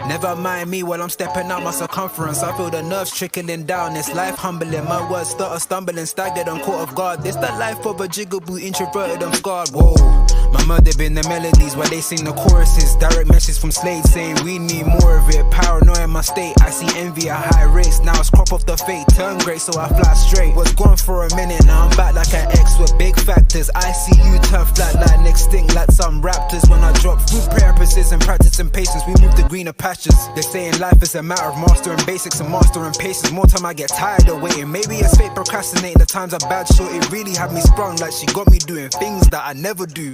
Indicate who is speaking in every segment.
Speaker 1: Never mind me while I'm stepping out my circumference. I feel the nerves trickling down. It's life humbling. My words start stumbling, staggered on caught off guard. This the life of a jigaboo, introverted, I'm scarred. Whoa, my murder been the melodies where they sing the choruses. Direct message from Slade saying we need more of it. Paranoia in my state, I see envy at high rates. Now it's crop off the fate, turn great so I fly straight. Was gone for a minute, now I'm back like an X with big factors. I see you turn flat like extinct like some raptors. When I drop through prayer, precision, practice and patience, we move to greener pastures. They're saying life is a matter of mastering basics and mastering patience. More time I get tired of waiting. Maybe it's fate procrastinating, the times are bad, so it really had me sprung. Like she got me doing things that I never do.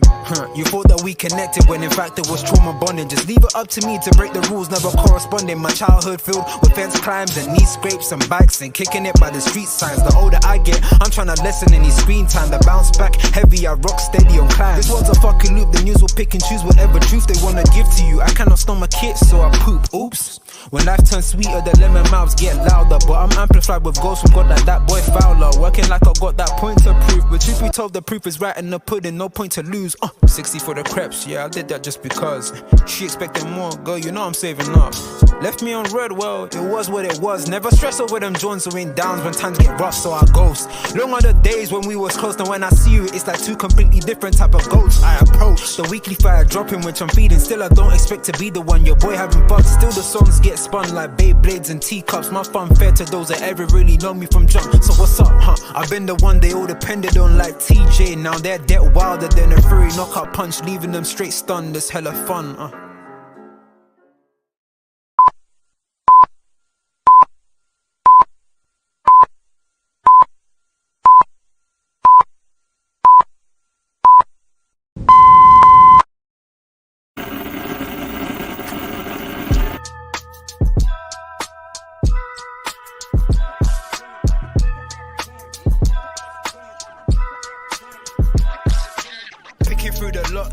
Speaker 1: You thought that we connected when in fact it was trauma bonding. Just leave it up to me to break the rules, never corresponding. My childhood filled with fence climbs and knee scrapes and bikes and kicking it by the street signs. The older I get, I'm trying to lessen any screen time. The bounce back heavy, I rock steady on climb. This one's a fucking loop, the news will pick and choose whatever truth they wanna give to you. I cannot stomach it, so I poop. Oops. When life turns sweeter, the lemon mouths get louder. But I'm amplified with ghosts from God like that boy Fowler. Working like I got that point to prove. But truth be told, the proof is right in the pudding, no point to lose. 60 for the crepes, yeah, I did that just because. She expected more, girl, you know I'm saving up. Left me on red, well, it was what it was. Never stress over them joints or in downs when times get rough, so I ghost. Long are the days when we was close, and when I see you, it's like two completely different type of ghosts. I approach the weekly fire dropping, which I'm feeding. Still, I don't expect to be the one. Your boy having fun, still the songs get spun like Beyblades and teacups. My fun fair to those that ever really know me from jump. So what's up, I've been the one they all depended on like TJ. Now they're dead wilder than a furry knockout punch, leaving them straight stunned. It's hella fun.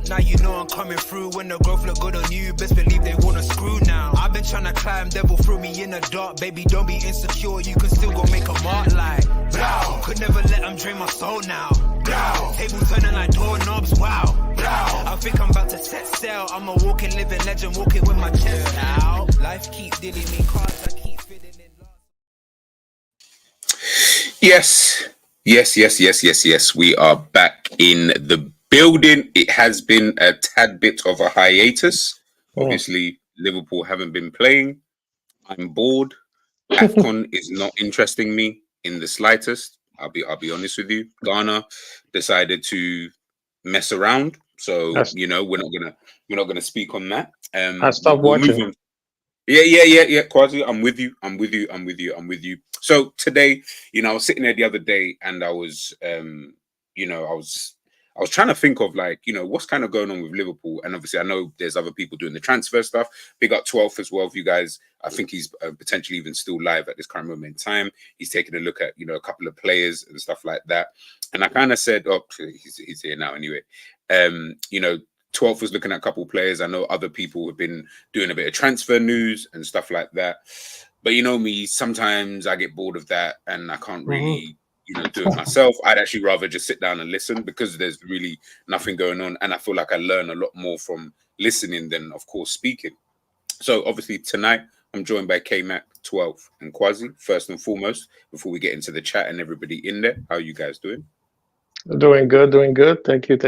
Speaker 1: Now you know I'm coming through. When the growth look good on you, best believe they wanna screw now. I've been trying to climb, devil threw me in the dark. Baby, don't be insecure, you can still go make a mark like blow. Could never let them drain my soul now. Blow. Table turning like doorknobs, wow. Blow. I think I'm about to set sail. I'm a walking, living legend, walking with my chest out. Life keep dealing me cards, I keep fitting in love.
Speaker 2: Yes. We are back in the building. It has been a tad bit of a hiatus. Obviously, Liverpool haven't been playing. I'm bored. AFCON is not interesting me in the slightest. I'll be honest with you. Ghana decided to mess around, so we're not gonna speak on that.
Speaker 3: I stopped watching.
Speaker 2: Yeah. Quasi, I'm with you. So today, I was sitting there the other day, and I was trying to think of what's kind of going on with Liverpool. And obviously I know there's other people doing the transfer stuff. Big up 12th as well for you guys. I think he's potentially even still live at this current moment in time. He's taking a look at, a couple of players and stuff like that. And I kind of said, he's here now anyway. 12th was looking at a couple of players. I know other people have been doing a bit of transfer news and stuff like that. But you know me, sometimes I get bored of that and I can't really... do it myself. I'd actually rather just sit down and listen because there's really nothing going on. And I feel like I learn a lot more from listening than, of course, speaking. So obviously tonight, I'm joined by K-Mac, 12, and Quasi, first and foremost, before we get into the chat and everybody in there. How are you guys doing?
Speaker 3: Doing good. Thank you.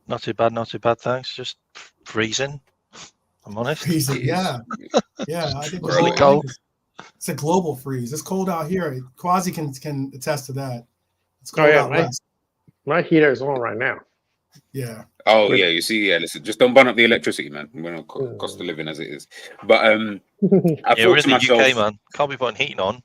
Speaker 4: Not too bad, thanks. Just freezing, I'm honest.
Speaker 5: Freezing, yeah. I think
Speaker 4: it's really cold.
Speaker 5: It's a global freeze. It's cold out here. Quasi can attest to that. It's cold out west.
Speaker 3: My heater is on right now.
Speaker 5: Yeah.
Speaker 2: Oh, yeah. You see, listen, just don't burn up the electricity, man. We're not cost of living as it is. But I
Speaker 4: we're in the UK, man. Can't be putting heating on.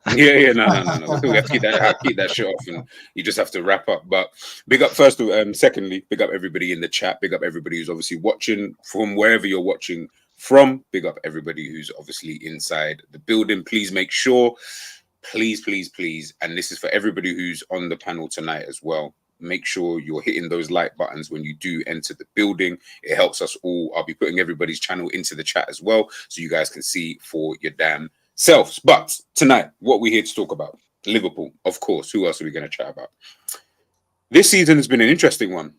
Speaker 2: No. We have to keep that shit off, and you just have to wrap up. But big up secondly, big up everybody in the chat. Big up everybody who's obviously watching from wherever you're watching from. Big up everybody who's obviously inside the building. Please make sure, please, and this is for everybody who's on the panel tonight as well. Make sure you're hitting those like buttons when you do enter the building. It helps us all. I'll be putting everybody's channel into the chat as well, so you guys can see for your damn selves. But tonight, what we're here to talk about, Liverpool, of course. Who else are we going to chat about? This season has been an interesting one.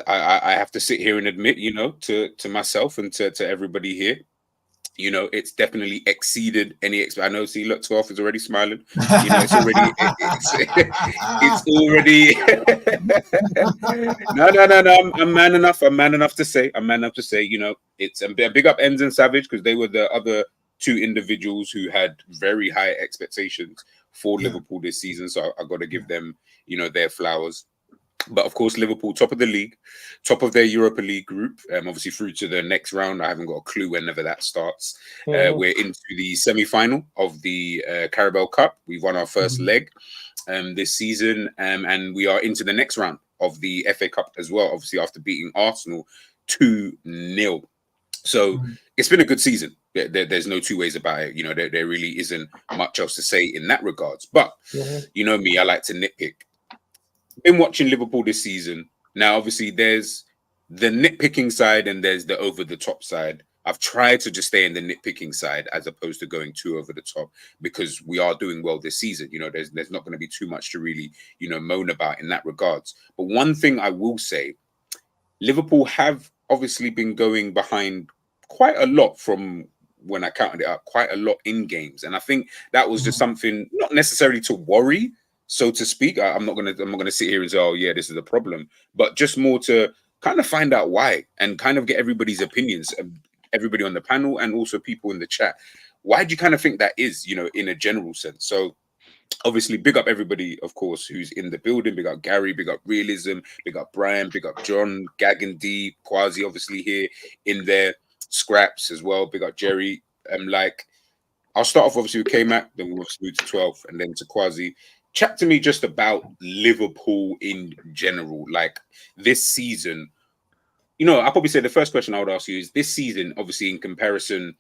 Speaker 2: I have to sit here and admit, you know, to myself and to everybody here, you know, it's definitely exceeded any. I know. See, look, 12 is already smiling. You know, it's already. It's already. No. I'm man enough. I'm man enough to say. You know, it's a big up Enz and Savage, because they were the other two individuals who had very high expectations for Liverpool this season. So I got to give them, you know, their flowers. But of course, Liverpool, top of the league, top of their Europa League group, obviously through to the next round. I haven't got a clue whenever that starts. We're into the semi-final of the Carabao Cup. We've won our first leg this season, and we are into the next round of the FA Cup as well, obviously after beating Arsenal 2-0. So it's been a good season. There's no two ways about it. You know, there really isn't much else to say in that regards. But, you know me, I like to nitpick. Been watching Liverpool this season. Now, obviously, there's the nitpicking side and there's the over-the-top side. I've tried to just stay in the nitpicking side as opposed to going too over the top, because we are doing well this season. You know, there's not going to be too much to really, you know, moan about in that regards. But one thing I will say, Liverpool have obviously been going behind quite a lot from when I counted it up, quite a lot in games. And I think that was just something not necessarily to worry, so to speak. I'm not gonna sit here and say, oh yeah, this is a problem, but just more to kind of find out why and kind of get everybody's opinions, everybody on the panel and also people in the chat. Why do you kind of think that is, you know, in a general sense? So obviously, big up everybody, of course, who's in the building. Big up Gary, big up Realism, big up Brian, big up John, Gagan D, Quasi, obviously here in there, Scraps as well. Big up Jerry. Like, I'll start off obviously with K-Mac, then we'll move to 12 and then to Quasi. Chat to me just about Liverpool in general, like this season. You know, I'll probably say the first question I would ask you is this season, obviously in comparison,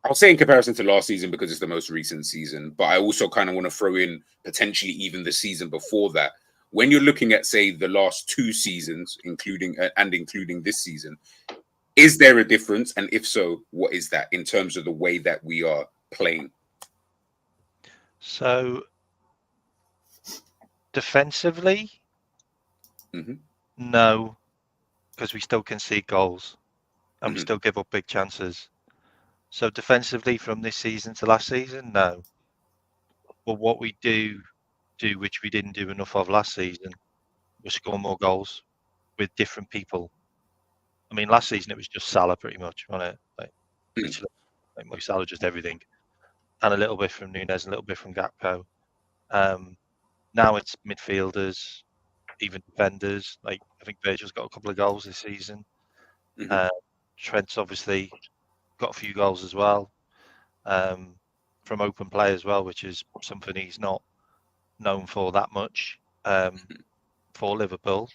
Speaker 2: I'll say in comparison to last season because it's the most recent season, but I also kind of want to throw in potentially even the season before that. When you're looking at, say, the last two seasons, including this season, is there a difference? And if so, what is that in terms of the way that we are playing?
Speaker 4: So, defensively, no, because we still concede goals and we still give up big chances. So defensively, from this season to last season, no. But what we do, which we didn't do enough of last season, was score more goals with different people. I mean, last season it was just Salah pretty much, wasn't it? Like, literally, like Salah just everything, and a little bit from Nunes, a little bit from Gakpo. Now it's midfielders, even defenders. Like, I think Virgil's got a couple of goals this season. Trent's obviously got a few goals as well, from open play as well, which is something he's not known for that much for Liverpool.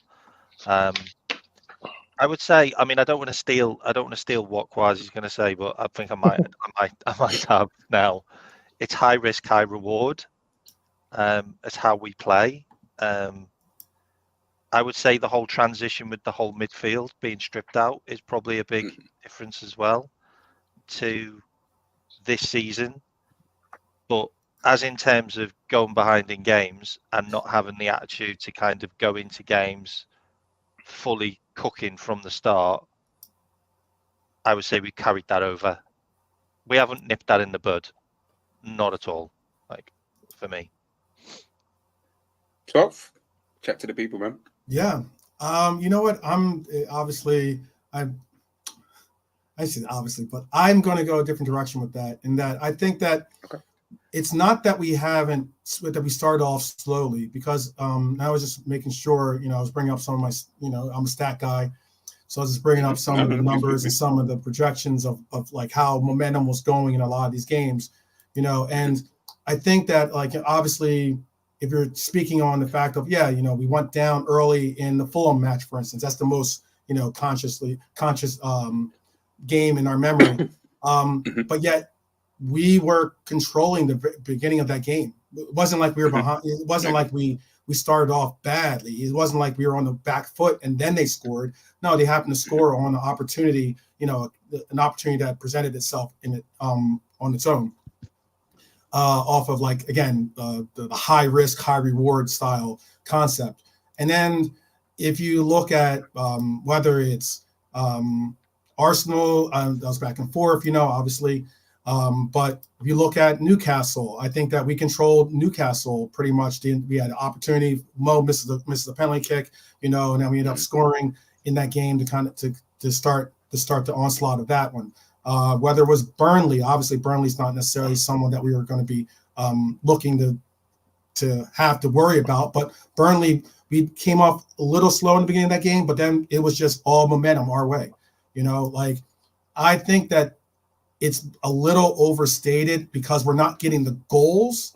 Speaker 4: I would say, I mean, I don't want to steal what Quasi's going to say, but I think I might have now. It's high risk, high reward. It's how we play. I would say the whole transition with the whole midfield being stripped out is probably a big difference as well to this season. But as in terms of going behind in games and not having the attitude to kind of go into games fully cooking from the start, I would say we carried that over. We haven't nipped that in the bud. Not at all, like, for me.
Speaker 2: 12, chat to the people, man.
Speaker 5: Yeah. You know what? I said obviously, but I'm going to go a different direction with that. In that, I think that it's not that we started off slowly, because I was just making sure, I was bringing up some of my, I'm a stat guy. So I was just bringing up some of the numbers and some of the projections of like how momentum was going in a lot of these games, and I think that, like, obviously, if you're speaking on the fact of, we went down early in the Fulham match, for instance, that's the most, conscious game in our memory. But yet we were controlling the beginning of that game. It wasn't like we were behind. It wasn't like we started off badly. It wasn't like we were on the back foot and then they scored. No, they happened to score on an opportunity, an opportunity that presented itself on its own. Off of, like, again, the high risk, high reward style concept. And then if you look at whether it's Arsenal, that was back and forth, obviously. But if you look at Newcastle, I think that we controlled Newcastle pretty much. We had an opportunity. Mo misses the penalty kick, and then we ended up scoring in that game to start the onslaught of that one. Whether it was Burnley, obviously Burnley's not necessarily someone that we were going to be looking to have to worry about. But Burnley, we came off a little slow in the beginning of that game, but then it was just all momentum our way. I think that it's a little overstated because we're not getting the goals,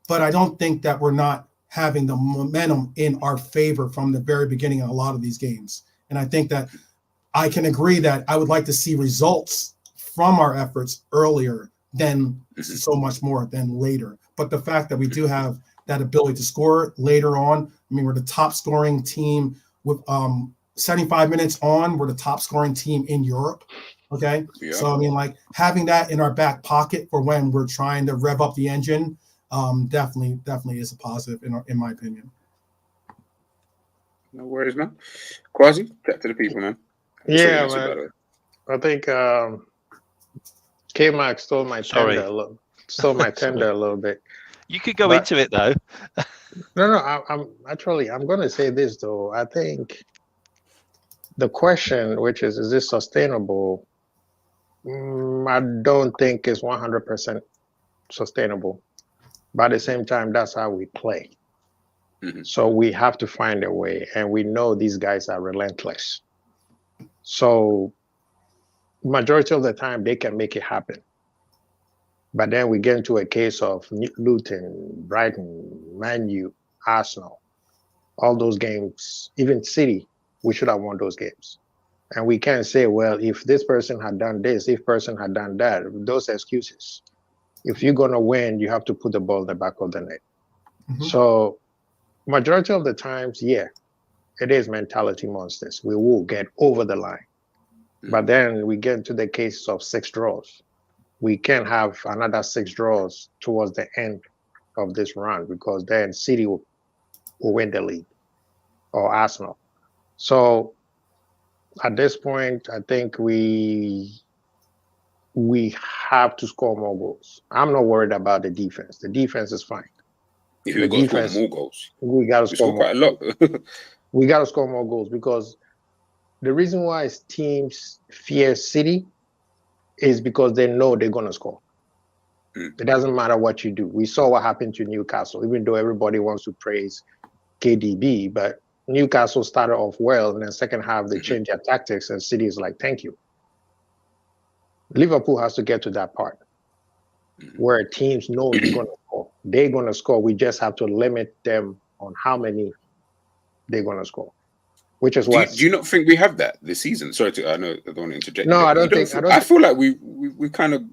Speaker 5: but I don't think that we're not having the momentum in our favor from the very beginning in a lot of these games. And I think that I can agree that I would like to see results from our efforts earlier than so much more than later. But the fact that we do have that ability to score later on, we're the top scoring team with 75 minutes on, we're the top scoring team in Europe. Okay. Yeah. So, having that in our back pocket for when we're trying to rev up the engine, definitely is a positive in my opinion.
Speaker 2: No worries, man. Quasi, chat to the people, man.
Speaker 3: Yeah, man. I think K-Max stole my tender a little bit.
Speaker 4: You could go into it though.
Speaker 3: No. I'm going to say this though. I think the question, which is this sustainable? I don't think it's 100% sustainable. But at the same time, that's how we play. Mm-hmm. So we have to find a way, and we know these guys are relentless. So majority of the time, they can make it happen. But then we get into a case of Luton, Brighton, Man U, Arsenal, all those games, even City, we should have won those games. And we can't say, well, if this person had done this, if person had done that, those excuses. If you're going to win, you have to put the ball in the back of the net. Mm-hmm. So majority of the times, yeah, it is mentality monsters. We will get over the line. Mm-hmm. But then we get into the case of 6 draws. We can have another 6 draws towards the end of this run because then City will win the league or Arsenal. So at this point, I think we have to score more goals. I'm not worried about the defense. The defense is fine.
Speaker 2: If we got to score more goals,
Speaker 3: we got to score
Speaker 2: quite a lot.
Speaker 3: We got to score more goals because the reason why teams fear City is because they know they're going to score. It doesn't matter what you do. We saw what happened to Newcastle, even though everybody wants to praise KDB, but Newcastle started off well, and then second half they changed their tactics, and City is like, thank you. Liverpool has to get to that part where teams know they're going to score. They're going to score. We just have to limit them on how many they're going to score, which is what.
Speaker 2: Do you not think we have that this season? Sorry, I know I don't want to interject.
Speaker 3: No, I don't think.
Speaker 2: I feel like we kind of.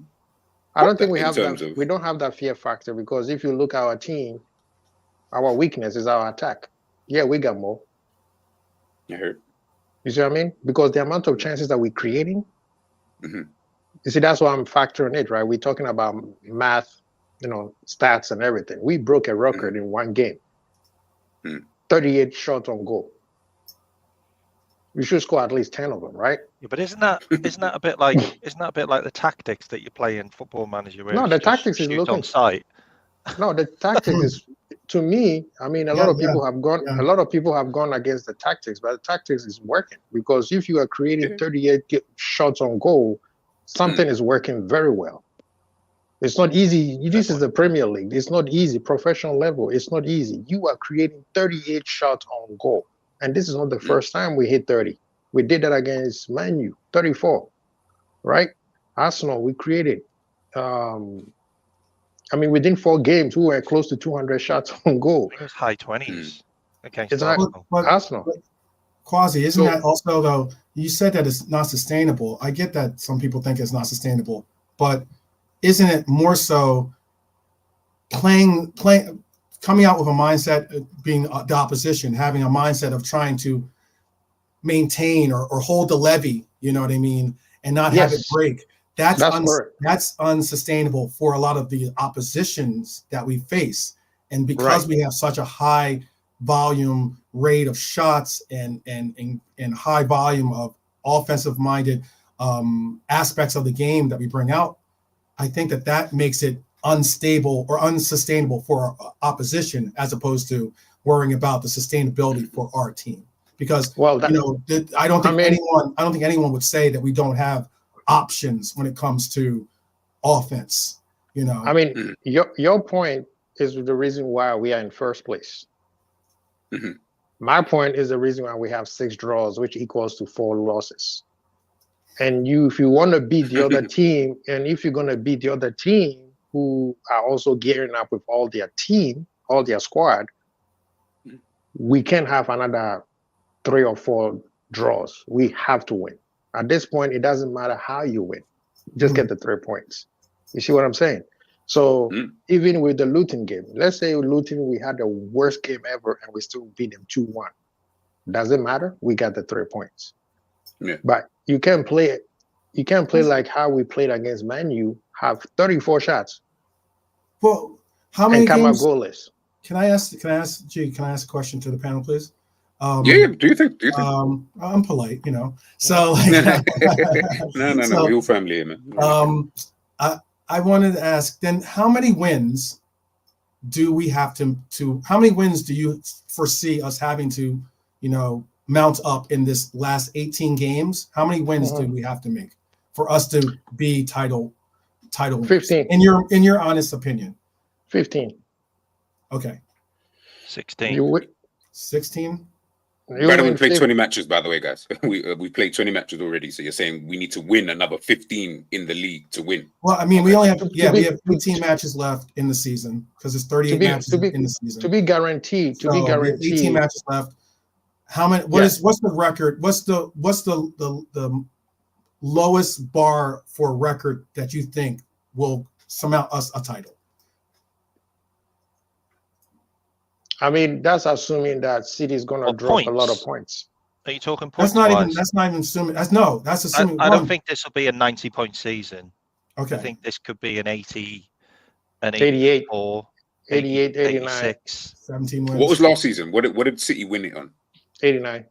Speaker 3: I don't think we have that. We don't have that fear factor because if you look at our team, our weakness is our attack. Yeah, we got more.
Speaker 2: I heard.
Speaker 3: You see what I mean? Because the amount of chances that we're creating, you see, that's why I'm factoring it, right? We're talking about math, stats and everything. We broke a record in one game. 38 shots on goal. We should score at least 10 of them, right?
Speaker 4: Yeah, but isn't that a bit like the tactics that you play in Football Manager? Where
Speaker 3: no, the tactics is looking
Speaker 4: on sight.
Speaker 3: No, the tactics is, to me, a lot of people have gone. A lot of people have gone against the tactics, but the tactics is working because if you are creating 38 shots on goal, something is working very well. It's not easy. This is the Premier League. It's not easy. Professional level. It's not easy. You are creating 38 shots on goal, and this is not the first time we hit 30. We did that against Man U, 34, right? Arsenal, we created. Within 4 games, we were close to 200 shots on goal.
Speaker 4: It was high 20s against
Speaker 3: Arsenal.
Speaker 5: But Quasi, isn't that also, though, you said that it's not sustainable. I get that some people think it's not sustainable, but isn't it more so coming out with a mindset, being the opposition, having a mindset of trying to maintain or hold the levee, you know what I mean, and not have it break? That's unsustainable for a lot of the oppositions that we face. And because we have such a high volume rate of shots and high volume of offensive minded aspects of the game that we bring out, I think that makes it unstable or unsustainable for our opposition, as opposed to worrying about the sustainability for our team. Because I don't think anyone would say that we don't have options when it comes to offense.
Speaker 3: I mean, your point is the reason why we are in first place.
Speaker 2: Mm-hmm.
Speaker 3: My point is the reason why we have 6 draws, which equals to 4 losses. And if you want to beat the other team, and if you're going to beat the other team who are also gearing up with all their squad, we can't have another 3 or 4 draws. We have to win. At this point, it doesn't matter how you win. Just get the 3 points. You see what I'm saying? So even with the Luton game, let's say Luton, we had the worst game ever and we still beat them 2-1. Doesn't matter. We got the 3 points.
Speaker 2: Yeah.
Speaker 3: But you can't play like how we played against Man U, have 34 shots.
Speaker 5: Well, how many
Speaker 3: and come out
Speaker 5: games?
Speaker 3: Goalless.
Speaker 5: Can I ask a question to the panel, please?
Speaker 2: Yeah. Do you think?
Speaker 5: I'm polite, So like,
Speaker 2: no. We're all family here, man.
Speaker 5: I wanted to ask then, how many wins do we have to how many wins do you foresee us having to, mount up in this last 18 games? How many wins do we have to make for us to be title
Speaker 3: 15
Speaker 5: in your honest opinion?
Speaker 3: 15.
Speaker 5: Okay.
Speaker 4: 16.
Speaker 5: 16.
Speaker 2: Brandon, we played 20 matches, by the way, guys. We played 20 matches already. So you're saying we need to win another 15 in the league to win?
Speaker 5: Well, I mean, we only have we have 18 matches left in the season because it's 38 matches in the season.
Speaker 3: To be guaranteed.
Speaker 5: 18 matches left. How many? What's the record? What's the lowest bar for record that you think will surmount us a title?
Speaker 3: I mean, that's assuming that City is going to drop a lot of points.
Speaker 4: Are you talking points?
Speaker 5: That's not even assuming. That's assuming.
Speaker 4: I don't think this will be a 90-point season.
Speaker 5: Okay.
Speaker 4: I think this could be an 80,
Speaker 3: 88,
Speaker 4: 84,
Speaker 3: 88, 89,
Speaker 4: 86.
Speaker 5: 17 wins.
Speaker 2: What was last season? What did City win it on?
Speaker 3: 89.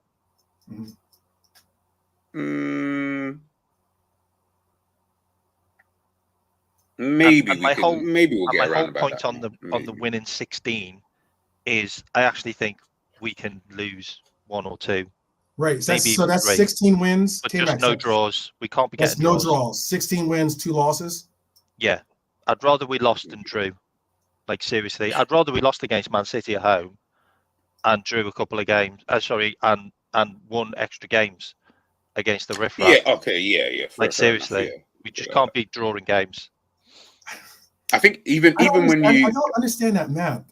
Speaker 2: Maybe
Speaker 4: we'll get around about that. On the winning 16 is I actually think we can lose 1 or 2.
Speaker 5: Right. So that's 16 wins.
Speaker 4: But just no draws. We can't be getting
Speaker 5: no draws. 16 wins, 2 losses.
Speaker 4: Yeah. I'd rather we lost than drew. Like, seriously. I'd rather we lost against Man City at home and drew a couple of games. And won extra games against the Riff Raff.
Speaker 2: Yeah, okay, yeah.
Speaker 4: Like, seriously. We just can't be drawing games.
Speaker 2: I think even when you...
Speaker 5: I don't understand that map.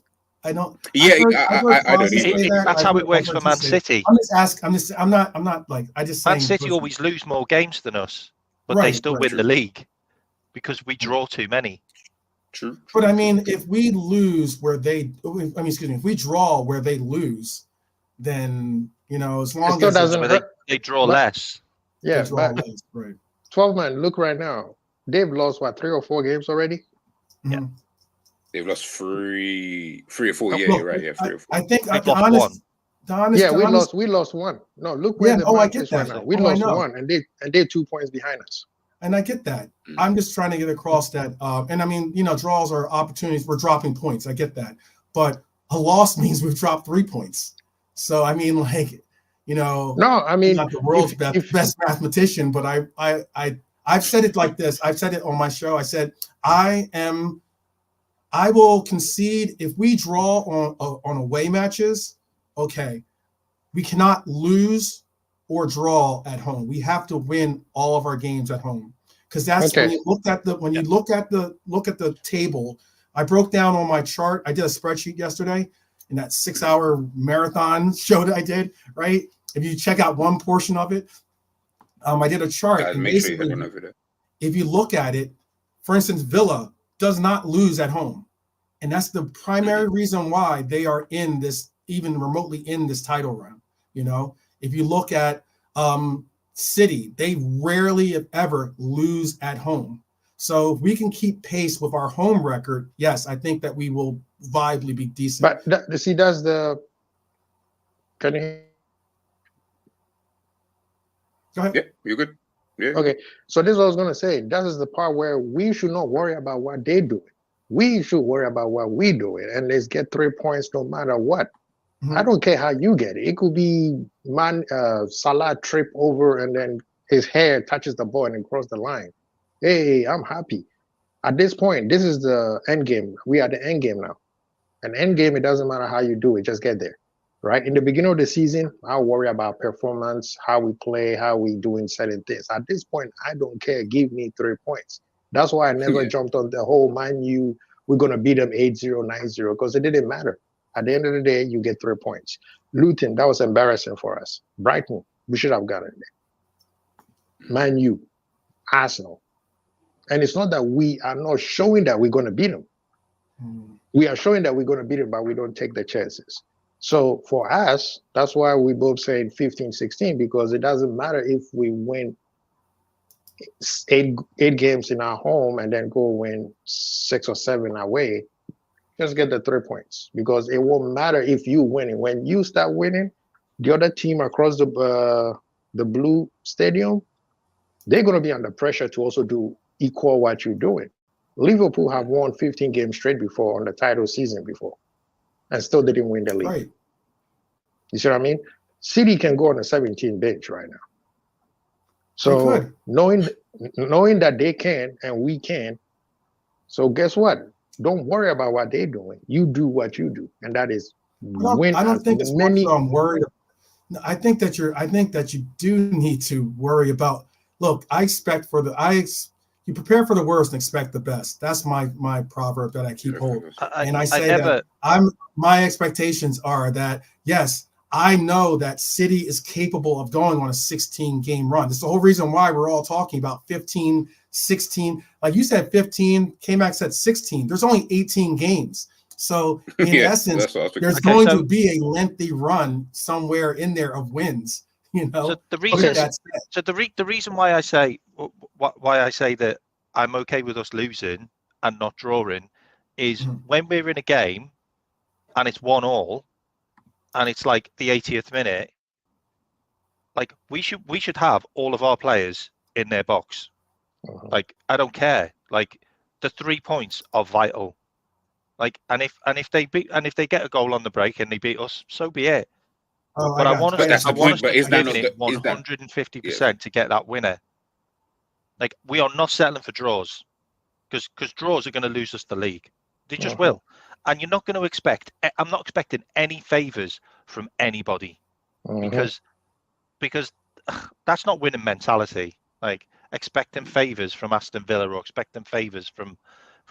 Speaker 5: I don't.
Speaker 2: Yeah, I don't either.
Speaker 4: That's how it works for Man City.
Speaker 5: I'm not like, I just
Speaker 4: Man City always lose more games than us, but they still win the league because we draw too many.
Speaker 2: True.
Speaker 5: But I mean, if we lose where if we draw where they lose, then, as long as
Speaker 4: they draw less.
Speaker 3: Yeah,
Speaker 5: less, right.
Speaker 3: 12 man, look right now. They've lost 3 or 4 games already?
Speaker 4: Yeah.
Speaker 2: They've lost 3 or 4. Yeah, you're right. Yeah, 3 or 4.
Speaker 5: I think
Speaker 3: we lost 1. No, look where the match is right now. We lost 1, and they're 2 points behind us.
Speaker 5: And I get that. I'm just trying to get across that. And I mean, draws are opportunities. We're dropping points. I get that. But a loss means we've dropped 3 points. So I mean,
Speaker 3: no, I mean,
Speaker 5: not the world's best mathematician, but I've said it like this. I've said it on my show. I said I will concede if we draw on away matches. Okay, we cannot lose or draw at home. We have to win all of our games at home, because that's when you look at the table. I broke down on my chart. I did a spreadsheet yesterday in that 6-hour marathon show that I did. Right, if you check out one portion of it, I did a chart. And
Speaker 2: make sure you head on over there.
Speaker 5: If you look at it, for instance, Villa does not lose at home. And that's the primary reason why they are in this, even remotely in this title round. If you look at City, they rarely, if ever, lose at home. So if we can keep pace with our home record, yes, I think that we will viably be decent.
Speaker 3: But that's Can you?
Speaker 5: Go ahead.
Speaker 2: Yeah, you're good. Yeah.
Speaker 3: Okay, so this is what I was gonna say. That is the part where we should not worry about what they doing. We should worry about what we doing, and let's get 3 points no matter what. I don't care how you get it. It could be Salah trip over and then his hair touches the ball and then cross the line. Hey, I'm happy. At this point, this is the end game. We are the end game now. An end game, it doesn't matter how you do it, just get there. Right? In the beginning of the season, I'll worry about performance, how we play, how we doing certain things. At this point, I don't care. Give me 3 points. That's why I never jumped on the whole mind you, we're gonna beat them 8-0, 9-0, because it didn't matter. At the end of the day, you get 3 points. Luton, that was embarrassing for us. Brighton, we should have gotten there. Man U, Arsenal. And it's not that we are not showing that we're going to beat them. We are showing that we're going to beat them, but we don't take the chances. So for us, that's why we both saying 15, 16, because it doesn't matter if we win eight games in our home and then go win 6 or 7 away. Just get the 3 points, because it won't matter if you winning. When you start winning, the other team across the blue stadium, they're going to be under pressure to also do equal what you're doing. Liverpool have won 15 games straight before on the title season before, and still didn't win the league.
Speaker 5: Right.
Speaker 3: You see what I mean? City can go on a 17 bench right now. So knowing that they can and we can, so guess what? Don't worry about what they're doing. You do what you do, and that is win.
Speaker 5: I don't think it's many. I'm worried. I think that you do need to worry about. Look, I expect you prepare for the worst and expect the best. That's my proverb that I keep hold. And I say that my expectations are that, yes, I know that City is capable of going on a 16-game run. That's the whole reason why we're all talking about 15, 16. Like you said, 15, K-Max said 16. There's only 18 games. So in essence, there's going to be a lengthy run somewhere in there of wins. You know,
Speaker 4: so the reason why I say that I'm okay with us losing and not drawing is when we're in a game and it's 1-1 and it's like the 80th minute, like we should have all of our players in their box. Like I don't care. Like the 3 points are vital. Like and if they get a goal on the break and they beat us, so be it. But I want us to give it 150% to get that winner. Like we are not settling for draws, because draws are going to lose us the league. They just will. And you're not going to expect. I'm not expecting any favors from anybody, because that's not winning mentality. Like expecting favors from Aston Villa or expecting favors from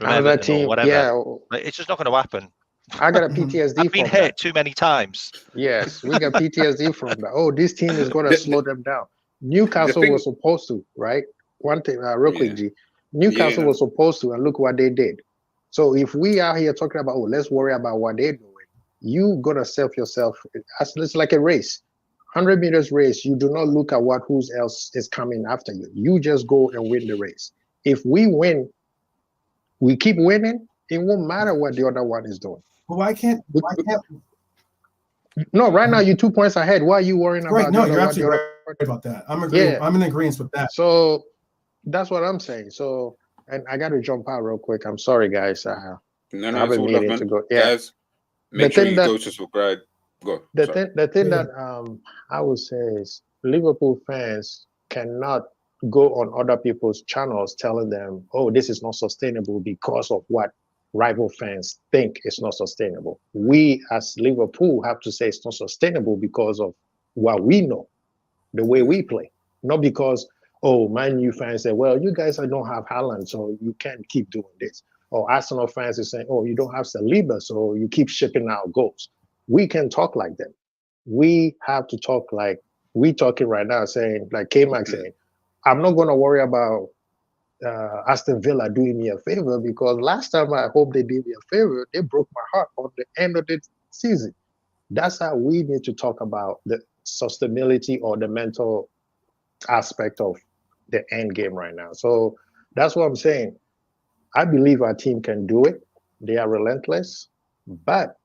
Speaker 4: Everton team, or whatever.
Speaker 3: Yeah.
Speaker 4: Like, it's just not going to happen.
Speaker 3: I got a PTSD.
Speaker 4: I've been hit too many times.
Speaker 3: Yes, we got PTSD from that. Oh, this team is going to slow them down. Newcastle was supposed to, right? One thing, real quick, G. Newcastle was supposed to, and look what they did. So if we are here talking about, let's worry about what they're doing, you gonna self yourself. It's like a race, 100 meters race. You do not look at what who else is coming after you. You just go and win the race. If we win, we keep winning. It won't matter what the other one is doing.
Speaker 5: Well, why can't?
Speaker 3: No, right now you're 2 points ahead. Why are you worrying about?
Speaker 5: Right, no, you're absolutely right about that. I'm agreeing. I'm in agreement with that.
Speaker 3: So that's what I'm saying. So, and I got to jump out real quick. I'm sorry, guys. I have a meeting to go. Yeah.
Speaker 2: Guys, make sure you go to subscribe. Go.
Speaker 3: The thing that I would say is Liverpool fans cannot go on other people's channels telling them, oh, this is not sustainable because of what rival fans think it's not sustainable. We as Liverpool have to say it's not sustainable because of what we know, the way we play, not because, oh, Man U fans say, well, you guys don't have Haaland, so you can't keep doing this. Or Arsenal fans are saying, oh, you don't have Saliba, so you keep shipping out goals. We can talk like them. We have to talk like we talking right now, saying, like K-Max saying, I'm not going to worry about Aston Villa doing me a favor, because last time I hope they did me a favor, they broke my heart on the end of the season. That's how we need to talk about the sustainability or the mental aspect of the end game right now. So that's what I'm saying. I believe our team can do it. They are relentless, but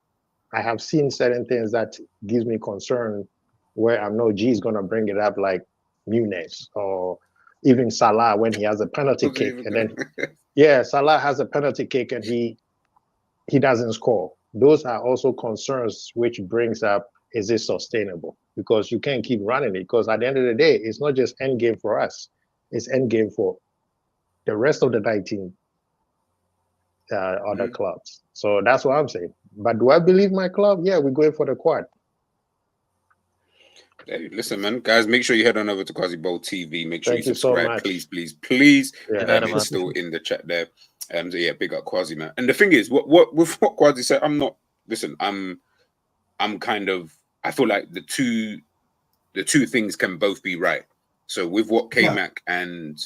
Speaker 3: I have seen certain things that gives me concern where I know G is going to bring it up, like Nunes or even Salah when he has a penalty kick. And then, yeah, Salah has a penalty kick and he doesn't score. Those are also concerns which brings up, is it sustainable? Because you can't keep running it, because at the end of the day, it's not just end game for us. It's end game for the rest of the 19 other clubs. So that's what I'm saying. But do I believe my club? Yeah, we're going for the quad.
Speaker 2: Hey, listen, man, guys, make sure you head on over to Quasi Bowl TV. Make sure
Speaker 3: Thank
Speaker 2: you
Speaker 3: you so
Speaker 2: subscribe,
Speaker 3: much.
Speaker 2: please.
Speaker 3: Yeah.
Speaker 2: It's still in the chat there. So yeah, big up Quasi, man. And the thing is, what with what Quasi said, I'm kind of, I feel like the two things can both be right. So with what K-Mac and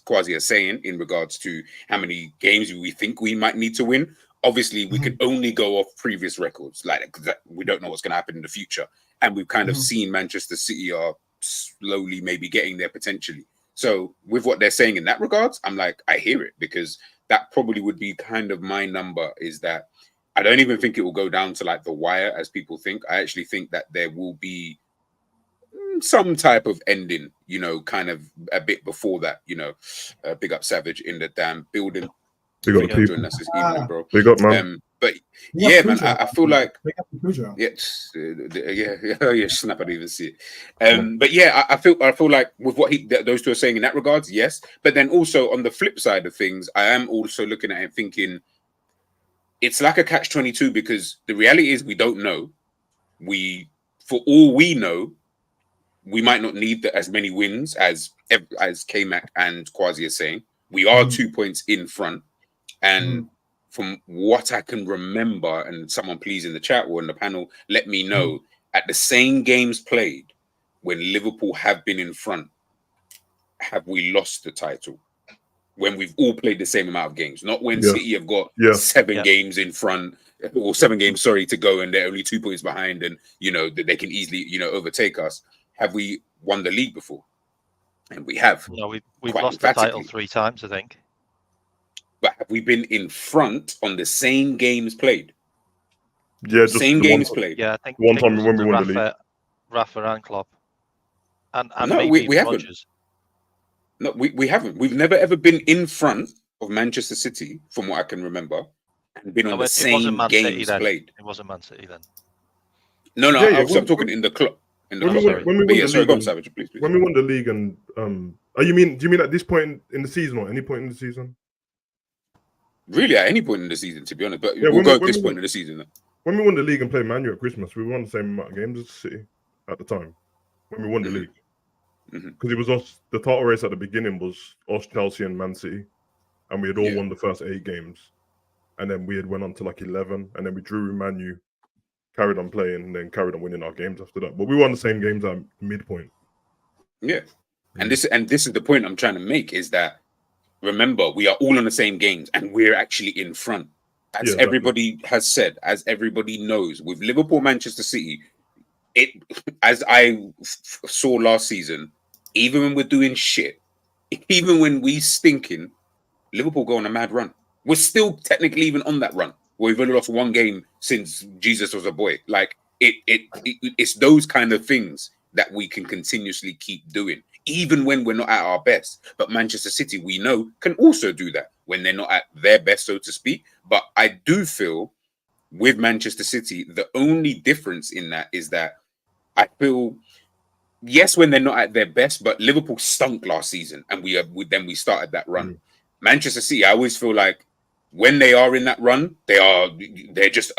Speaker 2: Quasi are saying in regards to how many games we think we might need to win, obviously we can only go off previous records. Like we don't know what's going to happen in the future, and we've kind of seen Manchester City are slowly maybe getting there potentially. So with what they're saying in that regards, I'm like, I hear it, because that probably would be kind of my number, is that I don't even think it will go down to like the wire as people think. I actually think that there will be some type of ending, you know, kind of a bit before that, you know. Big up Savage in the damn building.
Speaker 6: Big up
Speaker 2: Joining us this evening, bro.
Speaker 6: Big up, man.
Speaker 2: But yeah, man, I feel like snap, I didn't even see it. But yeah, I feel like with what those two are saying in that regards, yes. But then also on the flip side of things, I am also looking at it thinking it's like a catch-22, because the reality is we don't know. For all we know, we might not need as many wins as K-Mac and Quasi are saying. We are 2 points in front. And from what I can remember, and someone please in the chat or in the panel, let me know, at the same games played, when Liverpool have been in front, have we lost the title? When we've all played the same amount of games, not when City have got 7 games in front, or 7 games, to go, and they're only 2 points behind, and, you know, that they can easily, you know, overtake us. Have we won the league before? And we have.
Speaker 4: No, we've lost the title 3 times, I think.
Speaker 2: But have we been in front on the same games played?
Speaker 6: Yeah, just
Speaker 2: same games played.
Speaker 4: Yeah, I think
Speaker 6: one time when we won the league.
Speaker 4: Rafa and Klopp. And
Speaker 2: no, we haven't. No, we haven't. We've never ever been in front of Manchester City, from what I can remember, and been on the same games played.
Speaker 4: It wasn't Man City then.
Speaker 2: No, I'm talking in the club. When we won the league,
Speaker 6: when we won the league, and do you mean at this point in the season, or any point in the season?
Speaker 2: Really, at any point in the season, to be honest. But we'll go at this point in the season.
Speaker 6: When we won the league and played Man U at Christmas, we won the same amount of games as City at the time. When we won the league, because it was us. The title race at the beginning was us, Chelsea, and Man City, and we had all won the first 8 games, and then we had went on to like 11, and then we drew with Man U, carried on playing, and then carried on winning our games after that. But we won the same games at midpoint.
Speaker 2: Yeah, and this is the point I'm trying to make, is that, remember, we are all on the same games, and we're actually in front. As everybody has said, as everybody knows, with Liverpool, Manchester City, as I saw last season, even when we're doing shit, even when we stinking, Liverpool go on a mad run. We're still technically even on that run. We've only lost 1 game since Jesus was a boy. Like it's those kind of things that we can continuously keep doing, even when we're not at our best. But Manchester City, we know, can also do that when they're not at their best, so to speak. But I do feel with Manchester City, the only difference in that is that I feel, yes, when they're not at their best, but Liverpool stunk last season, and we started that run. Manchester City, I always feel like when they are in that run, they're just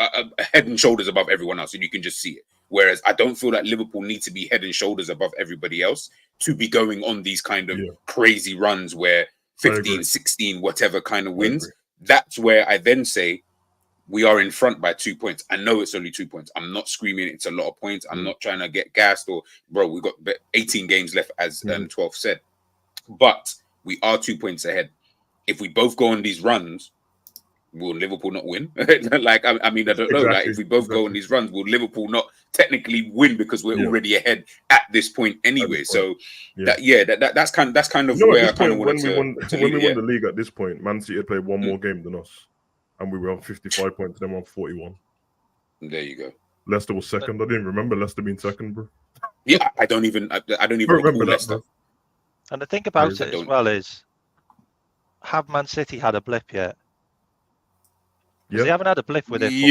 Speaker 2: head and shoulders above everyone else, and you can just see it. Whereas I don't feel that Liverpool need to be head and shoulders above everybody else to be going on these kind of crazy runs where 15, 16, whatever kind of wins. That's where I then say we are in front by 2 points. I know it's only 2 points. I'm not screaming it's a lot of points. I'm not trying to get gassed or, bro, we've got 18 games left, as 12 said. But we are 2 points ahead. If we both go on these runs, will Liverpool not win? Like, I mean, I don't know. Like, if we both go on these runs, will Liverpool not technically win, because we're already ahead at this point anyway? So that's kind of where I kind of wanted to
Speaker 6: when we won the league at this point, Man City had played 1 more game than us, and we were on 55 points, then we're on 41.
Speaker 2: There you go.
Speaker 6: Leicester was second. I didn't remember Leicester being second, bro.
Speaker 2: Yeah, I don't even
Speaker 6: remember
Speaker 2: recall
Speaker 6: that,
Speaker 2: Leicester.
Speaker 6: bro.
Speaker 4: And the thing about
Speaker 6: I
Speaker 4: it as well is, have Man City had a blip yet? Because they haven't had a blip with their full team.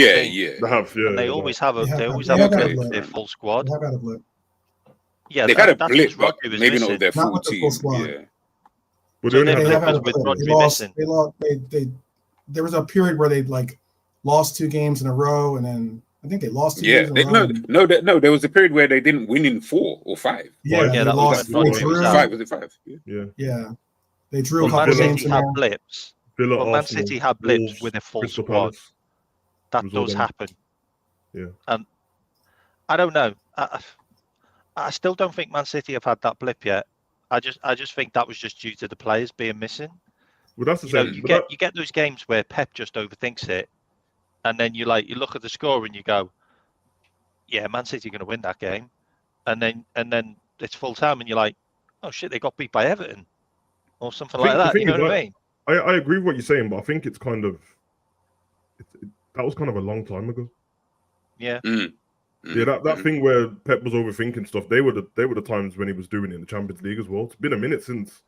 Speaker 6: They have, yeah.
Speaker 4: And they always have a
Speaker 5: They
Speaker 4: blip
Speaker 5: had a
Speaker 4: with
Speaker 5: blip.
Speaker 4: their full squad.
Speaker 5: They have had a blip.
Speaker 4: Yeah,
Speaker 2: They've had a
Speaker 4: that's
Speaker 2: blip,
Speaker 4: because
Speaker 2: but
Speaker 4: Rodri was
Speaker 2: maybe not
Speaker 4: missing.
Speaker 2: with their
Speaker 5: Not
Speaker 2: full
Speaker 5: with the
Speaker 2: team.
Speaker 5: full squad.
Speaker 2: Yeah.
Speaker 6: But
Speaker 4: So
Speaker 6: they
Speaker 4: their
Speaker 6: only
Speaker 5: They
Speaker 6: had
Speaker 5: have
Speaker 4: blip
Speaker 5: had a
Speaker 4: was with
Speaker 5: blip.
Speaker 4: Rodri missing.
Speaker 5: They lost. There was a period where they like lost 2 games in a row, and then I think they lost 2 games in a row.
Speaker 2: No. There was a period where they didn't win in 4 or 5.
Speaker 5: Yeah,
Speaker 4: Yeah,
Speaker 5: they
Speaker 4: that
Speaker 5: lost.
Speaker 4: was when Rodri was out.
Speaker 2: 5, was it 5?
Speaker 6: Yeah.
Speaker 5: Yeah, they drew a
Speaker 6: Well,
Speaker 5: couple
Speaker 6: Villa-
Speaker 5: games
Speaker 4: City
Speaker 5: in
Speaker 4: had
Speaker 5: there.
Speaker 4: blips.
Speaker 6: Villa,
Speaker 4: Well, Man
Speaker 6: Arsenal,
Speaker 4: City had blips
Speaker 6: Wolves,
Speaker 4: with a full
Speaker 6: Crystal
Speaker 4: squad.
Speaker 6: Palace.
Speaker 4: That
Speaker 6: was all
Speaker 4: does
Speaker 6: them.
Speaker 4: happen.
Speaker 6: Yeah.
Speaker 4: And I don't know. I still don't think Man City have had that blip yet. I just think that was just due to the players being missing.
Speaker 6: Well, that's the
Speaker 4: You know,
Speaker 6: same.
Speaker 4: you get those games where Pep just overthinks it, and then you look at the score and you go, yeah, Man City are going to win that game, and then it's full time and you're like, oh shit, they got beat by Everton or something like that. You know what I mean?
Speaker 6: I agree with what you're saying, but I think it's kind of that was kind of a long time ago.
Speaker 4: Yeah.
Speaker 6: Yeah, that thing where Pep was overthinking stuff. They were the times when he was doing it in the Champions League as well. It's been a minute since.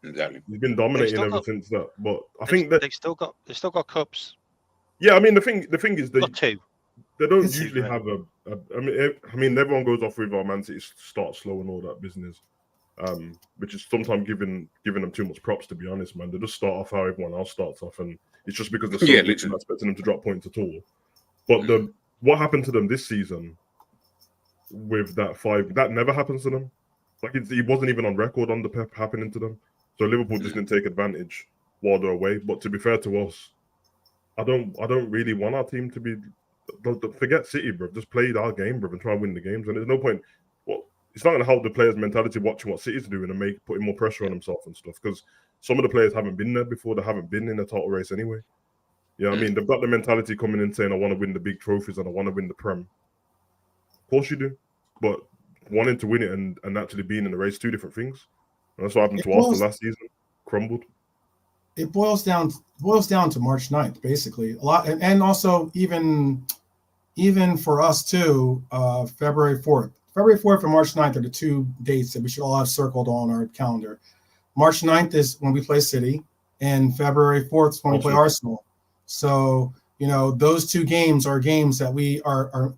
Speaker 2: Exactly.
Speaker 6: He's been dominating ever since that. But I think that
Speaker 4: they've still got cups.
Speaker 6: Yeah, I mean the thing is they
Speaker 4: Got 2.
Speaker 6: They don't usually have I mean everyone goes off with our Man City start slow and all that business, which is sometimes giving them too much props, to be honest, man. They just start off how everyone else starts off, and it's just because they're so good, you're not expecting them to drop points at all. But what happened to them this season with that 5, that never happens to them. Like it wasn't even on record on the Pep happening to them. So Liverpool just didn't take advantage while they're away. But to be fair to us, I don't really want our team to be. Forget City, bro. Just play our game, bro, and try and win the games. And there's no point. Well, it's not going to help the players' mentality watching what City's doing and putting more pressure on themselves and stuff. Because some of the players haven't been there before. They haven't been in a title race anyway. You know what I mean? They've got the mentality coming in saying, I want to win the big trophies and I want to win the Prem. Of course you do. But wanting to win it and actually being in the race, 2 different things. And that's what happened to us the last season. Crumbled.
Speaker 5: It boils down to March 9th, basically. A lot, and also even for us too, February 4th. February 4th and March 9th are the 2 dates that we should all have circled on our calendar. March 9th is when we play City, and February 4th is when we play Arsenal. So, you know, those 2 games are games that we are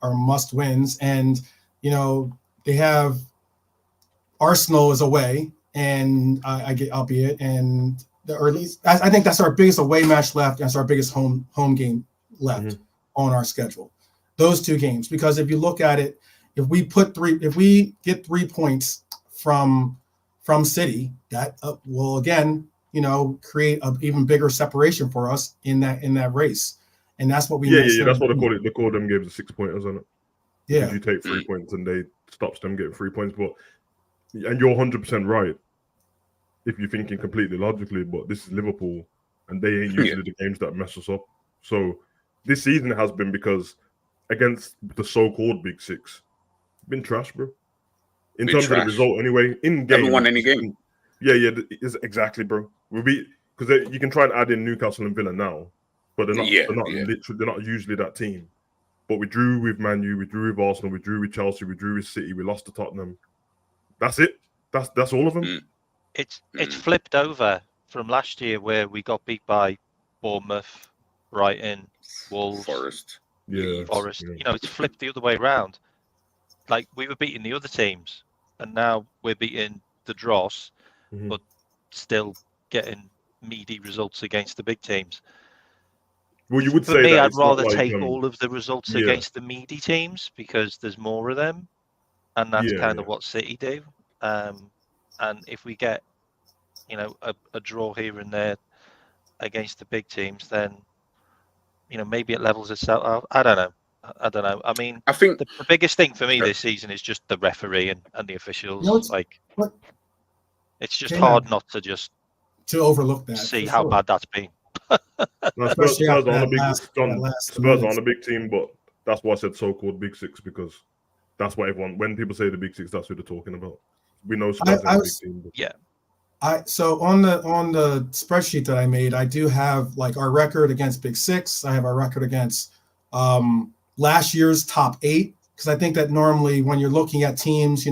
Speaker 5: must wins. And, you know, they have Arsenal is away, and albeit, and or at least I think that's our biggest away match left. That's our biggest home game left on our schedule. Those 2 games, because if you look at it, if we get 3 points from City, that will again, you know, create an even bigger separation for us in that race, and that's what we.
Speaker 6: Yeah. That's what they call it. They call them games of 6 pointers, isn't it?
Speaker 5: Yeah.
Speaker 6: Because you take 3 points and they stops them getting 3 points, and you're 100% right if you're thinking completely logically, but this is Liverpool and they ain't usually the games that mess us up. So this season has been because against the so-called Big 6, been trash, bro. In terms of the result anyway, in game.
Speaker 2: Haven't won any game.
Speaker 6: Yeah, exactly, bro. We'll be because you can try and add in Newcastle and Villa now, but they're not literally, they're not usually that team. But we drew with Man U, we drew with Arsenal, we drew with Chelsea, we drew with City, we lost to Tottenham. That's it. That's all of them.
Speaker 4: It's flipped over from last year where we got beat by Bournemouth, Brighton, Wolves,
Speaker 2: Forest.
Speaker 4: You know, it's flipped the other way around. Like we were beating the other teams, and now we're beating the dross, but still getting meaty results against the big teams.
Speaker 6: Well, you would
Speaker 4: For
Speaker 6: say
Speaker 4: me,
Speaker 6: that
Speaker 4: I'd rather take all of the results
Speaker 6: yeah.
Speaker 4: against the meaty teams because there's more of them, and that's kind of what City do. And if we get, you know, a draw here and there against the big teams, then, you know, maybe it levels itself out. I don't know. I mean,
Speaker 2: I think
Speaker 4: the biggest thing for me this season is just the referee and the officials.
Speaker 5: You know,
Speaker 4: it's just hard not to just
Speaker 5: overlook that.
Speaker 4: See how bad that's been.
Speaker 6: Spurs aren't a big team, but that's why I said so-called Big 6, because that's what everyone, when people say the Big 6, that's who they're talking about. We know Spurs are a big team. But...
Speaker 4: Yeah.
Speaker 5: So on the spreadsheet that I made, I do have like our record against Big 6. I have our record against last year's top 8, because I think that normally when you're looking at teams,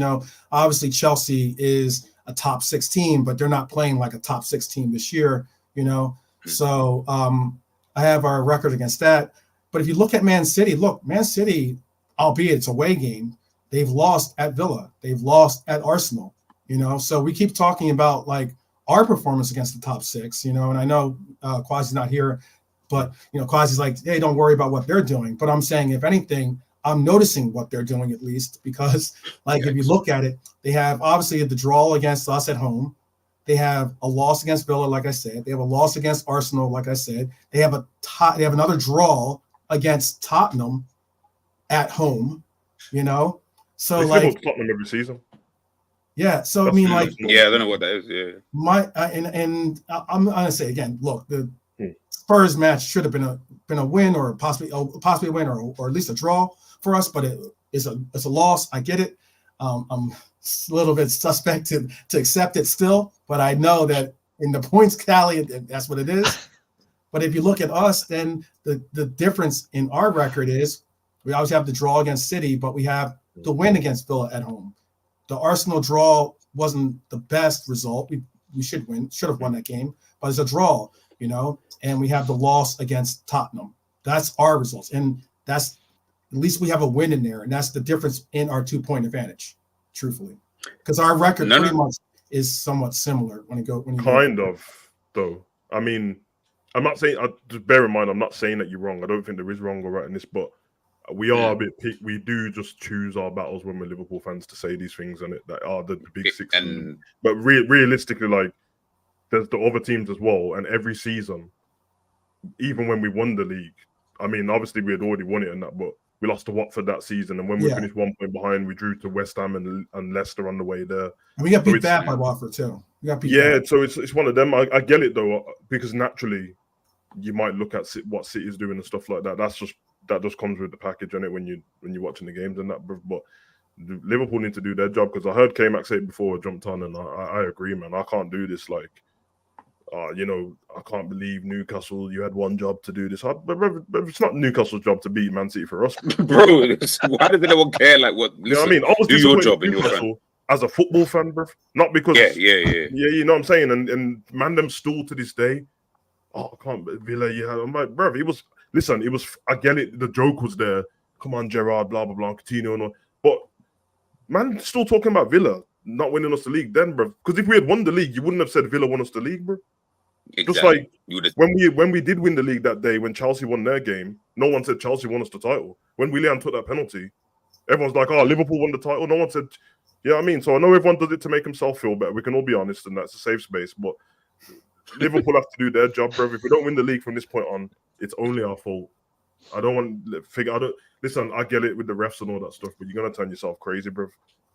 Speaker 5: obviously Chelsea is a top 6 team, but they're not playing like a top 6 team this year, So I have our record against that. But if you look at Man City, albeit it's a away game, they've lost at Villa, they've lost at Arsenal, So we keep talking about like our performance against the top 6, and I know Quasi's not here, but Quasi's like, hey, don't worry about what they're doing. But I'm saying, if anything, I'm noticing what they're doing at least, because like if you look at it, they have obviously the draw against us at home. They have a loss against Villa, like I said. They have a loss against Arsenal, like I said. They have another draw against Tottenham at home, So
Speaker 6: they
Speaker 5: like
Speaker 6: Tottenham every season.
Speaker 5: Yeah, so
Speaker 6: That's
Speaker 5: I mean, like,
Speaker 2: I don't know what that is. Yeah,
Speaker 5: I'm gonna say again. Look, the Spurs match should have been a win, or possibly a win, or at least a draw for us. But it's a loss. I get it. I'm a little bit suspect to accept it still, but I know that in the points tally, that's what it is. But if you look at us, then the difference in our record is we always have the draw against City, but we have the win against Villa at home. The Arsenal draw wasn't the best result. We should have won that game, but it's a draw, and we have the loss against Tottenham. That's our results. And that's, at least we have a win in there. And that's the difference in our 2-point advantage, truthfully. Because our record pretty much is somewhat similar
Speaker 6: though. I mean, I'm not saying, just bear in mind, I'm not saying that you're wrong. I don't think there is wrong or right in this, but we are a bit we do just choose our battles when we're Liverpool fans to say these things, and that are the big 6. But realistically, like, there's the other teams as well, and every season, even when we won the league, I mean, obviously we had already won it and that, but we lost to Watford that season, and when we finished 1 point behind, we drew to West Ham and Leicester on the way there.
Speaker 5: And we got beat back by Watford too. Bad.
Speaker 6: So it's one of them. I get it though, because naturally you might look at what City's doing and stuff like that. That just comes with the package, and it when you're watching the games and that. But Liverpool need to do their job, because I heard K-Mac say it before I jumped on, and I agree, man. I can't do this. Like, I can't believe Newcastle. You had one job to do this. But it's not Newcastle's job to beat Man City for us,
Speaker 2: bro. Why does anyone care? Like, what? Listen,
Speaker 6: I mean, I was
Speaker 2: do your job in your fan.
Speaker 6: As a football fan, bro. Not because
Speaker 2: yeah.
Speaker 6: You know what I'm saying? And man, them still to this day. Oh, I can't. Villa, I'm like, bro. It was. Listen, it was. I get it. The joke was there. Come on, Gerrard, blah blah blah, Coutinho, and all. But man, still talking about Villa not winning us the league, then, bro. Because if we had won the league, you wouldn't have said Villa won us the league, bro.
Speaker 2: Exactly.
Speaker 6: Just like when we did win the league that day, when Chelsea won their game, no one said Chelsea won us the title. When Willian took that penalty, everyone's like, "Oh, Liverpool won the title." No one said, "Yeah, I mean." So I know everyone does it to make himself feel better. We can all be honest, and that's a safe space. But Liverpool have to do their job, bro. If we don't win the league from this point on, it's only our fault. I don't want to figure. Listen, I get it with the refs and all that stuff, but you're gonna turn yourself crazy, bro.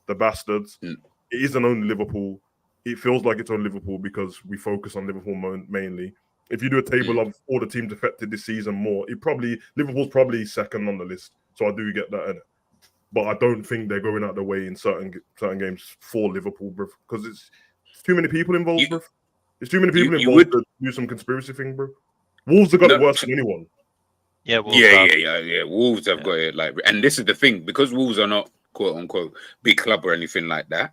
Speaker 6: The bastards. It isn't only Liverpool. It feels like it's on Liverpool because we focus on Liverpool mainly. If you do a table of all the teams affected this season more, Liverpool's probably second on the list. So I do get that in it. But I don't think they're going out the way in certain games for Liverpool, bro. Because it's too many people involved, bro. It's too many people involved to do some conspiracy thing, bro. Wolves have got it worse than anyone.
Speaker 4: Yeah, Wolves
Speaker 2: Wolves have got it. Like, and this is the thing, because Wolves are not quote unquote big club or anything like that,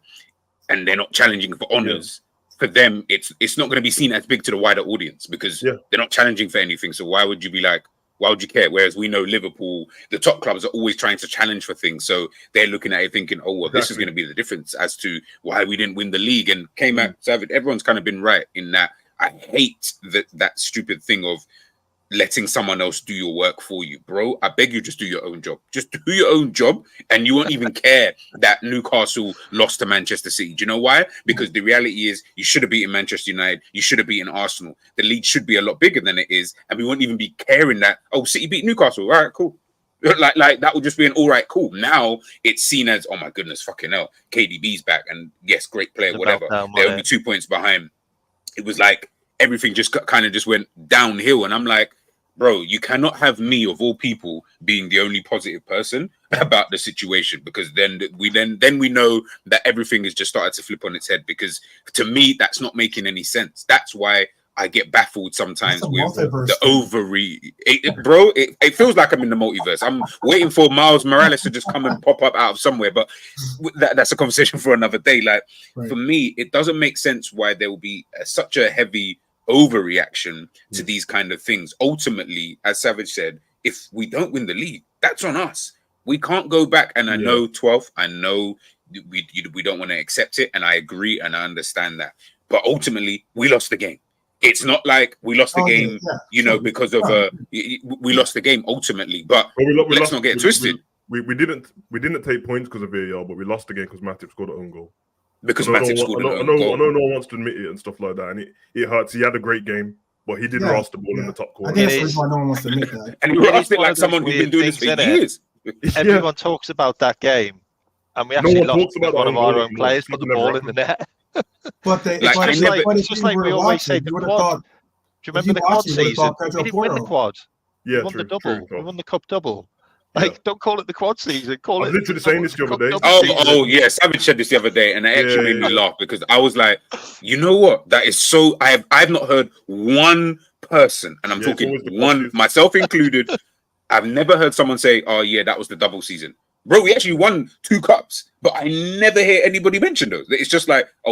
Speaker 2: and they're not challenging for honours. For them, it's not going to be seen as big to the wider audience, because they're not challenging for anything. So why would you care? Whereas we know Liverpool, the top clubs are always trying to challenge for things. So they're looking at it thinking, oh, well, this is going to be the difference as to why we didn't win the league. And came out, everyone's kind of been right in that. I hate that stupid thing of letting someone else do your work for you, bro. I beg you, just do your own job. Just do your own job, and you won't even care that Newcastle lost to Manchester City. Do you know why? Because the reality is, you should have beaten Manchester United. You should have beaten Arsenal. The league should be a lot bigger than it is, and we won't even be caring that, oh, City beat Newcastle. All right, cool. Like that would just be an all right, cool. Now it's seen as, oh my goodness, fucking hell, KDB's back, and yes, great player, whatever. They're only 2 points behind. It was like everything just kind of just went downhill, and I'm like, bro, you cannot have me of all people being the only positive person about the situation, because then we know that everything has just started to flip on its head. Because to me, that's not making any sense. That's why I get baffled sometimes
Speaker 5: That's a
Speaker 2: with
Speaker 5: multiverse
Speaker 2: the
Speaker 5: thing.
Speaker 2: ovary. Bro, it feels like I'm in the multiverse. I'm waiting for Miles Morales to just come and pop up out of somewhere, but that's a conversation for another day. Like,
Speaker 5: Right.
Speaker 2: for me, it doesn't make sense why there will be such a heavy overreaction to these kind of things. Ultimately, as Savage said, if we don't win the league, that's on us. We can't go back. And I know 12th, I know we don't want to accept it, and I agree and I understand that. But ultimately, we lost the game. It's not like we lost the game, because of we lost the game ultimately. But let's not get twisted.
Speaker 6: We didn't take points because of VAR, but we lost the game because Matip scored an own goal.
Speaker 2: Because Matip scored an own goal.
Speaker 6: I know no one wants to admit it and stuff like that, and it hurts. He had a great game, but he did rasp the ball in the top corner.
Speaker 5: I think that's the reason why no one wants to admit that.
Speaker 2: And he rasped it like someone who's been doing this for years.
Speaker 4: Everyone talks about that game, and we actually lost because one of our own players put the ball in the net.
Speaker 5: But
Speaker 4: it's just like we always say, the quad. Do you remember the quad season? We didn't win the quad.
Speaker 6: Yeah,
Speaker 4: we won the double. We won the cup double. Like, don't call it the quad season. Call it.
Speaker 6: Literally saying this the other day.
Speaker 2: Oh yeah, Savage said this the other day, and it actually made me laugh because I was like, you know what? That is so. I've not heard one person, and I'm talking one, myself included. I've never heard someone say, "Oh yeah, that was the double season." Bro, we actually won 2 cups, but I never hear anybody mention those. It's just like, it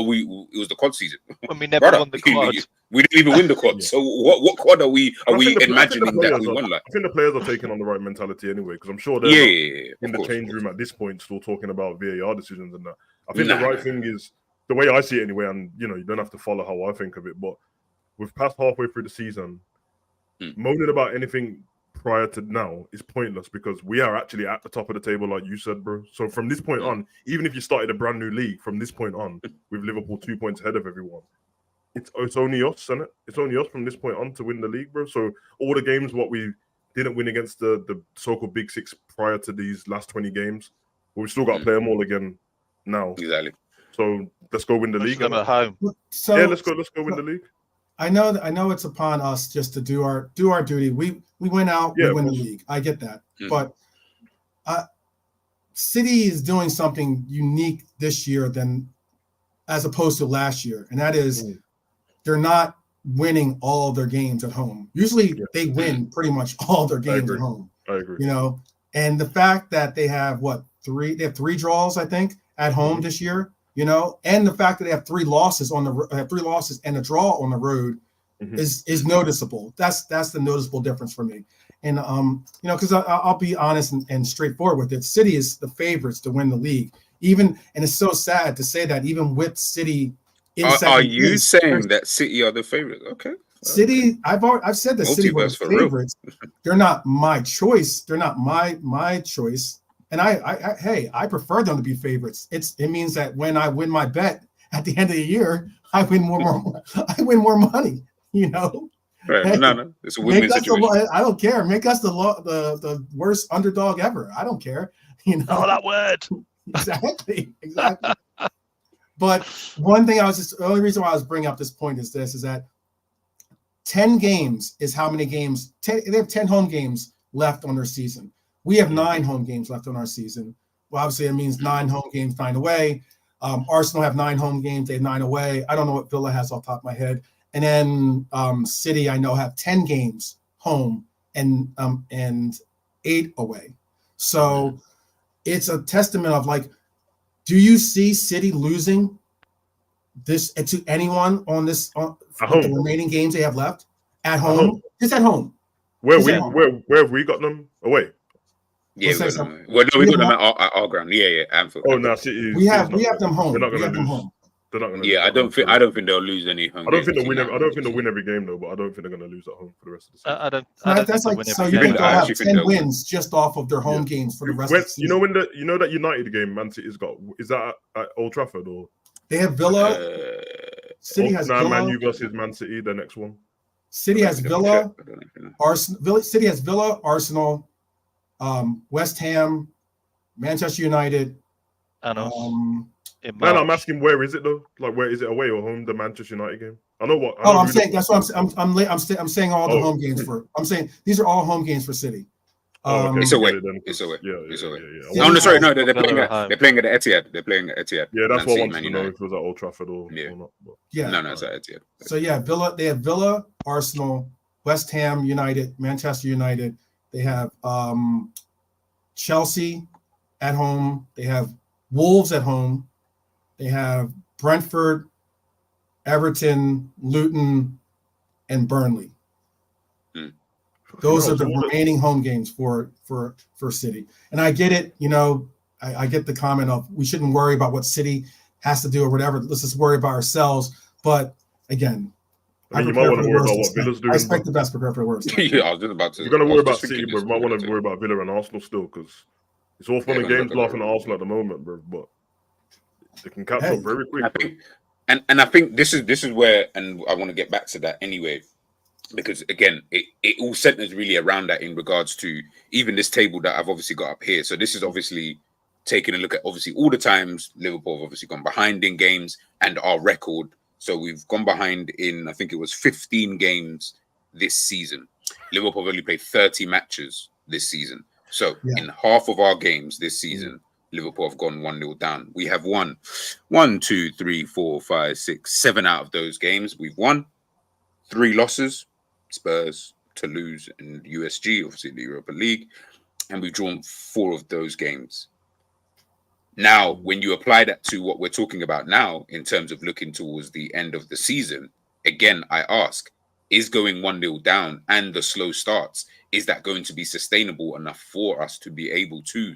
Speaker 2: was the quad season.
Speaker 4: When we never won the quad.
Speaker 2: We didn't even win the quad. So what quad are we imagining that we won? Like?
Speaker 6: I think the players are taking on the right mentality anyway, because I'm sure they're in the change room at this point still talking about VAR decisions and that. I think the right thing is, the way I see it anyway, and you don't have to follow how I think of it, but we've passed halfway through the season. Moaning about anything prior to now is pointless because we are actually at the top of the table, like you said, bro. So from this point on, even if you started a brand new league from this point on, with Liverpool 2 points ahead of everyone, it's only us, isn't it? It's only us from this point on to win the league, bro. So all the games what we didn't win against the so-called Big Six prior to these last 20 games, but we've still got to play them all again now.
Speaker 2: Exactly.
Speaker 6: So let's go win the league.
Speaker 4: Them at home.
Speaker 5: So,
Speaker 6: let's go win the league.
Speaker 5: I know it's upon us just to do our duty. We went out, we win the league. I get that. But City is doing something unique this year as opposed to last year. And that is they're not winning all their games at home. Usually they win pretty much all their games at home.
Speaker 6: I agree.
Speaker 5: And the fact that they have they have 3 draws, I think, at home this year. And the fact that they have 3 losses and a draw on the road is noticeable. That's the noticeable difference for me. And because I'll be honest and straightforward with it. City is the favorites to win the league. And it's so sad to say that even with City in second
Speaker 2: are you
Speaker 5: place,
Speaker 2: saying that City are the favorites? Okay.
Speaker 5: City, I've said that City were the favorites. They're not my choice. They're not my choice. And I prefer them to be favorites. It means that when I win my bet at the end of the year, I win more money.
Speaker 2: Right? No, it's a win-win situation.
Speaker 5: I don't care. Make us the worst underdog ever. I don't care.
Speaker 4: Oh, that word.
Speaker 5: Exactly. But one thing the only reason why I was bringing up this point is that 10 games is how many games? They have 10 home games left on their season. We have 9 home games left on our season. Well, obviously, it means 9 home games, 9 away. Arsenal have 9 home games. They have 9 away. I don't know what Villa has off the top of my head. And then City, I know, have 10 games home and 8 away. So it's a testament of do you see City losing this to anyone on this the remaining games they have left at home? Just at home.
Speaker 6: Where have we got them away?
Speaker 2: Yeah, we got them at our ground. Yeah, Anfield.
Speaker 6: Oh no, City.
Speaker 5: We have them home.
Speaker 6: They're not going to lose. They're not going to.
Speaker 2: Yeah, I don't think they'll lose any home.
Speaker 6: I don't think they'll win every game though, but I don't think they're going to lose at home for the rest of the season.
Speaker 4: I don't
Speaker 5: that's
Speaker 4: think
Speaker 5: like
Speaker 4: they'll
Speaker 5: so
Speaker 4: win
Speaker 5: you
Speaker 4: every
Speaker 5: think
Speaker 4: game.
Speaker 5: they'll have 10 wins just off of their home games for the rest of the season.
Speaker 6: You know that United game Man City's got, is that at Old Trafford or
Speaker 5: they have Villa? City has Villa.
Speaker 6: Man U versus Man City, the next one.
Speaker 5: City has Villa. Arsenal. City has Villa, Arsenal, West Ham, Manchester United.
Speaker 6: And I'm asking, where is it though? Like, where is it, away or home? The Manchester United game. I know what.
Speaker 5: I'm saying that's what I'm saying. All the home games for. I'm saying these are all home games for City.
Speaker 6: Okay,
Speaker 2: It's away.
Speaker 6: forget it then, 'cause-
Speaker 2: It's away.
Speaker 6: Yeah,
Speaker 2: It's
Speaker 6: yeah,
Speaker 2: away.
Speaker 6: yeah, yeah.
Speaker 5: Yeah,
Speaker 2: Oh no, sorry, no,
Speaker 4: Villa
Speaker 2: they're playing
Speaker 4: at home.
Speaker 2: they're playing at the Etihad. They're playing at Etihad.
Speaker 6: Yeah, that's
Speaker 2: Man
Speaker 6: what I
Speaker 2: City,
Speaker 6: wanted
Speaker 2: Man
Speaker 6: to know
Speaker 2: United.
Speaker 6: if it was at Old Trafford or not. But
Speaker 5: Yeah.
Speaker 2: No, it's at Etihad.
Speaker 5: So yeah, Villa. They have Villa, Arsenal, West Ham United, Manchester United. They have Chelsea at home. They have Wolves at home. They have Brentford, Everton, Luton, and Burnley. Those are the remaining home games for City. And I get it. I get the comment of we shouldn't worry about what City has to do or whatever. Let's just worry about ourselves. But again,
Speaker 6: I mean, you might want to worry about what Villa's doing.
Speaker 5: I expect the best, prepare for the worst.
Speaker 2: Yeah, I was just about to.
Speaker 6: You're going to worry about City, but you might want to worry about Villa and Arsenal still, because it's all fun and games laughing at Arsenal at the moment, bro. But they can catch up very quick.
Speaker 2: I think this is where, and I want to get back to that anyway, because again, it all centers really around that in regards to even this table that I've obviously got up here. So this is obviously taking a look at obviously all the times Liverpool have obviously gone behind in games and our record. So we've gone behind in, I think it was 15 games this season. Liverpool have only played 30 matches this season. So in half of our games this season, Liverpool have gone 1-0 down. We have won 1, 2, 3, 4, 5, 6, 7 out of those games. We've won 3 losses, Spurs, Toulouse, and USG, obviously the Europa League. And we've drawn 4 of those games. Now, when you apply that to what we're talking about now, in terms of looking towards the end of the season, again, I ask, is going 1-0 down and the slow starts, is that going to be sustainable enough for us to be able to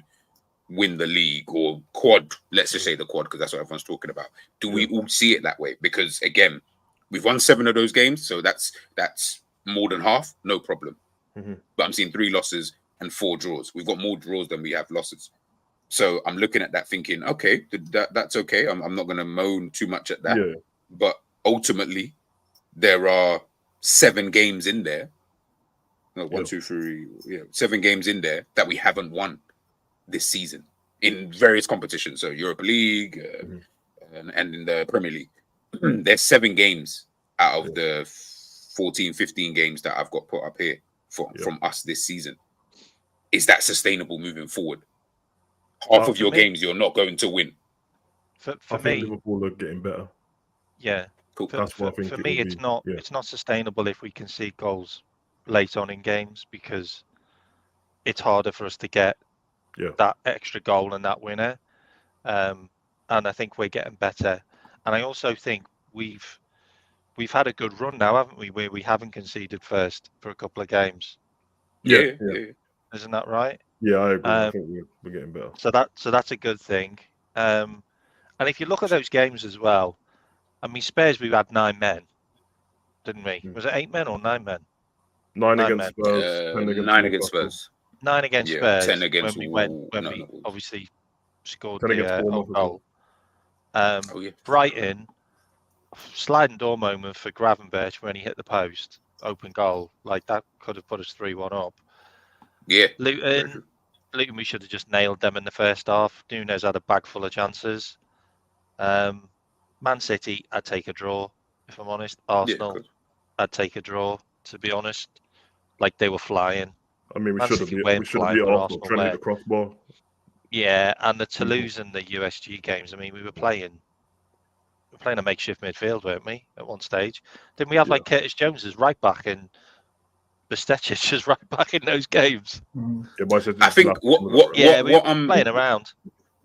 Speaker 2: win the league or quad? Let's just say the quad, because that's what everyone's talking about. Do we all see it that way? Because again, we've won 7 of those games, so that's more than half, no problem. But I'm seeing 3 losses and 4 draws. We've got more draws than we have losses. So I'm looking at that thinking, okay, that's okay. I'm not going to moan too much at that. Yeah. But ultimately, there are 7 games in there. No, 1, 2, 3, 7 games in there that we haven't won this season in various competitions. So Europa League and in the Premier League. There's 7 games out of the 14, 15 games that I've got put up here from us this season. Is that sustainable moving forward? Half of your games you're not going to win.
Speaker 4: For
Speaker 6: I
Speaker 4: me,
Speaker 6: think Liverpool are getting better.
Speaker 4: Yeah.
Speaker 2: Cool.
Speaker 6: That's what I think.
Speaker 4: For me, it's not sustainable if we concede goals late on in games, because it's harder for us to get that extra goal and that winner. And I think we're getting better. And I also think we've had a good run now, haven't we, where we haven't conceded first for a couple of games.
Speaker 2: Yeah.
Speaker 4: Isn't that right?
Speaker 6: Yeah, I agree. I think we're getting better.
Speaker 4: So that's a good thing. And if you look at those games as well, I mean, Spurs, we had 9 men, didn't we? Was it 8 men or 9 men?
Speaker 6: 9 against Spurs, 10 against
Speaker 2: 9 against Spurs.
Speaker 4: 9 against Spurs.
Speaker 2: 10 against
Speaker 4: when we obviously scored
Speaker 6: 10 against
Speaker 4: goal. Brighton, sliding door moment for Gravenberch when he hit the post, open goal, like that could have put us 3-1 up.
Speaker 2: Yeah.
Speaker 4: Luton, we should have just nailed them in the first half. Nunes had a bag full of chances. Man City, I'd take a draw, if I'm honest. Arsenal, I'd take a draw, to be honest. Like, they were flying.
Speaker 6: I mean, we should have beat Arsenal, trending the crossbar.
Speaker 4: Yeah, and the Toulouse and the USG games, I mean, we were playing a makeshift midfield, weren't we, at one stage? Didn't we have, like, Curtis Jones as right back and Bestetic as right back in those games?
Speaker 2: I think what I'm
Speaker 4: playing around.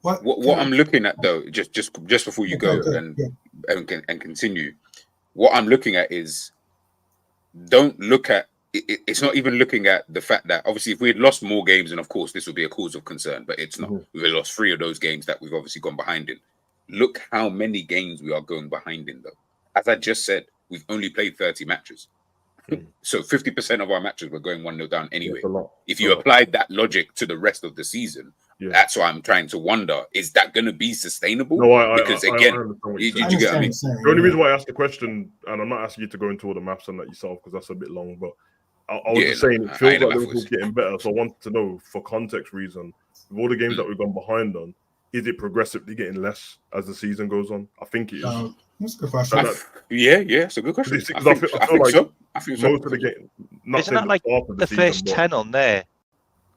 Speaker 2: What I'm looking at, though, just before you go and continue, what I'm looking at is, don't look at it. It's not even looking at the fact that obviously if we had lost more games, and of course this would be a cause of concern, but it's not. We've lost 3 of those games that we've obviously gone behind in. Look how many games we are going behind in, though. As I just said, we've only played 30 matches. So 50% of our matches were going 1-0 down anyway. If you applied that logic to the rest of the season, that's why I'm trying to wonder, is that going to be sustainable?
Speaker 6: No,
Speaker 2: because again,
Speaker 6: you
Speaker 2: get what I mean?
Speaker 6: The only reason why I asked the question, and I'm not asking you to go into all the maths on that yourself, because that's a bit long, but I was just saying, it feels like Liverpool's getting better. So I wanted to know, for context reason, with all the games that we've gone behind on, is it progressively getting less as the season goes on? I think it is.
Speaker 5: That's a good question.
Speaker 2: It's a good question. I think so.
Speaker 6: Most of the game,
Speaker 4: isn't that like the first 10 on there?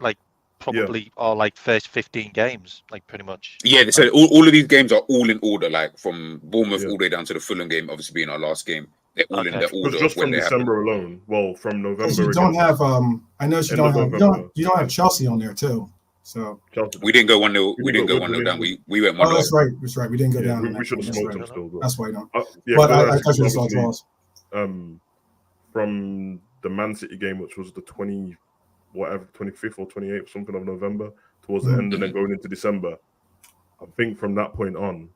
Speaker 4: Like, probably are like first 15 games, like pretty much.
Speaker 2: Yeah, so all of these games are all in order, like from Bournemouth
Speaker 6: Yeah.
Speaker 2: all the way down to the Fulham game, obviously being our last game. They're all in
Speaker 4: Okay.
Speaker 2: the
Speaker 6: It was
Speaker 2: order
Speaker 6: just
Speaker 2: of when
Speaker 6: from
Speaker 2: they happen.
Speaker 6: December alone. Well, from
Speaker 5: Because
Speaker 6: November.
Speaker 5: you don't
Speaker 6: against-
Speaker 5: have I know you
Speaker 6: End
Speaker 5: don't
Speaker 6: of
Speaker 5: have
Speaker 6: November.
Speaker 5: you don't have Chelsea on there too. So
Speaker 6: Chelsea.
Speaker 2: We didn't go 1-0.
Speaker 6: We
Speaker 2: We didn't go
Speaker 6: didn't
Speaker 2: 1-0
Speaker 6: go-
Speaker 2: down. We went 1-0.
Speaker 5: that's right. That's right. We didn't go
Speaker 6: Yeah,
Speaker 5: down. on
Speaker 6: we
Speaker 5: that
Speaker 6: should have
Speaker 5: game.
Speaker 6: smoked them
Speaker 5: That's right.
Speaker 6: still.
Speaker 5: That's why I don't.
Speaker 6: Yeah,
Speaker 5: But I
Speaker 6: because
Speaker 5: thought you saw
Speaker 6: obviously,
Speaker 5: draws.
Speaker 6: from the Man City game, which was the 25th or 28th, something of November, towards the end, and then going into December. I think from that point on,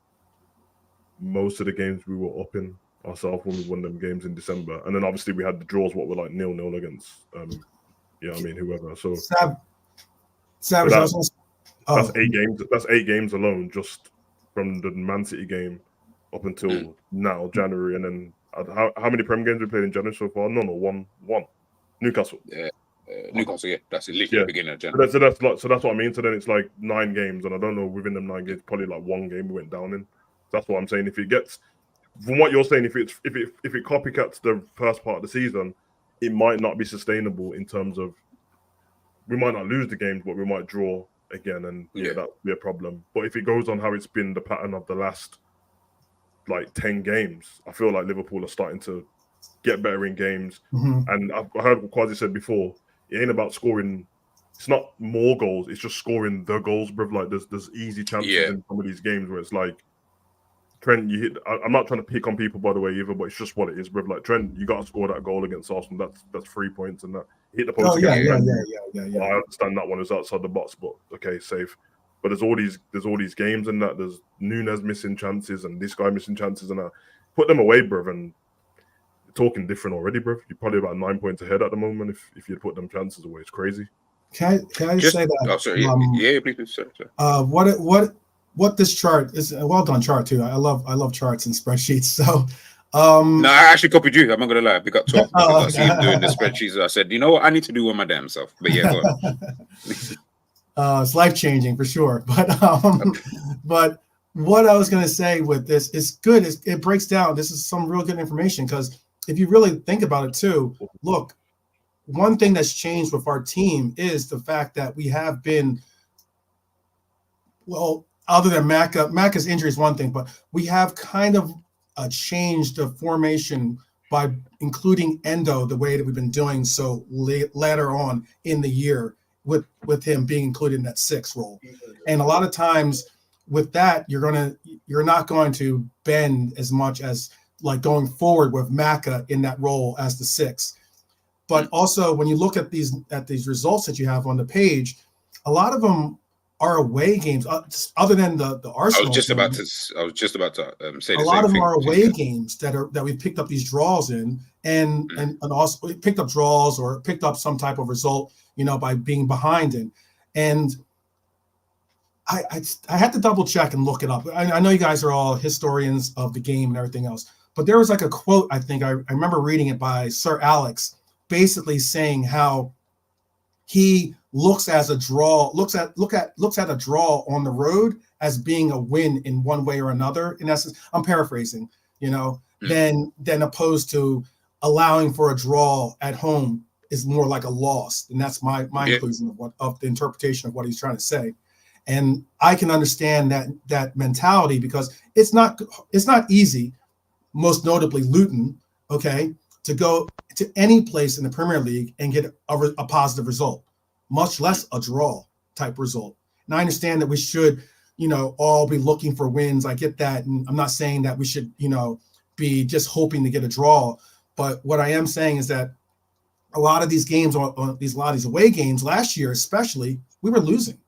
Speaker 6: most of the games we were up in ourselves when we won them games in December, and then obviously we had the draws, what were like 0-0 against, whoever. So
Speaker 5: Savage.
Speaker 6: that's 8 games. That's 8 games alone, just from the Man City game up until now, January, and then how many Prem games we played in January so far? None or one. Newcastle.
Speaker 2: Yeah. Newcastle, yeah, that's literally the beginning of
Speaker 6: So
Speaker 2: January.
Speaker 6: that's what I mean. So then it's like 9 games, and I don't know within them 9 games, probably like 1 game we went down in. So that's what I'm saying. If it gets, from what you're saying, if it copycats the first part of the season, it might not be sustainable in terms of we might not lose the games, but we might draw again, and that would be a problem. But if it goes on how it's been the pattern of the last like 10 games, I feel like Liverpool are starting to get better in games. And I heard what Kwasi said before. It ain't about scoring. It's not more goals. It's just scoring the goals, bro. Like there's easy chances in some of these games where it's like Trent. You hit. I'm not trying to pick on people by the way either, but it's just what it is, bro. Like Trent, you got to score that goal against Arsenal. That's 3 points, and that hit the post.
Speaker 5: Yeah.
Speaker 6: I understand that one is outside the box, but okay, safe. But there's all these games and that. There's Nunes missing chances and this guy missing chances and that. Put them away, bro. And talking different already, bro. You're probably about 9 points ahead at the moment if you'd put them chances away. It's crazy.
Speaker 5: Can I just say that?
Speaker 2: Oh, sorry. Please. Sorry.
Speaker 5: What this chart is a well done chart too. I love charts and spreadsheets. So
Speaker 2: no, I actually copied you. I'm not gonna lie. We got 12 because I see him doing the spreadsheets. I said, you know what? I need to do one my damn self. But yeah, go on.
Speaker 5: It's life changing for sure. But what I was gonna say with this is good. It breaks down. This is some real good information because if you really think about it too, look, one thing that's changed with our team is the fact that we have been, well, other than Macca's injury is one thing, but we have kind of changed the formation by including Endo the way that we've been doing so later on in the year with him being included in that 6 role. And a lot of times with that, you're not going to bend as much as like going forward with Macca in that role as the 6. But also when you look at these results that you have on the page, a lot of them are away games. Other than the Arsenal,
Speaker 2: I was just about to say
Speaker 5: a lot of them are away games that we've picked up these draws in, and also picked up draws or picked up some type of result, by being behind in. And I had to double check and look it up. I know you guys are all historians of the game and everything else, but there was like a quote I think I remember reading it by Sir Alex, basically saying how he looks at a draw on the road as being a win in one way or another. In essence, I'm paraphrasing, than opposed to allowing for a draw at home is more like a loss. And that's my conclusion of the interpretation of what he's trying to say. And I can understand that mentality because it's not easy, most notably Luton, okay, to go to any place in the Premier League and get a positive result, much less a draw type result. And I understand that we should, all be looking for wins. I get that. And I'm not saying that we should, be just hoping to get a draw. But what I am saying is that a lot of these games, a lot of these away games last year, especially, we were losing.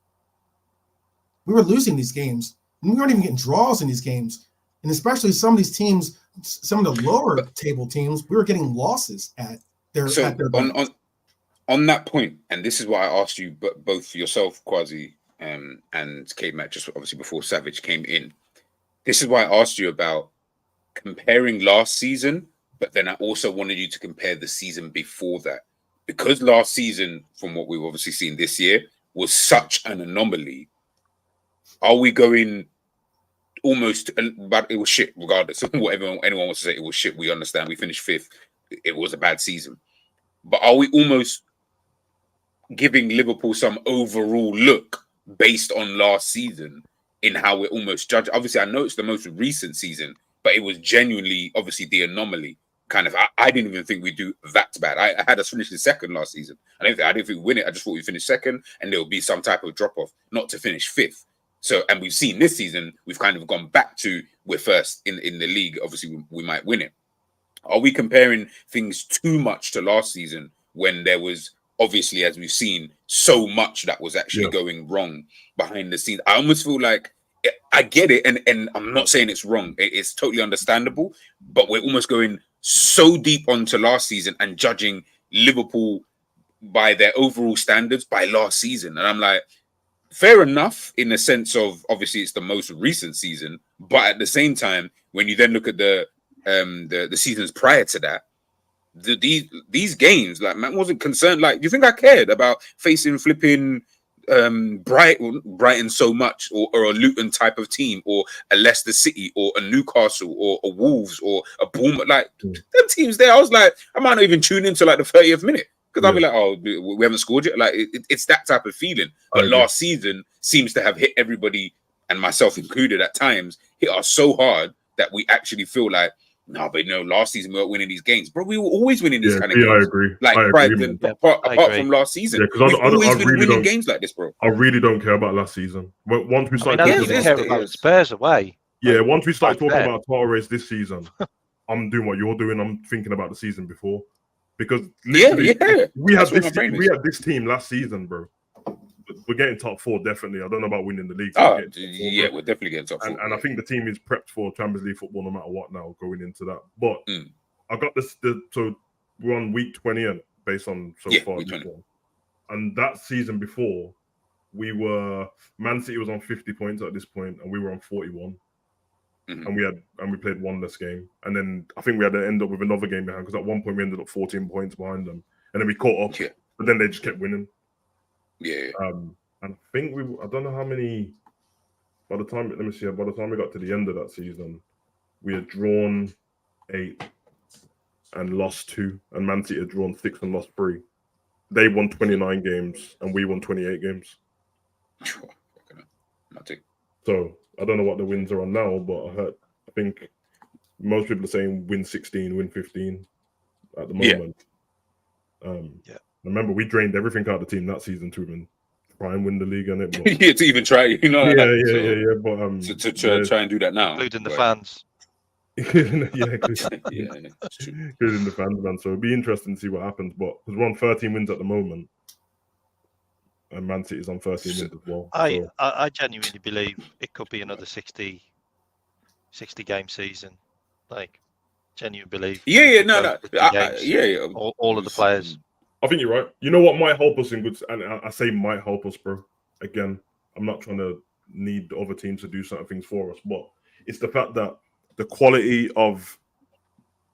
Speaker 5: We were losing these games. And we weren't even getting draws in these games. And especially some of these teams, some of the lower table teams, we were getting losses at their.
Speaker 2: So
Speaker 5: at their
Speaker 2: on that point, and this is why I asked you, both yourself, Kwasi, and K-Mac, just obviously before Savage came in. This is why I asked you about comparing last season, but then I also wanted you to compare the season before that. Because last season, from what we've obviously seen this year, was such an anomaly. Are we going almost, but it was shit, regardless of what anyone wants to say, it was shit. We understand. We finished 5th. It was a bad season. But are we almost giving Liverpool some overall look based on last season in how we're almost judged. Obviously, I know it's the most recent season, but it was genuinely, obviously, the anomaly. Kind of, I didn't even think we'd do that bad. I had us finish in second last season. I didn't think we'd win it. I just thought we'd finish second, and there would be some type of drop off, not to finish fifth. So, and we've seen this season, we've kind of gone back to we're first in the league. Obviously, we might win it. Are we comparing things too much to last season when there was obviously, as we've seen, so much that was actually going wrong behind the scenes? I almost feel like I get it, and I'm not saying it's wrong. It's totally understandable, but we're almost going so deep onto last season and judging Liverpool by their overall standards by last season. And I'm like, fair enough in the sense of obviously it's the most recent season, but at the same time, when you then look at the seasons prior to that, these games, like, man wasn't concerned. Like, do you think I cared about facing flipping Brighton so much, or a Luton type of team, or a Leicester City, or a Newcastle, or a Wolves, or a Bournemouth? Like, them teams there, I was like, I might not even tune into like the 30th minute, because I'll be like, oh, we haven't scored yet. Like, it's that type of feeling. But last season seems to have hit everybody, and myself included at times, hit us so hard that we actually feel like, no, but last season we weren't winning these games, bro. We were always winning these kind of games.
Speaker 6: I agree.
Speaker 2: Like, apart from last season, we've always been winning games like this, bro.
Speaker 6: I really don't care about last season. Once we started,
Speaker 4: I don't care about Spurs away.
Speaker 6: Yeah, once we started talking about title race this season, I'm doing what you're doing. I'm thinking about the season before, because we had this team last season, bro. We're getting top four, definitely. I don't know about winning the league.
Speaker 2: We're definitely getting top four.
Speaker 6: And I think the team is prepped for Champions League football no matter what now going into that. But I got this. So we're on week 20 and based on so far. And that season before, Man City was on 50 points at this point, and we were on 41. And we played one less game. And then I think we had to end up with another game behind, because at one point we ended up 14 points behind them. And then we caught up. But then they just kept winning. And I think I don't know how many. By the time we got to the end of that season, we had drawn 8 and lost 2, and Man City had drawn 6 and lost 3. They won 29 games, and we won 28 games. So I don't know what the wins are on now, but I think most people are saying win 16, win 15 at the moment. Remember, we drained everything out of the team that season to even try and win the league, and it.
Speaker 2: To even try, But to try and do that now,
Speaker 4: including the fans.
Speaker 6: Including the fans, man. So it'll be interesting to see what happens. But because we're on 13 wins at the moment, and Man City's on 13 wins as well.
Speaker 4: I genuinely believe it could be another 60 game season. Like, genuinely believe. All of the players.
Speaker 6: I think you're right. You know what might help us in good, and I say might help us, bro. Again, I'm not trying to need the other teams to do certain things for us, but it's the fact that the quality of,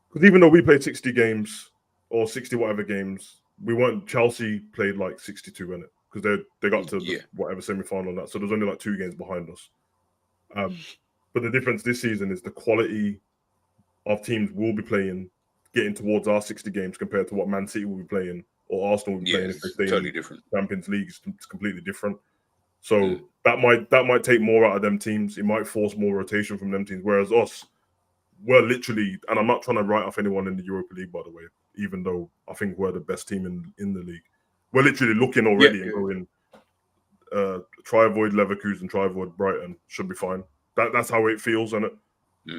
Speaker 6: because even though we played 60 games or 60 whatever games, we weren't. Chelsea played like 62 in it, because they got to the whatever semi-final on that, so there's only like 2 games behind us. But the difference this season is the quality of teams will be playing, getting towards our 60 games compared to what Man City will be playing, or Arsenal will be playing if they stay
Speaker 2: totally
Speaker 6: in
Speaker 2: different.
Speaker 6: Champions League. It's completely different. So that might take more out of them teams. It might force more rotation from them teams. Whereas us, we're literally, and I'm not trying to write off anyone in the Europa League, by the way, even though I think we're the best team in the league. We're literally looking already and going, try avoid Leverkusen, try avoid Brighton, should be fine. That's how it feels, isn't it?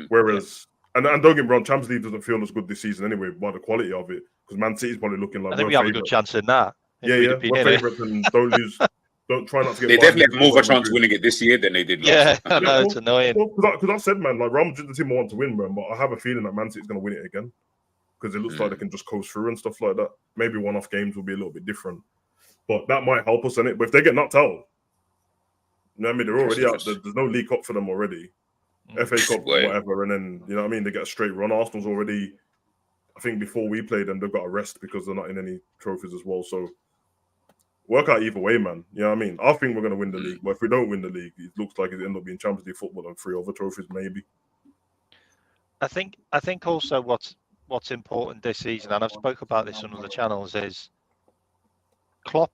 Speaker 6: Whereas, and don't get me wrong, Champions League doesn't feel as good this season anyway, by the quality of it, because Man City's probably looking like,
Speaker 4: I think we have a good chance in that.
Speaker 6: We're favourites, and don't lose. Don't try not to get.
Speaker 2: They definitely have more of a chance of winning it this year than they did last year.
Speaker 4: I know, it's annoying.
Speaker 6: Because I said, man, like, Real Madrid, the team I want to win, man, but I have a feeling that Man City's going to win it again, because it looks like they can just coast through and stuff like that. Maybe one-off games will be a little bit different, but that might help us in it. But if they get knocked out, you know what I mean, they're already out. There's no League Cup for them already. FA Cup, whatever, and then, you know what I mean, they get a straight run. Arsenal's already, I think before we play them, they've got a rest because they're not in any trophies as well. So work out either way, man. You know what I mean? I think we're going to win the league, but if we don't win the league, it looks like it end up being Champions League football and 3 other trophies, maybe.
Speaker 4: I think also what's important this season, and I've spoke about this on other channels, is Klopp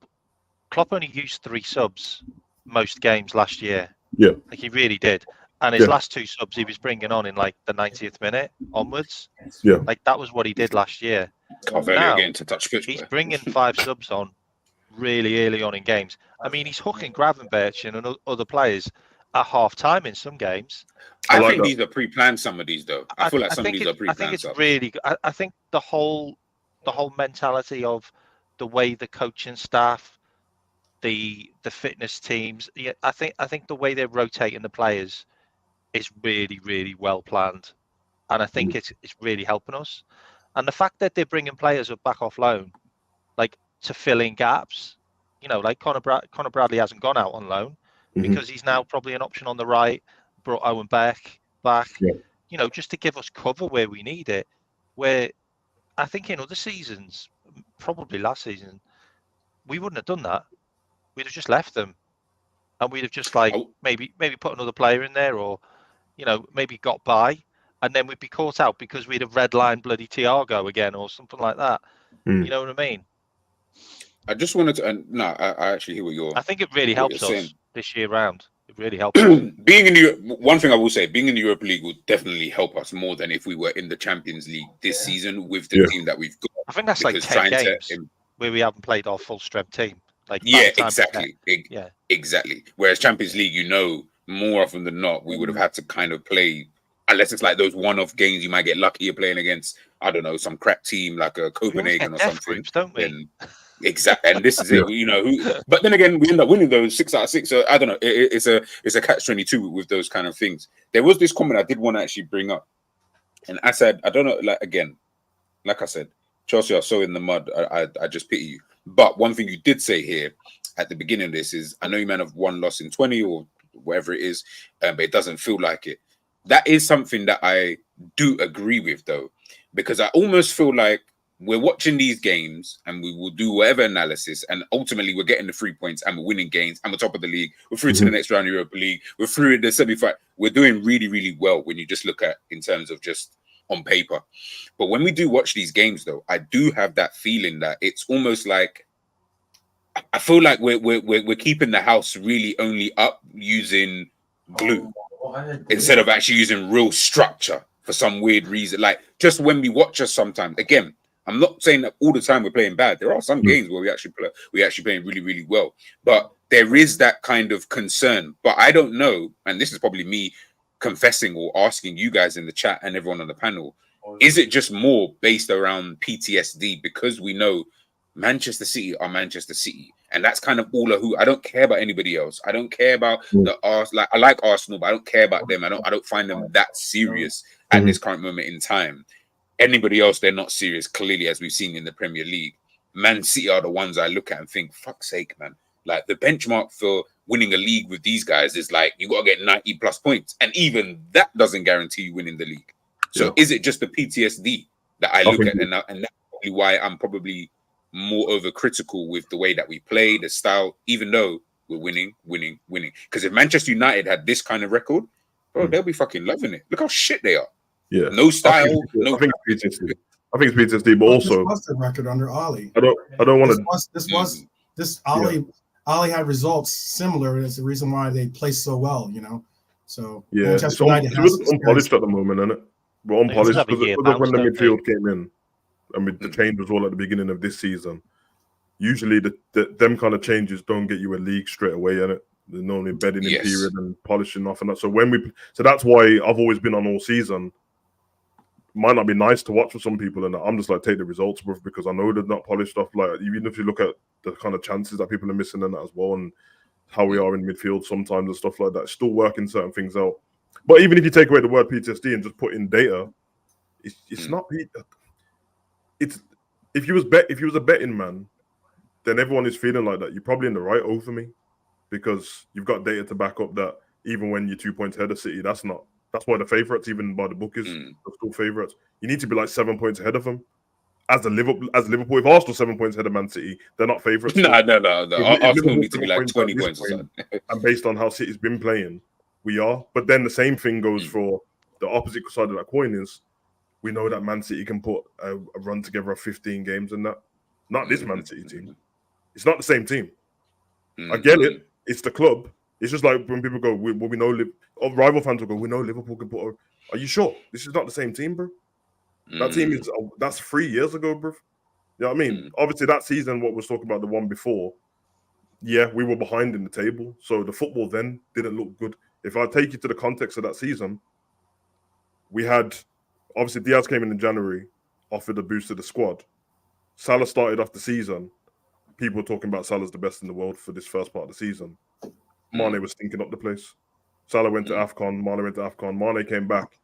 Speaker 4: Klopp only used 3 subs most games last year.
Speaker 6: Yeah.
Speaker 4: Like he really did. And his
Speaker 6: Yeah.
Speaker 4: last 2 subs he was bringing on in like the 90th minute onwards.
Speaker 6: Yeah.
Speaker 4: Like that was what he did last year.
Speaker 2: Carvalho
Speaker 4: Now,
Speaker 2: getting to touch pitch.
Speaker 4: he's bringing 5 subs on really early on in games. I mean, he's hooking Gravenberch and other players at half time in some games.
Speaker 2: I
Speaker 6: like
Speaker 2: think
Speaker 6: that.
Speaker 2: these are pre-planned. Some of these, though. I feel like some of these are
Speaker 4: I think
Speaker 2: pre-planned.
Speaker 4: it's
Speaker 2: Subs.
Speaker 4: really good. I think the whole mentality of the way the coaching staff, the fitness teams, yeah, I think the way they're rotating the players is really, really well planned, and I think it's really helping us. And the fact that they're bringing players up back off loan, like to fill in gaps, you know, like Connor Bradley hasn't gone out on loan because he's now probably an option on the right. Brought Owen back,
Speaker 6: Yeah.
Speaker 4: you know, just to give us cover where we need it. Where I think in other seasons, probably last season, we wouldn't have done that. We'd have just left them, and we'd have just like maybe put another player in there, or you know, maybe got by, and then we'd be caught out because we'd have redlined bloody Thiago again or something like that. You know what I mean?
Speaker 2: I just wanted to, and no, I actually hear what you're.
Speaker 4: I think it really
Speaker 2: what
Speaker 4: helps
Speaker 2: you're
Speaker 4: us
Speaker 2: saying.
Speaker 4: this year round. It really helps us.
Speaker 2: Being in the one thing I will say, being in the Europa League will definitely help us more than if we were in the Champions League this season with the team that we've got.
Speaker 4: I think that's like
Speaker 2: Because
Speaker 4: 10
Speaker 2: trying
Speaker 4: games
Speaker 2: to-
Speaker 4: where we haven't played our full strength team. Like
Speaker 2: Yeah,
Speaker 4: by the time
Speaker 2: exactly.
Speaker 4: Yeah.
Speaker 2: Exactly. Whereas Champions League, you know, more often than not, we would have had to kind of play, unless it's like those one-off games you might get lucky you're playing against, I don't know, some crap team like a Copenhagen or
Speaker 4: death
Speaker 2: something.
Speaker 4: groups, don't we?
Speaker 2: Then, exactly. And this is it, you know. But then again, we end up winning those 6 out of 6. So I don't know. It's a catch-22 with those kind of things. There was this comment I did want to actually bring up, and I said, I don't know. Like I said, Chelsea are so in the mud. I just pity you. But one thing you did say here at the beginning of this is, I know you might have 1 loss in 20 or whatever it is, but it doesn't feel like it. That is something that I do agree with, though, because I almost feel like we're watching these games and we will do whatever analysis, and ultimately we're getting the 3 points and we're winning games and we're top of the league. We're through to the next round of Europa League. We're through the semi-final. We're doing really, really well when you just look at in terms of just on paper. But when we do watch these games, though, I do have that feeling that it's almost like I feel like we're keeping the house really only up using glue instead of actually using real structure for some weird reason. Like just when we watch us sometimes, again, I'm not saying that all the time we're playing bad. There are some games where we actually playing really, really well. But there is that kind of concern. But I don't know, and this is probably me confessing or asking you guys in the chat and everyone on the panel, is it just more based around PTSD because we know Manchester City are Manchester City, and that's kind of all of who. I don't care about anybody else. I don't care about the Arsenal. Like I like Arsenal, but I don't care about them. I don't find them that serious at this current moment in time. Anybody else, they're not serious. Clearly, as we've seen in the Premier League, Man City are the ones I look at and think, "Fuck's sake, man!" Like the benchmark for winning a league with these guys is like you got to get 90 plus points, and even that doesn't guarantee you winning the league. So, is it just the PTSD that I look at, and that's probably why I'm probably more overcritical with the way that we play, the style, even though we're winning. Because if Manchester United had this kind of record, bro, they'll be fucking loving it. Look how shit they are.
Speaker 6: Yeah,
Speaker 2: no style.
Speaker 6: I think it's PTSD. I think it's PTSD, but also
Speaker 5: this was the record under Oli.
Speaker 6: I don't want to.
Speaker 5: This Oli had results similar. It's the reason why they placed so well, you know. So
Speaker 6: Manchester United has unpolished at the moment, isn't it? We're unpolished because when the midfield came in, and the change was all at the beginning of this season. Usually, them kind of changes don't get you a league straight away, innit? They're normally bedding in period and polishing off and that. So that's why I've always been on all season. Might not be nice to watch for some people, and I'm just like take the results, bro, because I know they're not polished off. Like even if you look at the kind of chances that people are missing in that as well, and how we are in midfield sometimes and stuff like that, still working certain things out. But even if you take away the word PTSD and just put in data, it's not. It's if you was a betting man, then everyone is feeling like that. You're probably in the right over me, because you've got data to back up that even when you're 2 points ahead of City, that's why the favourites, even by the bookies, are still favourites. You need to be like 7 points ahead of them. As Liverpool, if Arsenal 7 points ahead of Man City, they're not favourites.
Speaker 2: No. Arsenal need to be like 20 points or something.
Speaker 6: And based on how City's been playing, we are. But then the same thing goes for the opposite side of that coin is we know that Man City can put a run together of 15 games and that. Not this Man City team. It's not the same team. I get it. It's the club. It's just like when people go, we know, rival fans will go, we know Liverpool can put. Are you sure? This is not the same team, bro. That team is that's 3 years ago, bro. You know what I mean? Obviously, that season, what we're talking about, the one before, yeah, we were behind in the table. So the football then didn't look good. If I take you to the context of that season, we had, obviously, Diaz came in January, offered a boost to the squad. Salah started off the season. People were talking about Salah's the best in the world for this first part of the season. Mane was stinking up the place. Salah went to AFCON. Mane went to AFCON. Mane came back,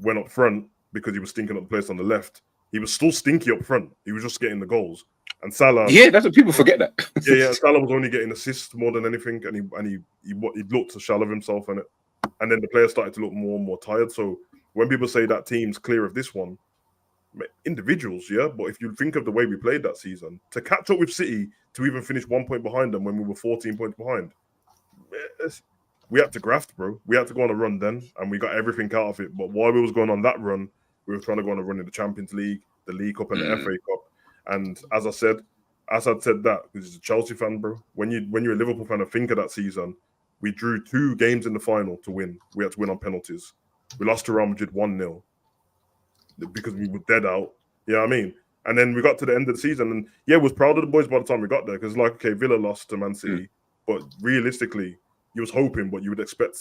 Speaker 6: went up front because he was stinking up the place on the left. He was still stinky up front. He was just getting the goals. And Salah,
Speaker 2: yeah, that's what people forget that.
Speaker 6: yeah. Salah was only getting assists more than anything, and he looked shallow of himself in it. And then the players started to look more and more tired. So when people say that team's clear of this one, individuals, yeah. But if you think of the way we played that season, to catch up with City, to even finish 1 point behind them when we were 14 points behind, we had to graft, bro. We had to go on a run then, and we got everything out of it. But while we was going on that run, we were trying to go on a run in the Champions League, the League Cup, and the FA Cup. And as I said that because he's a Chelsea fan, bro. When you're a Liverpool fan and think of that season, we drew 2 games in the final to win. We had to win on penalties. We lost to Real Madrid 1-0 because we were dead out. You know what I mean? And then we got to the end of the season, and yeah, was proud of the boys by the time we got there because, like, okay, Villa lost to Man City, but realistically, you was hoping, but you would expect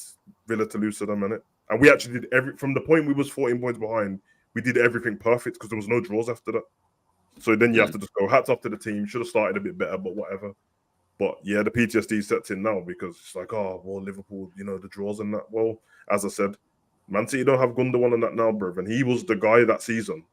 Speaker 6: Villa to lose to them, innit? And we actually did from the point we was 14 points behind, we did everything perfect because there was no draws after that. So then you have to just go, hats off to the team. Should have started a bit better, but whatever. But yeah, the PTSD sets in now because it's like, oh, well, Liverpool, you know, the draws and that. Well, as I said, Man City don't have Gundogan on that now, bruv. And he was the guy that season.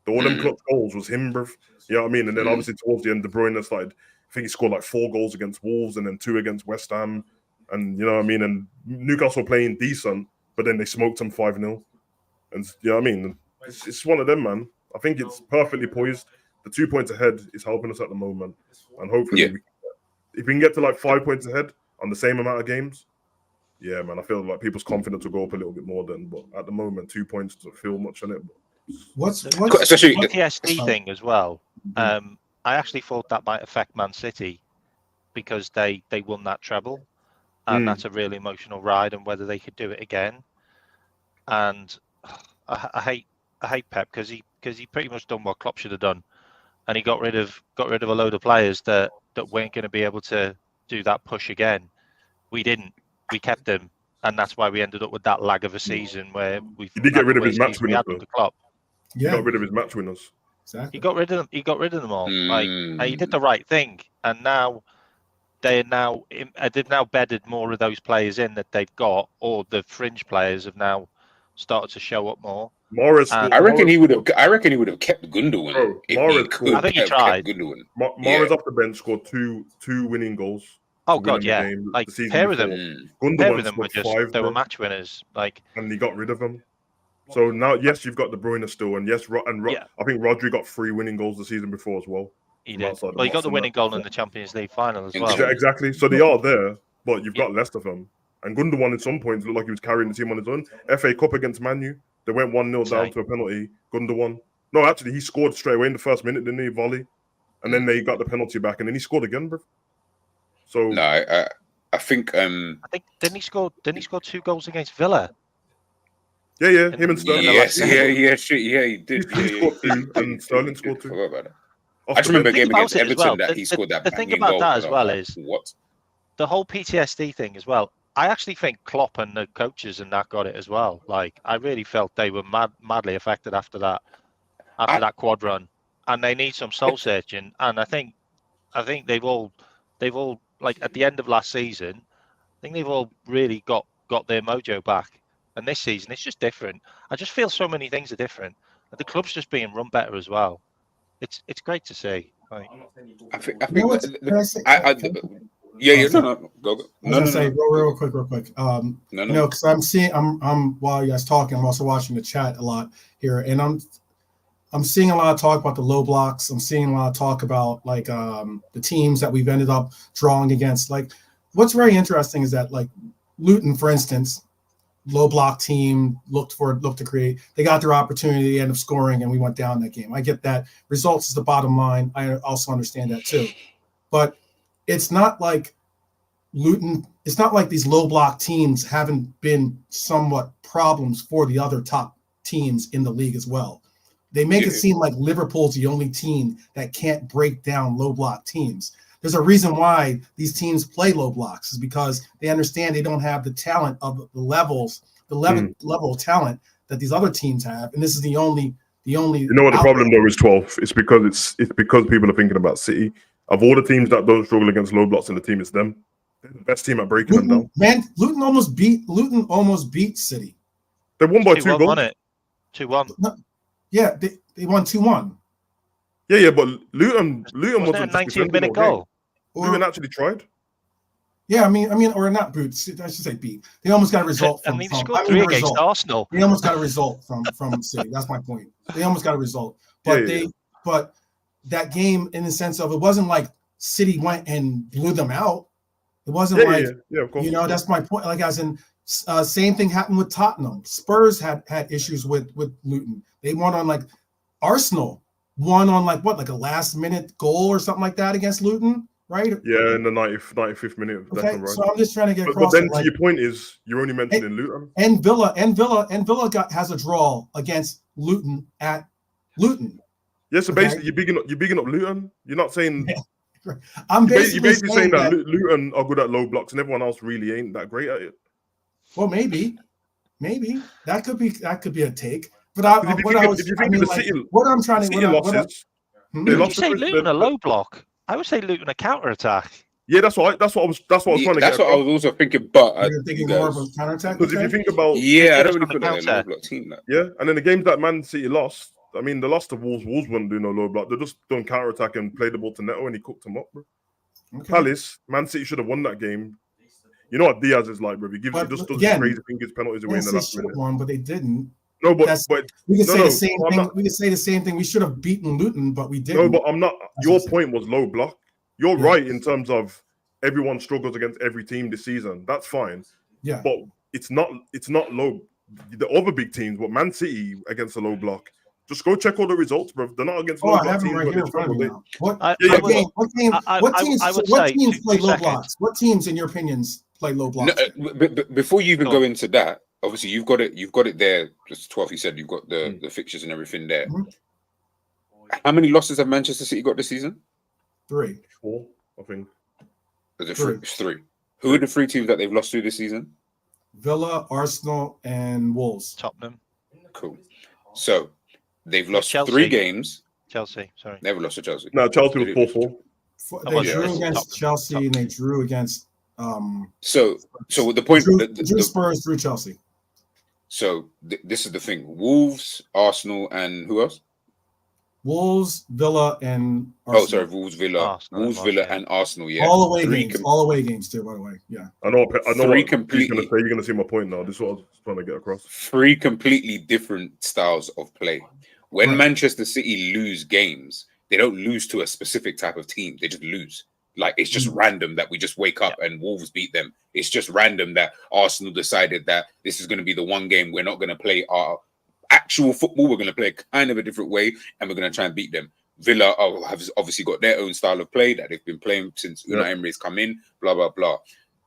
Speaker 6: All them clutch goals was him, bruv. You know what I mean? And then obviously towards the end, De Bruyne started, I think he scored like 4 goals against Wolves and then 2 against West Ham. And you know what I mean? And Newcastle playing decent, but then they smoked them 5-0. And you know what I mean? It's one of them, man. I think it's perfectly poised. The 2 points ahead is helping us at the moment. And hopefully, if we can get to like 5 points ahead on the same amount of games, yeah, man, I feel like people's confidence will go up a little bit more then. But at the moment, 2 points doesn't feel much on it. But
Speaker 5: What's
Speaker 2: especially
Speaker 4: PTSD thing as well? I actually thought that might affect Man City because they won that treble, and that's a really emotional ride, and whether they could do it again. And I hate Pep because he pretty much done what Klopp should have done, and he got rid of a load of players that weren't going to be able to do that push again. We didn't. We kept them, and that's why we ended up with that lag of a season where we
Speaker 6: did get rid of his match winners.
Speaker 5: Yeah.
Speaker 6: He got rid of his match winners.
Speaker 5: Exactly.
Speaker 4: He got rid of them. He got rid of them all. Like he did the right thing, and now they've now bedded more of those players in that they've got, or the fringe players have now started to show up more.
Speaker 2: I reckon he would have kept Gundogan.
Speaker 6: Bro,
Speaker 4: I think he tried.
Speaker 6: Mahrez off the bench scored two winning goals.
Speaker 4: Oh god, yeah. Like pair of them were just
Speaker 6: 5,
Speaker 4: they were match winners. Like,
Speaker 6: and he got rid of them. So now, yes, you've got De Bruyne still, and yes, I think Rodri got 3 winning goals the season before as well.
Speaker 4: He did. Well, he got the winning goal in the Champions League final as well.
Speaker 6: Yeah, exactly. So they are there, but you've got less of them. And Gundogan at some points looked like he was carrying the team on his own. FA Cup against Man U, they went 1-0 down to a penalty. Gundogan. No, actually, he scored straight away in the first minute, didn't he? Volley. And then they got the penalty back, and then he scored again, bro. So
Speaker 2: no, I think
Speaker 4: didn't he score 2 goals against Villa?
Speaker 6: Yeah, him and Sterling.
Speaker 2: He did.
Speaker 6: He scored 2, and Sterling scored 2.
Speaker 2: Forgot about that. I just remember a game against Everton that he scored that.
Speaker 4: The thing about that as well is
Speaker 2: what
Speaker 4: the whole PTSD thing as well. I actually think Klopp and the coaches and that got it as well. Like, I really felt they were madly affected after that quad run, and they need some soul searching. And I think they've all like at the end of last season, I think they've all really got their mojo back. And this season, it's just different. I just feel so many things are different. The club's just being run better as well. It's great to see. Like,
Speaker 2: I think
Speaker 5: No,
Speaker 2: go.
Speaker 5: Say real quick. Because I'm while you guys talking, I'm also watching the chat a lot here, and I'm seeing a lot of talk about the low blocks. I'm seeing a lot of talk about like the teams that we've ended up drawing against. Like, what's very interesting is that like Luton, for instance, low block team looked to create. They got their opportunity, they end up scoring, and we went down that game. I get that. Results is the bottom line. I also understand that too. But it's not like Luton, it's not like these low block teams haven't been somewhat problems for the other top teams in the league as well. They make it seem like Liverpool's the only team that can't break down low block teams. There's a reason why these teams play low blocks, is because they understand they don't have the talent of the level of talent that these other teams have, and this is the only. You
Speaker 6: know what the problem though is 12. It's because people are thinking about City. Of all the teams that don't struggle against low blocks in the team, it's them. They're the best team at breaking them down.
Speaker 5: Man, Luton almost beat City.
Speaker 6: They won by 2 goals.
Speaker 4: 2-1.
Speaker 5: No, yeah, they won 2-1.
Speaker 6: Yeah, but Luton wasn't
Speaker 4: a 19-minute goal.
Speaker 6: Luton actually tried.
Speaker 5: Yeah, I mean, or not boots. I should say beat. They almost got a result from.
Speaker 4: And they scored 3 against Arsenal.
Speaker 5: They almost got a result from City. That's my point. They almost got a result, but but that game, in the sense of, it wasn't like City went and blew them out. It wasn't
Speaker 6: of course.
Speaker 5: That's my point. Like, as in, same thing happened with Tottenham. Spurs had issues with Luton. They won on, like, Arsenal won on like a last minute goal or something like that against Luton, right?
Speaker 6: Yeah, in the 95th minute.
Speaker 5: Okay,
Speaker 6: right.
Speaker 5: so I'm just trying to get across.
Speaker 6: But then, to your point is, you're only mentioning Luton.
Speaker 5: And Villa has a draw against Luton at Luton.
Speaker 6: Yeah, so basically you're bigging up Luton. You're not saying.
Speaker 5: Yeah. I'm basically
Speaker 6: saying that Luton are good at low blocks and everyone else really ain't that great at it.
Speaker 5: Well, maybe that could be a take. But what I'm trying to
Speaker 6: losses.
Speaker 4: Did you say Luton a low block? I would say Luton a counter attack.
Speaker 6: Yeah, that's what I was trying to get.
Speaker 2: That's what I was also thinking, but
Speaker 5: you're thinking more of a counter attack.
Speaker 6: Because if you think about,
Speaker 2: I don't really feel like a low block team. Like.
Speaker 6: Yeah, and then the games that Man City lost. I mean, the loss to Wolves wouldn't do no low block. They just done counter attack and played the ball to Neto, and he cooked them up, bro. Okay. Palace, Man City should have won that game. You know what Diaz is like, bro. He just does crazy fingers penalties away in the last minute.
Speaker 5: Won, but they didn't.
Speaker 6: No, but
Speaker 5: we can say the same thing. We can say the same thing. We should have beaten Luton, but we didn't.
Speaker 6: No, but I'm not. Your point was low block. You're right in terms of everyone struggles against every team this season. That's fine.
Speaker 5: Yeah,
Speaker 6: but it's not low. The other big teams, but Man City against a low block. Just go check all the results, bro. They're not against low block teams.
Speaker 5: Right here in front of me now. What teams play low blocks? What teams, in your opinions, play low blocks?
Speaker 2: No, before you even go into that, obviously you've got it there. Just 12. You said you've got the fixtures and everything there. Mm-hmm. How many losses have Manchester City got this season?
Speaker 5: 3.
Speaker 6: 4, I think.
Speaker 2: Is it 3? It's 3. Who are the 3 teams that they've lost to this season?
Speaker 5: Villa, Arsenal, and Wolves.
Speaker 4: Tottenham.
Speaker 2: Cool. So they've lost 3 games.
Speaker 4: Chelsea, sorry.
Speaker 2: Never lost to Chelsea.
Speaker 6: No, Chelsea was 4-4.
Speaker 5: They drew against Chelsea and they drew against.
Speaker 2: So the point.
Speaker 5: Drew Spurs, drew Chelsea.
Speaker 2: So this is the thing: Wolves, Arsenal, and who else?
Speaker 5: Wolves, Villa, and Arsenal.
Speaker 2: Oh, sorry, Villa, and Arsenal. Yeah,
Speaker 5: all away games too. By the way, yeah.
Speaker 6: I know. You're going to see my point now. This is what I was trying to get across.
Speaker 2: 3 completely different styles of play. When Manchester City lose games, they don't lose to a specific type of team. They just lose. Like, it's just random that we just wake up and Wolves beat them. It's just random that Arsenal decided that this is going to be the one game we're not going to play our actual football. We're going to play kind of a different way, and we're going to try and beat them. Villa have obviously got their own style of play that they've been playing since Unai Emery's come in, blah, blah, blah.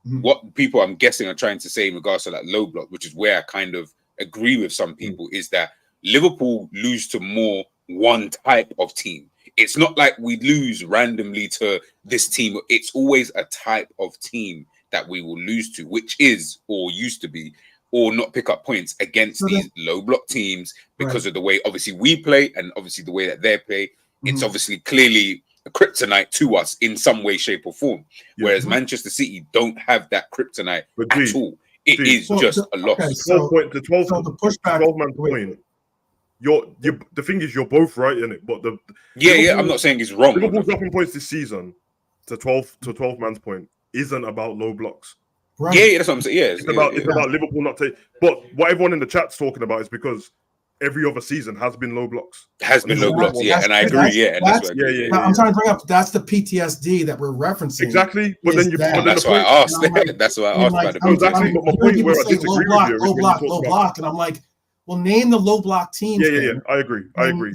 Speaker 2: Mm-hmm. What people, I'm guessing, are trying to say in regards to that low block, which is where I kind of agree with some people, is that Liverpool lose to more one type of team. It's not like we lose randomly to this team. It's always a type of team that we will lose to, which is, or used to be, or not pick up points against these low block teams because of the way, obviously, we play and obviously the way that they play. It's obviously clearly a kryptonite to us in some way, shape, or form. Whereas Manchester City don't have that kryptonite at all. It is just a loss.
Speaker 6: Okay, the 12-man point. The thing is, you're both right in it, but
Speaker 2: I'm not saying it's wrong.
Speaker 6: Liverpool dropping points this season to 12 man's point isn't about low blocks.
Speaker 2: Right. Yeah, that's what I'm saying. Yeah,
Speaker 6: it's about Liverpool not taking. But what everyone in the chat's talking about is because every other season has been low blocks.
Speaker 2: Low blocks, yeah, and I agree. Yeah,
Speaker 5: I'm trying to bring up that's the PTSD that we're referencing.
Speaker 6: Exactly, but then
Speaker 2: that's why I asked. That's why I asked about the
Speaker 6: exactly. But my point where I disagree with you is
Speaker 5: low block, and I'm like, well, name the low block teams.
Speaker 6: Yeah. I agree.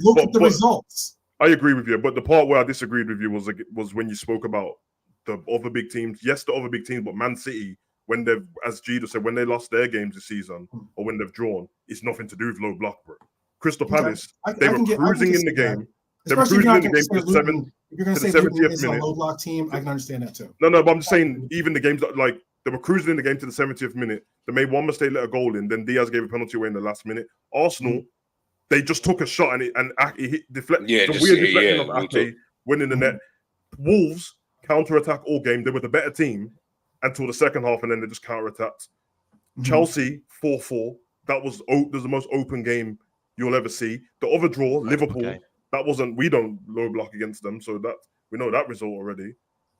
Speaker 5: Look at the results.
Speaker 6: I agree with you, but the part where I disagreed with you was when you spoke about the other big teams. Yes, the other big teams, but Man City, when they've, as Gida said, when they lost their games this season or when they've drawn, it's nothing to do with low block, bro. Crystal Palace, they were cruising in the game. They were cruising in the game to the 70th minute.
Speaker 5: A low block team, I can understand that too.
Speaker 6: No, but I'm just saying, even the games that like they were cruising in the game to the 70th minute. They made one mistake, let a goal in. Then Diaz gave a penalty away in the last minute. Arsenal, they just took a shot and it hit deflect.
Speaker 2: Yeah,
Speaker 6: the weird deflection of Ake winning the net. Wolves counter-attack all game. They were the better team until the second half, and then they just counter-attacked. Chelsea 4-4. That was the most open game you'll ever see. The other draw, Liverpool. That wasn't. We don't low block against them, so that we know that result already.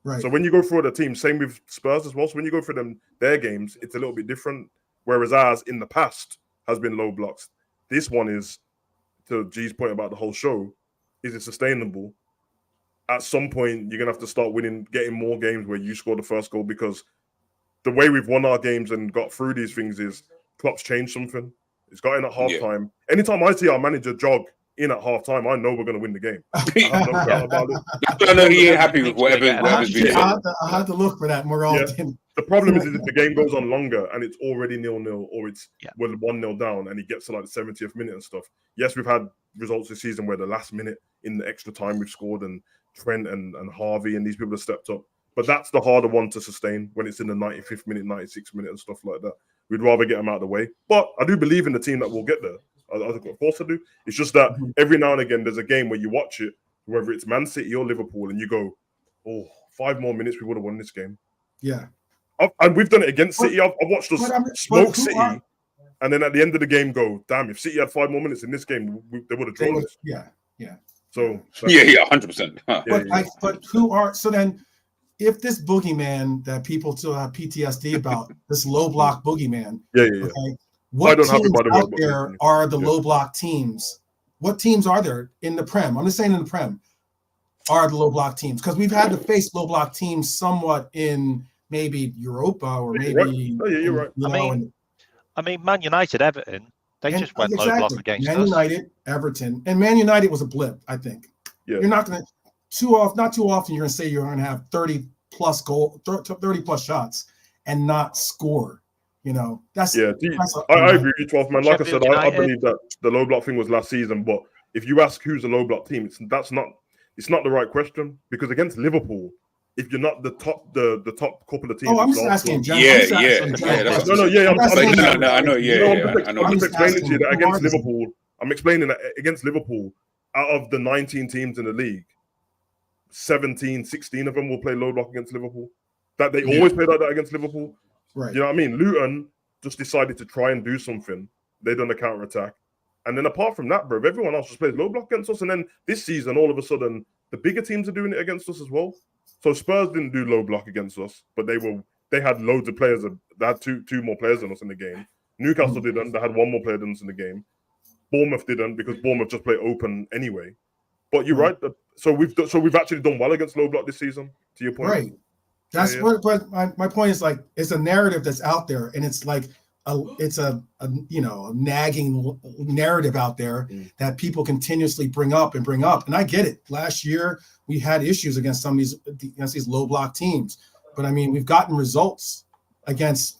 Speaker 5: Right.
Speaker 6: So when you go through the team, same with Spurs as well. So when you go through their games, it's a little bit different. Whereas ours in the past has been low blocks. This one is, to G's point about the whole show, is it sustainable? At some point, you're gonna have to start getting more games where you score the first goal, because the way we've won our games and got through these things is Klopp's changed something. It's got in at halftime. Anytime I see our manager jog in at halftime, I know we're going to win the game. I have no doubt about it.
Speaker 2: I know he ain't happy with whatever's been said.
Speaker 5: I have to look for that more often.
Speaker 6: The problem is if the game goes on longer and it's already 0-0 or we're 1-0 down and he gets to like the 70th minute and stuff. Yes, we've had results this season where the last minute in the extra time we've scored and Trent and Harvey and these people have stepped up. But that's the harder one to sustain when it's in the 95th minute, 96th minute and stuff like that. We'd rather get them out of the way. But I do believe in the team that will get there. Of course I do. It's just that every now and again, there's a game where you watch it, whether it's Man City or Liverpool, and you go, 5 more minutes, we would have won this game.
Speaker 5: Yeah.
Speaker 6: And we've done it against City. I've watched us smoke City, and then at the end of the game go, damn, if City had 5 more minutes in this game, they would have drawn us.
Speaker 5: Yeah.
Speaker 6: So
Speaker 2: 100%.
Speaker 5: But who are, so then, if this boogeyman that people still have PTSD about, this low block boogeyman, okay, what teams out there are the low block teams? What teams are there in the Prem? I'm just saying in the Prem are the low block teams, because we've had to face low block teams somewhat in maybe Europa or maybe.
Speaker 6: You're right.
Speaker 5: I
Speaker 4: mean, Man United, Everton, they just went low block against us.
Speaker 5: Man United, Everton, and Man United was a blip. I think. Yeah. You're not going to not too often. You're going to say you're going to have 30 plus shots and not score. You know, that's
Speaker 6: I agree with you, 12 man. Like I said, I believe that the low block thing was last season, but if you ask who's a low block team, it's not the right question, because against Liverpool, if you're not the top couple of teams,
Speaker 5: I'm just asking.
Speaker 6: I know. I'm just explaining to you that against Liverpool. I'm explaining that against Liverpool, out of the 19 teams in the league, 17, 16 of them will play low block against Liverpool. That they always play like that against Liverpool.
Speaker 5: Right.
Speaker 6: You know what I mean? Luton just decided to try and do something. They done a counter attack. And then apart from that, bro, everyone else just plays low block against us. And then this season, all of a sudden, the bigger teams are doing it against us as well. So Spurs didn't do low block against us, but they had loads of players. They had two more players than us in the game. Newcastle didn't. They had one more player than us in the game. Bournemouth didn't, because Bournemouth just play open anyway. But you're right. So we've actually done well against low block this season, to your point.
Speaker 5: Right. That's what. But my point is, like, it's a narrative that's out there, and it's like it's a nagging narrative out there that people continuously bring up. And I get it. Last year we had issues against these low block teams, but I mean, we've gotten results against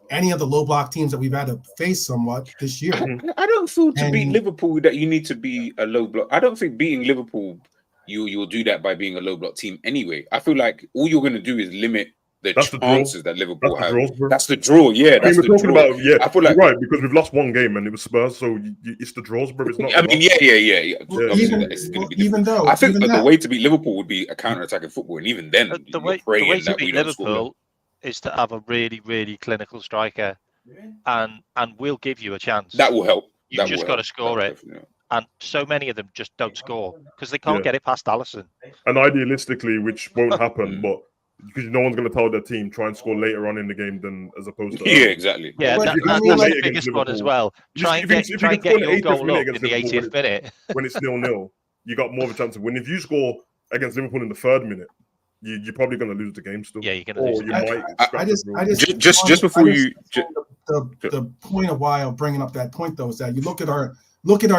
Speaker 5: any of the low block teams that we've had to face somewhat this year.
Speaker 2: I don't feel to beat Liverpool that you need to be a low block. I don't think beating Liverpool, you'll do that by being a low block team anyway. I feel like all you're going to do is limit the chances that Liverpool have. That's the draw, yeah.
Speaker 6: I mean, we're talking about, I feel like, right, because we've lost one game and it was Spurs, so it's the draws, bro. It's not.
Speaker 2: I mean, yeah.
Speaker 5: Well, even though
Speaker 2: I think the way to beat Liverpool would be a counter-attacking football, and even then,
Speaker 4: the way to beat Liverpool is to have a really, really clinical striker, and we'll give you a chance.
Speaker 2: That will help.
Speaker 4: You've just got to score it. And so many of them just don't score because they can't get it past Alisson.
Speaker 6: And idealistically, which won't happen, but because no one's going to tell their team try and score later on in the game than as opposed to
Speaker 2: exactly.
Speaker 4: Yeah, that's the biggest one as well. Try and get your goal up in the 80th minute.
Speaker 6: When it's 0-0, you got more of a chance of winning. If you score against Liverpool in the 3rd minute, you're probably going to lose the game still.
Speaker 4: Yeah, you're going to lose.
Speaker 2: Just before
Speaker 5: the point of why I'm bringing up that point though is that you look at our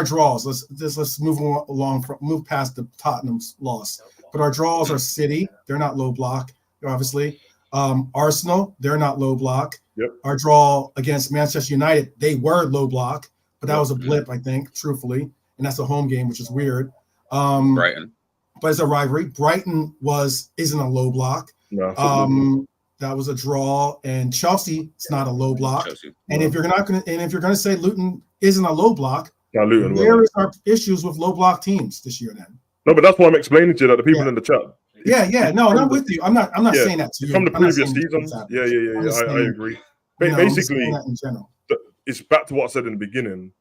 Speaker 5: draws. Let's move past the Tottenham's loss. But our draws are City. They're not low block. obviously. Arsenal, they're not low block.
Speaker 6: Yep.
Speaker 5: Our draw against Manchester United, they were low block, but that
Speaker 6: Yep.
Speaker 5: was a blip, I think, truthfully, and that's a home game, which is weird.
Speaker 2: Brighton.
Speaker 5: But it's a rivalry. Brighton isn't a low block.
Speaker 6: No,
Speaker 5: that was a draw, and Chelsea is not a low block.
Speaker 2: Chelsea.
Speaker 5: And if you're gonna say Luton isn't a low block,
Speaker 6: Luton,
Speaker 5: where is our issues with low block teams this year then?
Speaker 6: No, but that's what I'm explaining to you, that the people in the chat.
Speaker 5: No, I'm with you. I'm not saying that to you.
Speaker 6: From the
Speaker 5: I'm not
Speaker 6: previous
Speaker 5: saying
Speaker 6: season. Yeah. I agree.
Speaker 5: I'm just saying
Speaker 6: Basically,
Speaker 5: that in general.
Speaker 6: it's back to what I said in the beginning.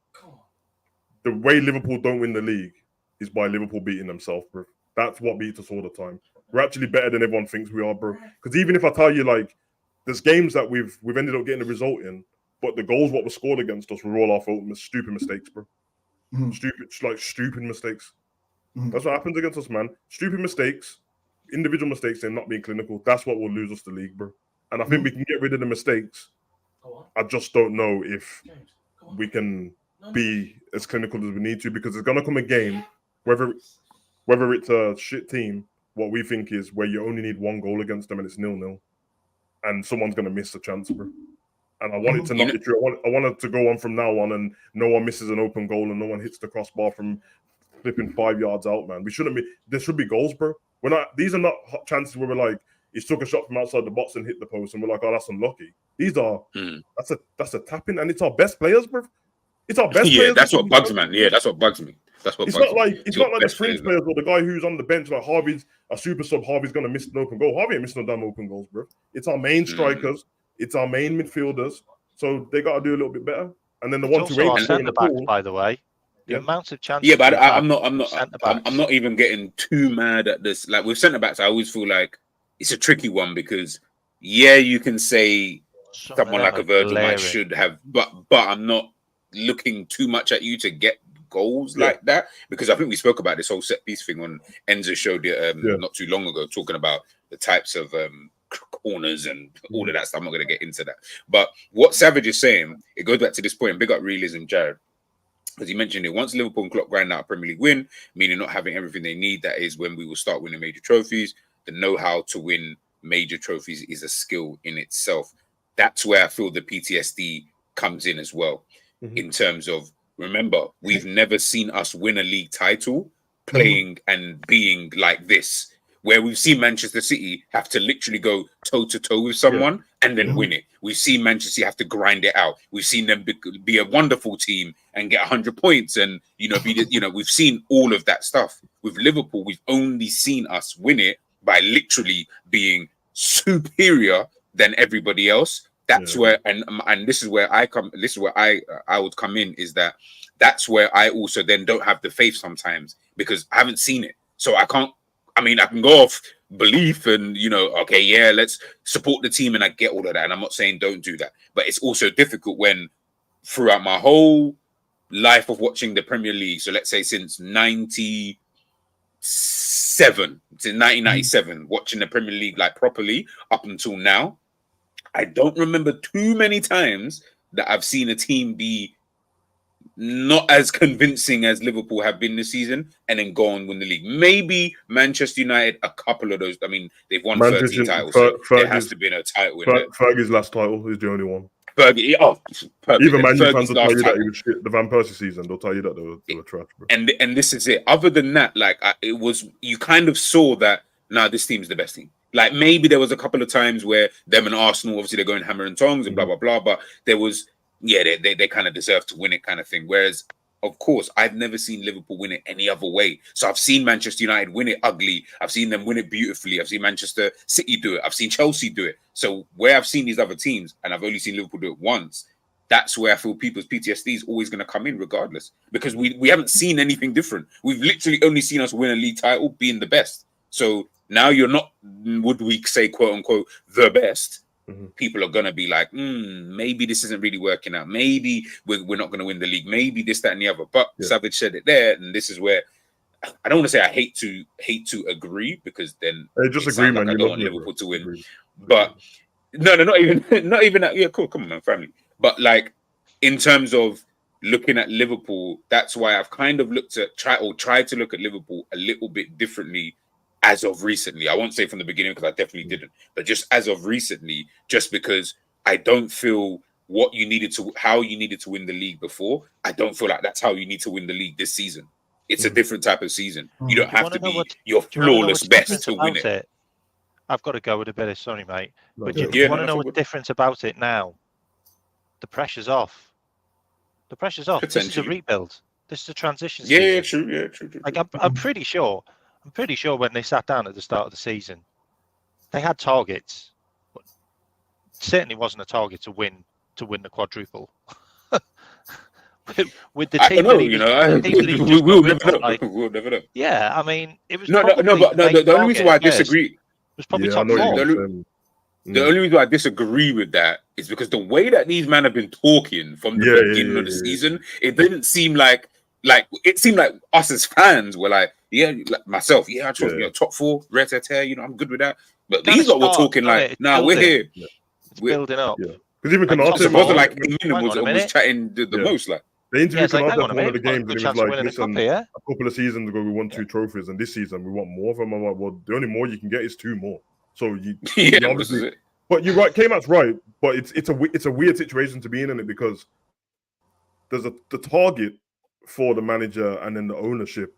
Speaker 6: The way Liverpool don't win the league is by Liverpool beating themselves, bro. That's what beats us all the time. We're actually better than everyone thinks we are, bro. Because even if I tell you, like, there's games that we've ended up getting a result in, but the goals what were scored against us were all our fault, stupid mistakes, bro.
Speaker 5: Mm-hmm.
Speaker 6: Stupid mistakes.
Speaker 5: Mm-hmm.
Speaker 6: That's what happens against us, man. Stupid mistakes, individual mistakes, and not being clinical. That's what will lose us the league, bro. And I think we can get rid of the mistakes. I just don't know if we can be as clinical as we need to, because there's gonna come a game, whether it's a shit team, what we think is where you only need one goal against them and it's 0-0, and someone's gonna miss a chance, bro. And I want it to not be true. I want it to go on from now on, and no one misses an open goal and no one hits the crossbar from flipping 5 yards out, man. We shouldn't be. There should be goals, bro. These are not chances where we're like, he took a shot from outside the box and hit the post, and we're like, oh, that's unlucky. These are that's a tapping, and it's our best players, bro. It's our best players.
Speaker 2: That's what bugs me, man. Yeah, that's what bugs me.
Speaker 6: It's not like the fringe players or the guy who's on the bench, like Harvey's a super sub. Harvey's gonna miss an open goal. Harvey ain't missing no damn open goals, bro. It's our main strikers. It's our main midfielders. So they got to do a little bit better. And then the ones who ain't
Speaker 4: centre backs, by the way. The amount of chances.
Speaker 2: Yeah, but I'm not even getting too mad at this. Like with centre backs, I always feel like it's a tricky one, because you can say someone like a Virgil should have, but I'm not looking too much at you to get goals like that, because I think we spoke about this whole set piece thing on Enzo's show not too long ago, talking about the types of corners and all of that stuff. I'm not going to get into that, but what Savage is saying, it goes back to this point. Big up Realism, Jared, because he mentioned it. Once Liverpool and Klopp grind out a Premier League win, meaning not having everything they need, that is when we will start winning major trophies. The know-how to win major trophies is a skill in itself. That's where I feel the PTSD comes in as well, in terms of, remember, we've never seen us win a league title playing and being like this, where we've seen Manchester City have to literally go toe-to-toe with someone and then win it. We've seen Manchester City have to grind it out. We've seen them be a wonderful team and get 100 points and, we've seen all of that stuff. With Liverpool, we've only seen us win it by literally being superior than everybody else. That's where, and this is where I come. This is where I would come in. Is that's where I also then don't have the faith sometimes, because I haven't seen it. So I can't. I mean, I can go off belief and let's support the team, and I get all of that. And I'm not saying don't do that, but it's also difficult when throughout my whole life of watching the Premier League, so let's say since 1997, watching the Premier League like properly up until now, I don't remember too many times that I've seen a team be not as convincing as Liverpool have been this season and then go and win the league. Maybe Manchester United, a couple of those. I mean, they've won 13 titles. So there has to be a title in there.
Speaker 6: Fergie's last title is the only one.
Speaker 2: Fergie,
Speaker 6: even Man U fans will tell you that he was shit. The Van Persie season, they'll tell you that they were trash, bro.
Speaker 2: And this is it. Other than that, you kind of saw that, this team's the best team. Like, maybe there was a couple of times where them and Arsenal, obviously they're going hammer and tongs and blah, blah, blah. But there was, they kind of deserve to win it kind of thing. Whereas, of course, I've never seen Liverpool win it any other way. So I've seen Manchester United win it ugly. I've seen them win it beautifully. I've seen Manchester City do it. I've seen Chelsea do it. So where I've seen these other teams and I've only seen Liverpool do it once, that's where I feel people's PTSD is always going to come in regardless. Because we haven't seen anything different. We've literally only seen us win a league title being the best. So now you're not, would we say, quote unquote, the best. People are going to be like, maybe this isn't really working out. Maybe we're not going to win the league. Maybe this, that, and the other. But Savage said it there. And this is where I don't want to say I hate to agree, because then
Speaker 6: just agree, man.
Speaker 2: I don't want Liverpool to win. But no, not even that. Yeah, cool. Come on, man, family. But like, in terms of looking at Liverpool, that's why I've kind of tried to look at Liverpool a little bit differently as of recently. I won't say from the beginning because I definitely didn't, but just as of recently, just because I don't feel how you needed to win the league before. I don't feel like that's how you need to win the league this season. It's a different type of season. You don't have to be your flawless best to win it.
Speaker 4: I've got to go with a bit of sorry, mate. But
Speaker 5: Yeah.
Speaker 4: do you want to know what's different about it now? The pressure's off. The pressure's off. This is a rebuild. This is a transition season.
Speaker 2: Yeah, true. Yeah, true.
Speaker 4: Like I'm pretty sure when they sat down at the start of the season, they had targets. But it certainly wasn't a target to win the quadruple. with the team,
Speaker 2: we'll never know.
Speaker 4: Yeah, I mean, it was
Speaker 2: no. The only reason why I disagree
Speaker 4: was probably top four.
Speaker 2: The only reason why I disagree with that is because the way that these men have been talking from the beginning of the season, it didn't seem like it seemed like us as fans were like, like myself, I trust top four, rare tear, I'm good with that. But these lot were talking like, we're here.
Speaker 4: It's building up.
Speaker 6: Yeah. Because even
Speaker 2: Canate wasn't like was chatting the most like.
Speaker 6: The interview Canate after one of the games, and he was like,
Speaker 4: listen,
Speaker 6: a couple of seasons ago we won 2 trophies, and this season we want more of them. I'm like, well, the only more you can get is 2 more. So you obviously, but you're right. K-Mac's right, but it's a weird situation to be in it because there's the target for the manager and then the ownership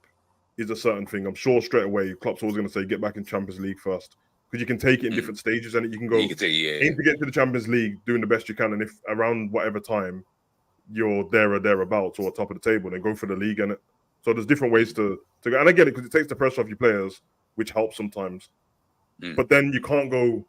Speaker 6: is a certain thing. I'm sure straight away Klopp's always going to say get back in Champions League first because you can take it in different stages and you can go aim to get to the Champions League doing the best you can, and if around whatever time you're there or thereabouts or top of the table, then go for the league. And so there's different ways to go, and I get it because it takes the pressure off your players, which helps sometimes. But then you can't go,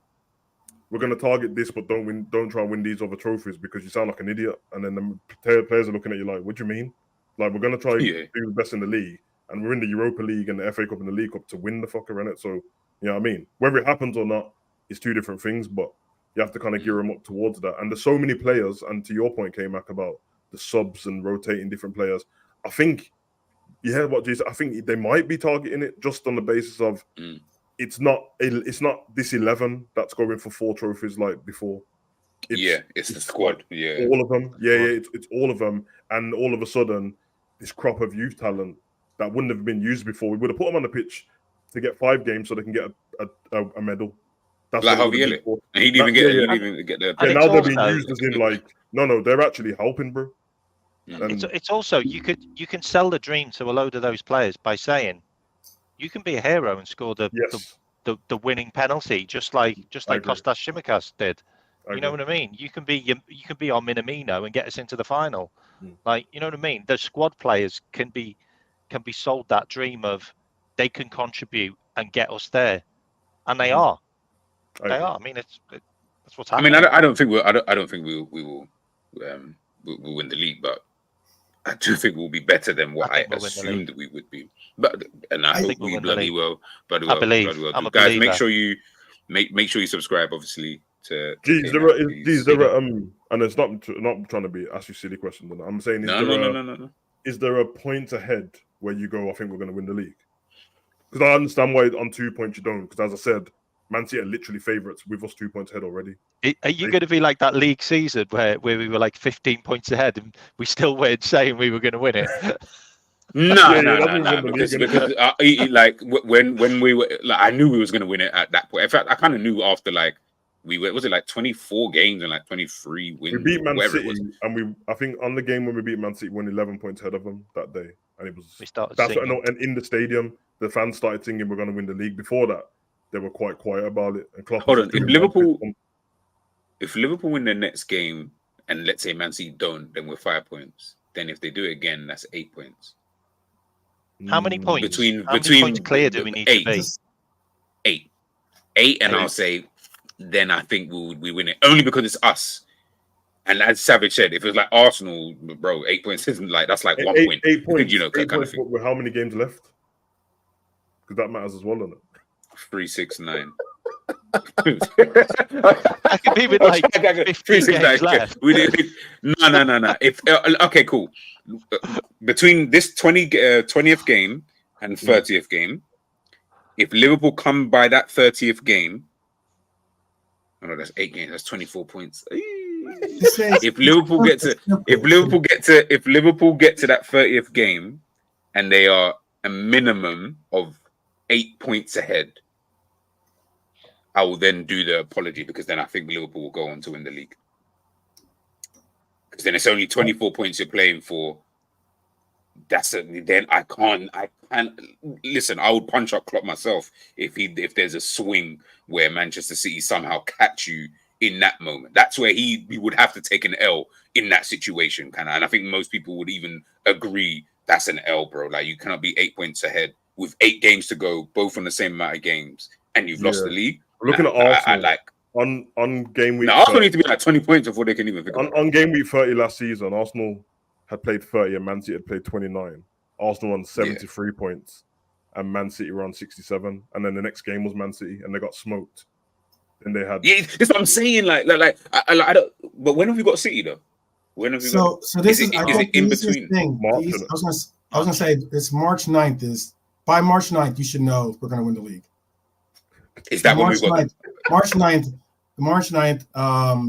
Speaker 6: we're going to target this, but don't try and win these other trophies because you sound like an idiot. And then the players are looking at you like, what do you mean? Like, we're going to try to do the best in the league, and we're in the Europa League and the FA Cup and the League Cup to win the fucker in it. So, you know what I mean? Whether it happens or not is 2 different things, but you have to kind of gear them up towards that. And there's so many players, and to your point, K-Mac, about the subs and rotating different players. I think, I think they might be targeting it just on the basis of it's not this 11 that's going for 4 trophies like before.
Speaker 2: It's the squad.
Speaker 6: All of them. It's all of them. And all of a sudden, this crop of youth talent that wouldn't have been used before, we would have put them on the pitch to get 5 games so they can get a medal. That's
Speaker 2: like Javier. And he didn't even get the.
Speaker 6: Yeah, now they're being used as in like, no, they're actually helping, bro.
Speaker 4: It's also you can sell the dream to a load of those players by saying you can be a hero and score the winning penalty, just like Kostas Tsimikas did. You know what I mean? You can be our Minamino and get us into the final. Like, you know what I mean? The squad players can be sold that dream of they can contribute and get us there, and they are. They are. I mean, that's what's happening.
Speaker 2: I mean, I don't think we will win the league, but I do think we'll be better than what I assumed we would be. But I hope we bloody well. Bloody well.
Speaker 4: I'm a
Speaker 2: guys,
Speaker 4: believer.
Speaker 2: make sure you subscribe, obviously. To
Speaker 6: and it's not trying to ask you silly questions. I'm saying, is there a point ahead where you go, I think we're going to win the league? Because I understand why on 2 points you don't. Because as I said, Man City are literally favourites with us 2 points ahead already.
Speaker 4: Are you going to be like that league season where we were like 15 points ahead and we still weren't saying we were going to win it?
Speaker 2: No. Because like when we were, like, I knew we was going to win it at that point. In fact, I kind of knew after like was it like 24 games and like 23 wins?
Speaker 6: We beat Man City, and I think on the game when we beat Man City, we won 11 points ahead of them that day, and it was and in the stadium, the fans started singing, "We're going to win the league." Before that, they were quite quiet about it. And Klopp
Speaker 2: hold on, if Liverpool win their next game, and let's say Man City don't, then we're 5 points. Then if they do it again, that's 8 points.
Speaker 4: How many points?
Speaker 2: Between
Speaker 4: points clear do we need to be?
Speaker 2: 8, and I'll say. Then I think we win it only because it's us. And as Savage said, if it was like Arsenal, bro, 8 points isn't like that's like 1 point.
Speaker 6: 8 points,
Speaker 2: you know, kind of thing.
Speaker 6: With how many games left? Because that matters as well, doesn't it?
Speaker 2: 3, 6, 9.
Speaker 4: I can be with like 3, 6, 9 left.
Speaker 2: No. If okay, cool. Between this 20th game and 30th game, if Liverpool come by that 30th game. Oh, no, that's 8 games. That's 24 points. If Liverpool get to that 30th game, and they are a minimum of 8 points ahead, I will then do the apology, because then I think Liverpool will go on to win the league. Because then it's only 24 points you're playing for. Then I can't listen. I would punch up Klopp myself if there's a swing where Manchester City somehow catch you in that moment. That's where he would have to take an L in that situation, kind of. And I think most people would even agree that's an L, bro. Like, you cannot be 8 points ahead with 8 games to go, both on the same amount of games, and you've lost the league.
Speaker 6: Looking at Arsenal, on game week.
Speaker 2: No, Arsenal need to be like 20 points before they can even figure
Speaker 6: on game week 30 last season. Arsenal had played 30 and Man City had played 29. Arsenal won 73 points and Man City were on 67. And then the next game was Man City and they got smoked. And they had...
Speaker 2: Yeah, that's what I'm saying. Like I don't... But when have we got City, though? When have we got...
Speaker 5: So this is
Speaker 2: it in between?
Speaker 5: Thing. I was going to say, it's March 9th. By March 9th, you should know we're going to win the league.
Speaker 2: Is that when we've got...
Speaker 5: March 9th,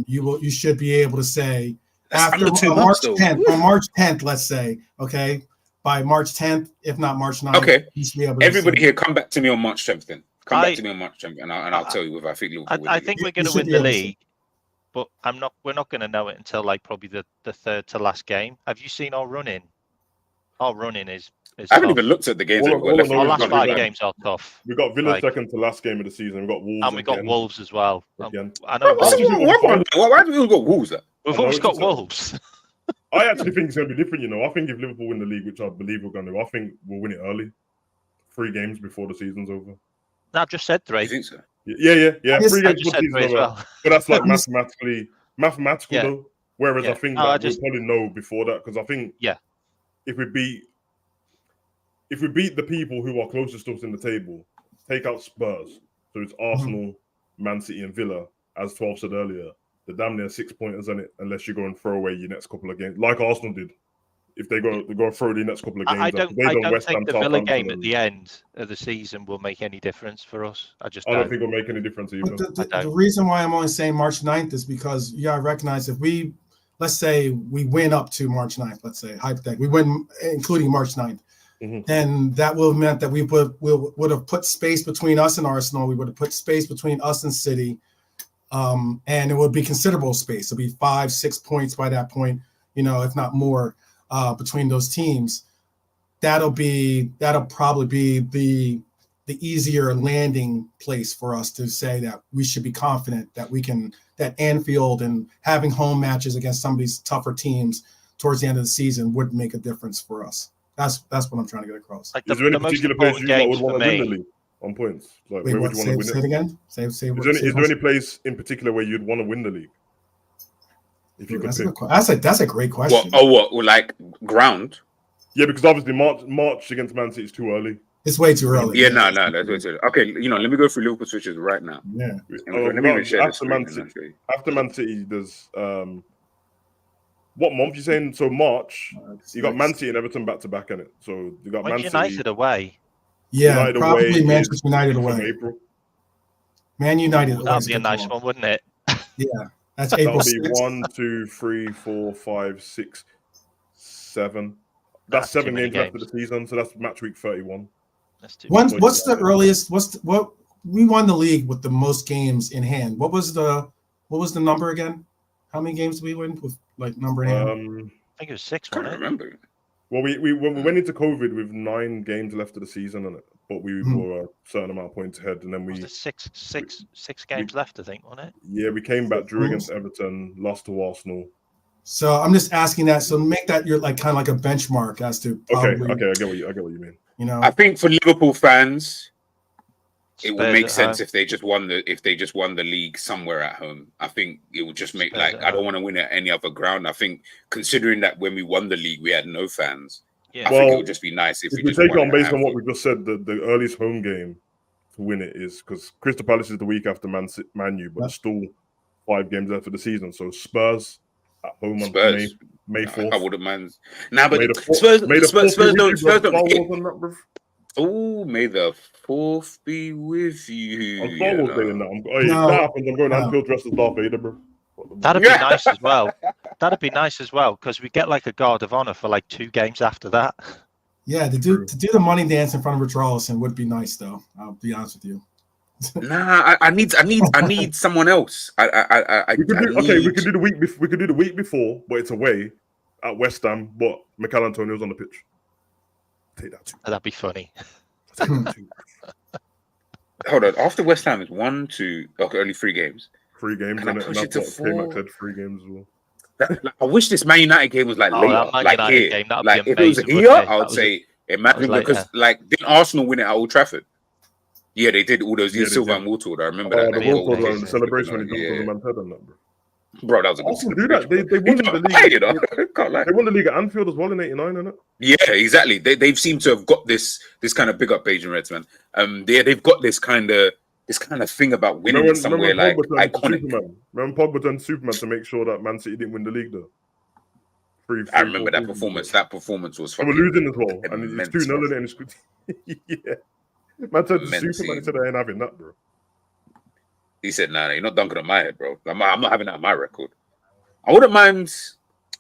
Speaker 5: you should be able to say... After March 10th, on March 10th, let's say, okay, by March 10th, if not March 9th,
Speaker 2: okay.
Speaker 5: You should be able to
Speaker 2: everybody here, come back to me on March 10th then. Come back to me on March 10th, and I'll tell you whether I think Liverpool
Speaker 4: I think we're going to win the league, but we're not going to know it until like probably the third to last game. Have you seen our running? Our running is
Speaker 2: I haven't even looked at the games.
Speaker 4: Our last 5 games are tough.
Speaker 6: We got Villa second to last game of the season. We got Wolves,
Speaker 4: and we got Wolves as well. I
Speaker 2: know. Why do we got Wolves?
Speaker 4: We've always got Wolves.
Speaker 6: I actually think it's going to be different. I think if Liverpool win the league, which I believe we're going to do, I think we'll win it early, 3 games before the season's over.
Speaker 4: No, I've just said 3.
Speaker 2: You think so?
Speaker 6: Yeah. 3 games before the season's over.
Speaker 4: Well.
Speaker 6: But that's like mathematical though. Whereas I think we'll probably know before that, because I think if we beat the people who are closest to us in the table, take out Spurs, so it's Arsenal, Man City, and Villa, as 12 said earlier. They're damn near 6 pointers in it, unless you go and throw away your next couple of games, like Arsenal did. If they go and throw the next couple of games,
Speaker 4: I don't think the Villa game at the end of the season will make any difference for us. I don't
Speaker 6: think it'll make any difference either.
Speaker 5: The reason why I'm only saying March 9th is because you gotta recognize if let's say we win up to March 9th, let's say hypothetically, we win including March 9th. Then that will have meant that we would have put space between us and Arsenal. We would have put space between us and City. And it would be considerable space. It'll be 5-6 points by that point, if not more, between those teams. That'll probably be the easier landing place for us to say that we should be confident that that Anfield and having home matches against some of these tougher teams towards the end of the season would make a difference for us. That's what I'm trying to get across.
Speaker 6: Is there any particular place you would want to win the league on points? Like, where would you want to win
Speaker 5: say it again? Is
Speaker 6: there any place in particular where you'd want to win the league? If you could pick.
Speaker 5: That's a great question.
Speaker 2: What? Like ground?
Speaker 6: Yeah, because obviously March against Man City is too early.
Speaker 5: It's way too early.
Speaker 2: Yeah, no, that's way too early. Okay, let me go through Liverpool switches right now.
Speaker 5: Yeah.
Speaker 2: Let me even share
Speaker 6: after Man City. After Man City, there's what month you saying? So March, you got Man City and Everton back to back in it. So you got Man
Speaker 4: United
Speaker 6: City
Speaker 4: away.
Speaker 5: Yeah,
Speaker 6: United
Speaker 5: probably
Speaker 6: away
Speaker 5: Manchester United away.
Speaker 6: April.
Speaker 5: Man United.
Speaker 4: That'd be a nice one, wouldn't it?
Speaker 5: Yeah, that's April.
Speaker 6: That'll be 1, 2, 3, 4, 5, 6, 7. That's 7 games left of the season. So that's match week 31.
Speaker 5: What's the earliest? What we won the league with the most games in hand? What was the number again? How many games did we win with number in hand?
Speaker 4: I think it was 6.
Speaker 2: I can't remember.
Speaker 6: Well, we went into COVID with 9 games left of the season, but we were a certain amount of points ahead, and then we
Speaker 4: was six games left, I think, wasn't it?
Speaker 6: Yeah, we came back, drew against Everton, lost to Arsenal.
Speaker 5: So I'm just asking that. So make that your kind of like a benchmark as to. Probably,
Speaker 6: okay, I get what you mean.
Speaker 2: I think for Liverpool fans, it would make sense if they just won the league somewhere at home. I think it would just make I don't want to win at any other ground. I think considering that when we won the league we had no fans, I think it would just be nice if we just
Speaker 6: take on based on what we just said. The earliest home game to win it is because Crystal Palace is the week after Man U, but it's still 5 games left of the season. So Spurs at home on May 4th.
Speaker 2: I wouldn't mind. But Spurs don't. Oh, may the 4th be with you.
Speaker 6: I'm Star Wars Day in that. If that happens, I'm going to Anfield dressed as Darth Vader, bro.
Speaker 4: That'd be nice as well. That'd be nice as well because we get a guard of honor for 2 games after that.
Speaker 5: Yeah, to do the money dance in front of Richarlison would be nice, though. I'll be honest with you.
Speaker 2: Nah, I need someone else.
Speaker 6: We could do the week before. We could do the week before, but it's away at West Ham. But Mikel Antonio's on the pitch. Take that too.
Speaker 4: That'd be funny.
Speaker 6: Take that too.
Speaker 2: Hold on. After West Ham is 1, 2, okay, only 3 games.
Speaker 6: 3 games,
Speaker 2: Can I
Speaker 6: and
Speaker 2: push
Speaker 6: I've
Speaker 2: it to
Speaker 6: got
Speaker 2: 4?
Speaker 6: K-Mac said 3 games as well.
Speaker 2: I wish this Man United game was like later,
Speaker 4: that Man
Speaker 2: like
Speaker 4: United
Speaker 2: here.
Speaker 4: game, that'd
Speaker 2: Like
Speaker 4: be
Speaker 2: if it was
Speaker 4: amazing,
Speaker 2: here,
Speaker 4: wouldn't it?
Speaker 2: I would say imagine
Speaker 4: later.
Speaker 2: because like didn't Arsenal win it at Old Trafford? Yeah, they did all those years,
Speaker 6: they
Speaker 2: Silva
Speaker 6: did.
Speaker 2: and Waterwood. I remember that.
Speaker 6: The
Speaker 2: They
Speaker 6: World
Speaker 2: all-
Speaker 6: Cup, the celebration when he dunked on the man's head and that, bro.
Speaker 2: Bro, that was a good
Speaker 6: Arsenal do that.
Speaker 2: celebration,
Speaker 6: They
Speaker 2: bro.
Speaker 6: won the
Speaker 2: I,
Speaker 6: league.
Speaker 2: you know, can't lie.
Speaker 6: They won the league at Anfield as well in '89, innit?
Speaker 2: Yeah, exactly. They've seemed to have got this kind of big up Asian Reds, man. They've got this kind of thing about winning somewhere like iconic.
Speaker 6: Remember Pogba turned Superman to make sure that Man City didn't win the league though.
Speaker 2: I remember that performance. That performance was
Speaker 6: They
Speaker 2: fucking
Speaker 6: were losing as well, and it's 2-0 in it, and it's good. Yeah, man turned to Superman. He said, "I ain't having that, bro."
Speaker 2: He said, "Nah, you're not dunking on my head, bro. I'm not having that on my record. I wouldn't mind.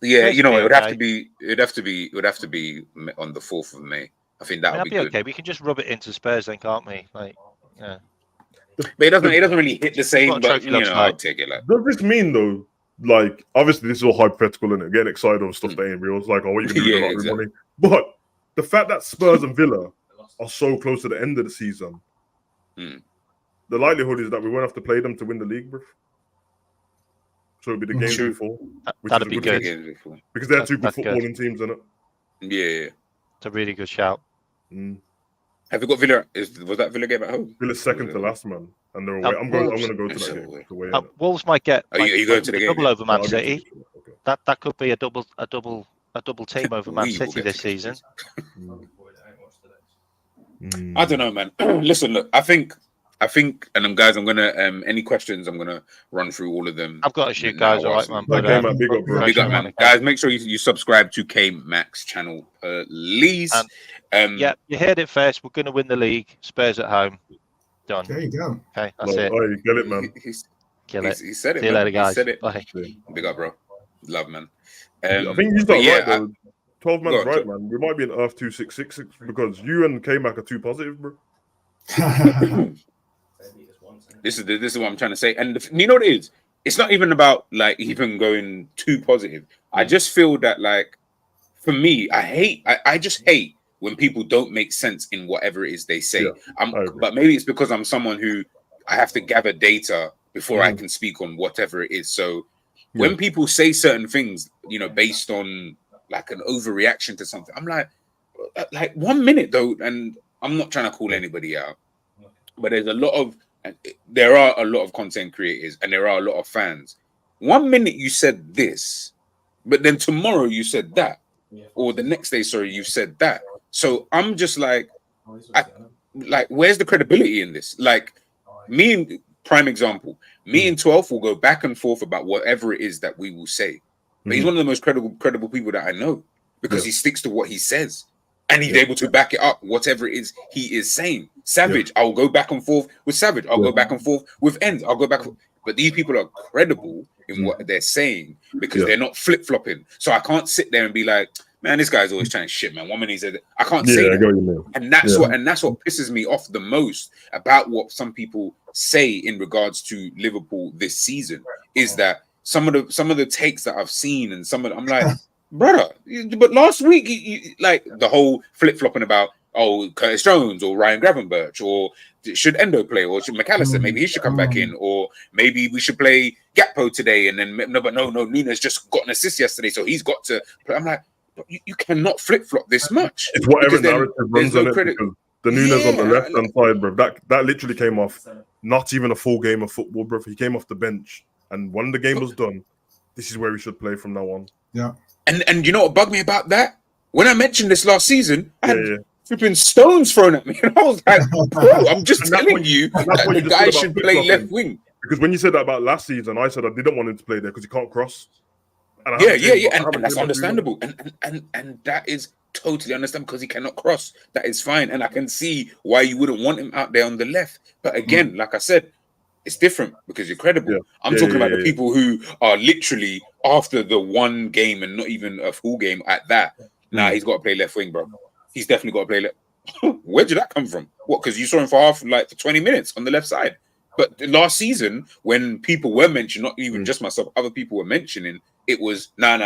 Speaker 2: Yeah, you know, it would have to be. It would have to be on the 4th of May. I think that would be good.
Speaker 4: Okay. We can just rub it into Spurs, then, can't we? Like, yeah.
Speaker 2: But it doesn't really hit the same.
Speaker 4: What a
Speaker 2: But
Speaker 4: trophy
Speaker 2: you know,
Speaker 4: looks
Speaker 2: I'll
Speaker 4: like.
Speaker 2: take it. Like,
Speaker 6: Does this mean though? Like, obviously, this is all hypothetical and getting excited over stuff that ain't real. It's like, oh, what you can do with
Speaker 2: exactly.
Speaker 6: money? But the fact that Spurs and Villa are so close to the end of the season, the likelihood is that we won't have to play them to win the league, bro. So it'll be the games before, which
Speaker 4: That'd
Speaker 6: is
Speaker 4: be
Speaker 6: a
Speaker 4: good.
Speaker 6: thing, because they're two good footballing teams, isn't it?
Speaker 2: Yeah.
Speaker 4: It's a really good shout.
Speaker 2: Have you got Villa? Was that Villa game at home?
Speaker 6: Villa's second to last, man, and they're away. I'm going to go to that game. Away,
Speaker 4: Wolves might get.
Speaker 2: Are you going to the game?
Speaker 4: Double over Man
Speaker 6: No,
Speaker 4: City.
Speaker 6: Okay.
Speaker 4: That could be a double team over Man City this season.
Speaker 2: I don't know, man. Listen, look, I think, and guys, I'm gonna any questions, I'm gonna run through all of them.
Speaker 4: I've got to shoot, guys. All right, man.
Speaker 6: But,
Speaker 2: Big up, man. Guys, make sure you subscribe to K Max channel, please.
Speaker 4: Yeah, you heard it first. We're gonna win the league. Spurs at home. Done.
Speaker 5: There you go.
Speaker 4: Okay, that's it.
Speaker 6: Oh, you get it, man.
Speaker 4: Kill it.
Speaker 2: He said it.
Speaker 4: See you later, guys.
Speaker 2: He said it.
Speaker 4: Bye.
Speaker 2: Big up, bro. Love, man.
Speaker 6: I think he's not right though. 12 man's
Speaker 2: Go on,
Speaker 6: right, man. We might be in Earth 2666 because you and K-Mac are too positive, bro.
Speaker 2: This is what I'm trying to say, and you know what it is. It's not even about like even going too positive. I just feel that like for me, I just hate when people don't make sense in whatever it is they say.
Speaker 6: Yeah,
Speaker 2: but maybe it's because I'm someone who I have to gather data before I can speak on whatever it is. So when people say certain things, you know, based on like an overreaction to something, I'm like 1 minute though, and I'm not trying to call anybody out, but there are a lot of content creators and there are a lot of fans. 1 minute you said this, but then tomorrow you said that, or the next day, sorry, you said that. So I'm just like, where's the credibility in this? Like, prime example, me and 12 will go back and forth about whatever it is that we will say. But he's one of the most credible people that I know because he sticks to what he says. And he's able to back it up, whatever it is he is saying. Savage, I'll go back and forth with Savage. I'll go back and forth with Ends. I'll go back. But these people are credible in what they're saying because they're not flip-flopping. So I can't sit there and be like, man, this guy's always trying shit, man. 1 minute he said, I can't say that. And that's what pisses me off the most about what some people say in regards to Liverpool this season is that some of the takes that I've seen and I'm like, brother, but last week, you, like the whole flip-flopping about, Curtis Jones or Ryan Gravenberch, or should Endo play, or should McAllister, maybe he should come back in, or maybe we should play Gakpo today, and then no, Nunes just got an assist yesterday, so he's got to play. I'm like, you cannot flip-flop this much.
Speaker 6: It's whatever narrative runs on it, because the Nunes on the left-hand side, bro, that literally came off not even a full game of football, bro. He came off the bench, and when the game was done, this is where we should play from now on.
Speaker 5: Yeah.
Speaker 2: And you know what bugged me about that? When I mentioned this last season, I had flipping stones thrown at me. And I was like, bro, I'm just telling you that the guy should play left wing.
Speaker 6: Because when you said that about last season, I said I didn't want him to play there because he can't cross. And
Speaker 2: and that's understandable. And that is totally understandable because he cannot cross. That is fine. And I can see why you wouldn't want him out there on the left. But again, like I said, it's different because you're credible. I'm talking about the people who are literally after the one game and not even a full game at that. Nah, he's got to play left wing, bro. he's definitely got to play left. Where did that come from? What? Because you saw him for for 20 minutes on the left side. But last season, when people were mentioning, not even just myself, other people were mentioning, it was nah.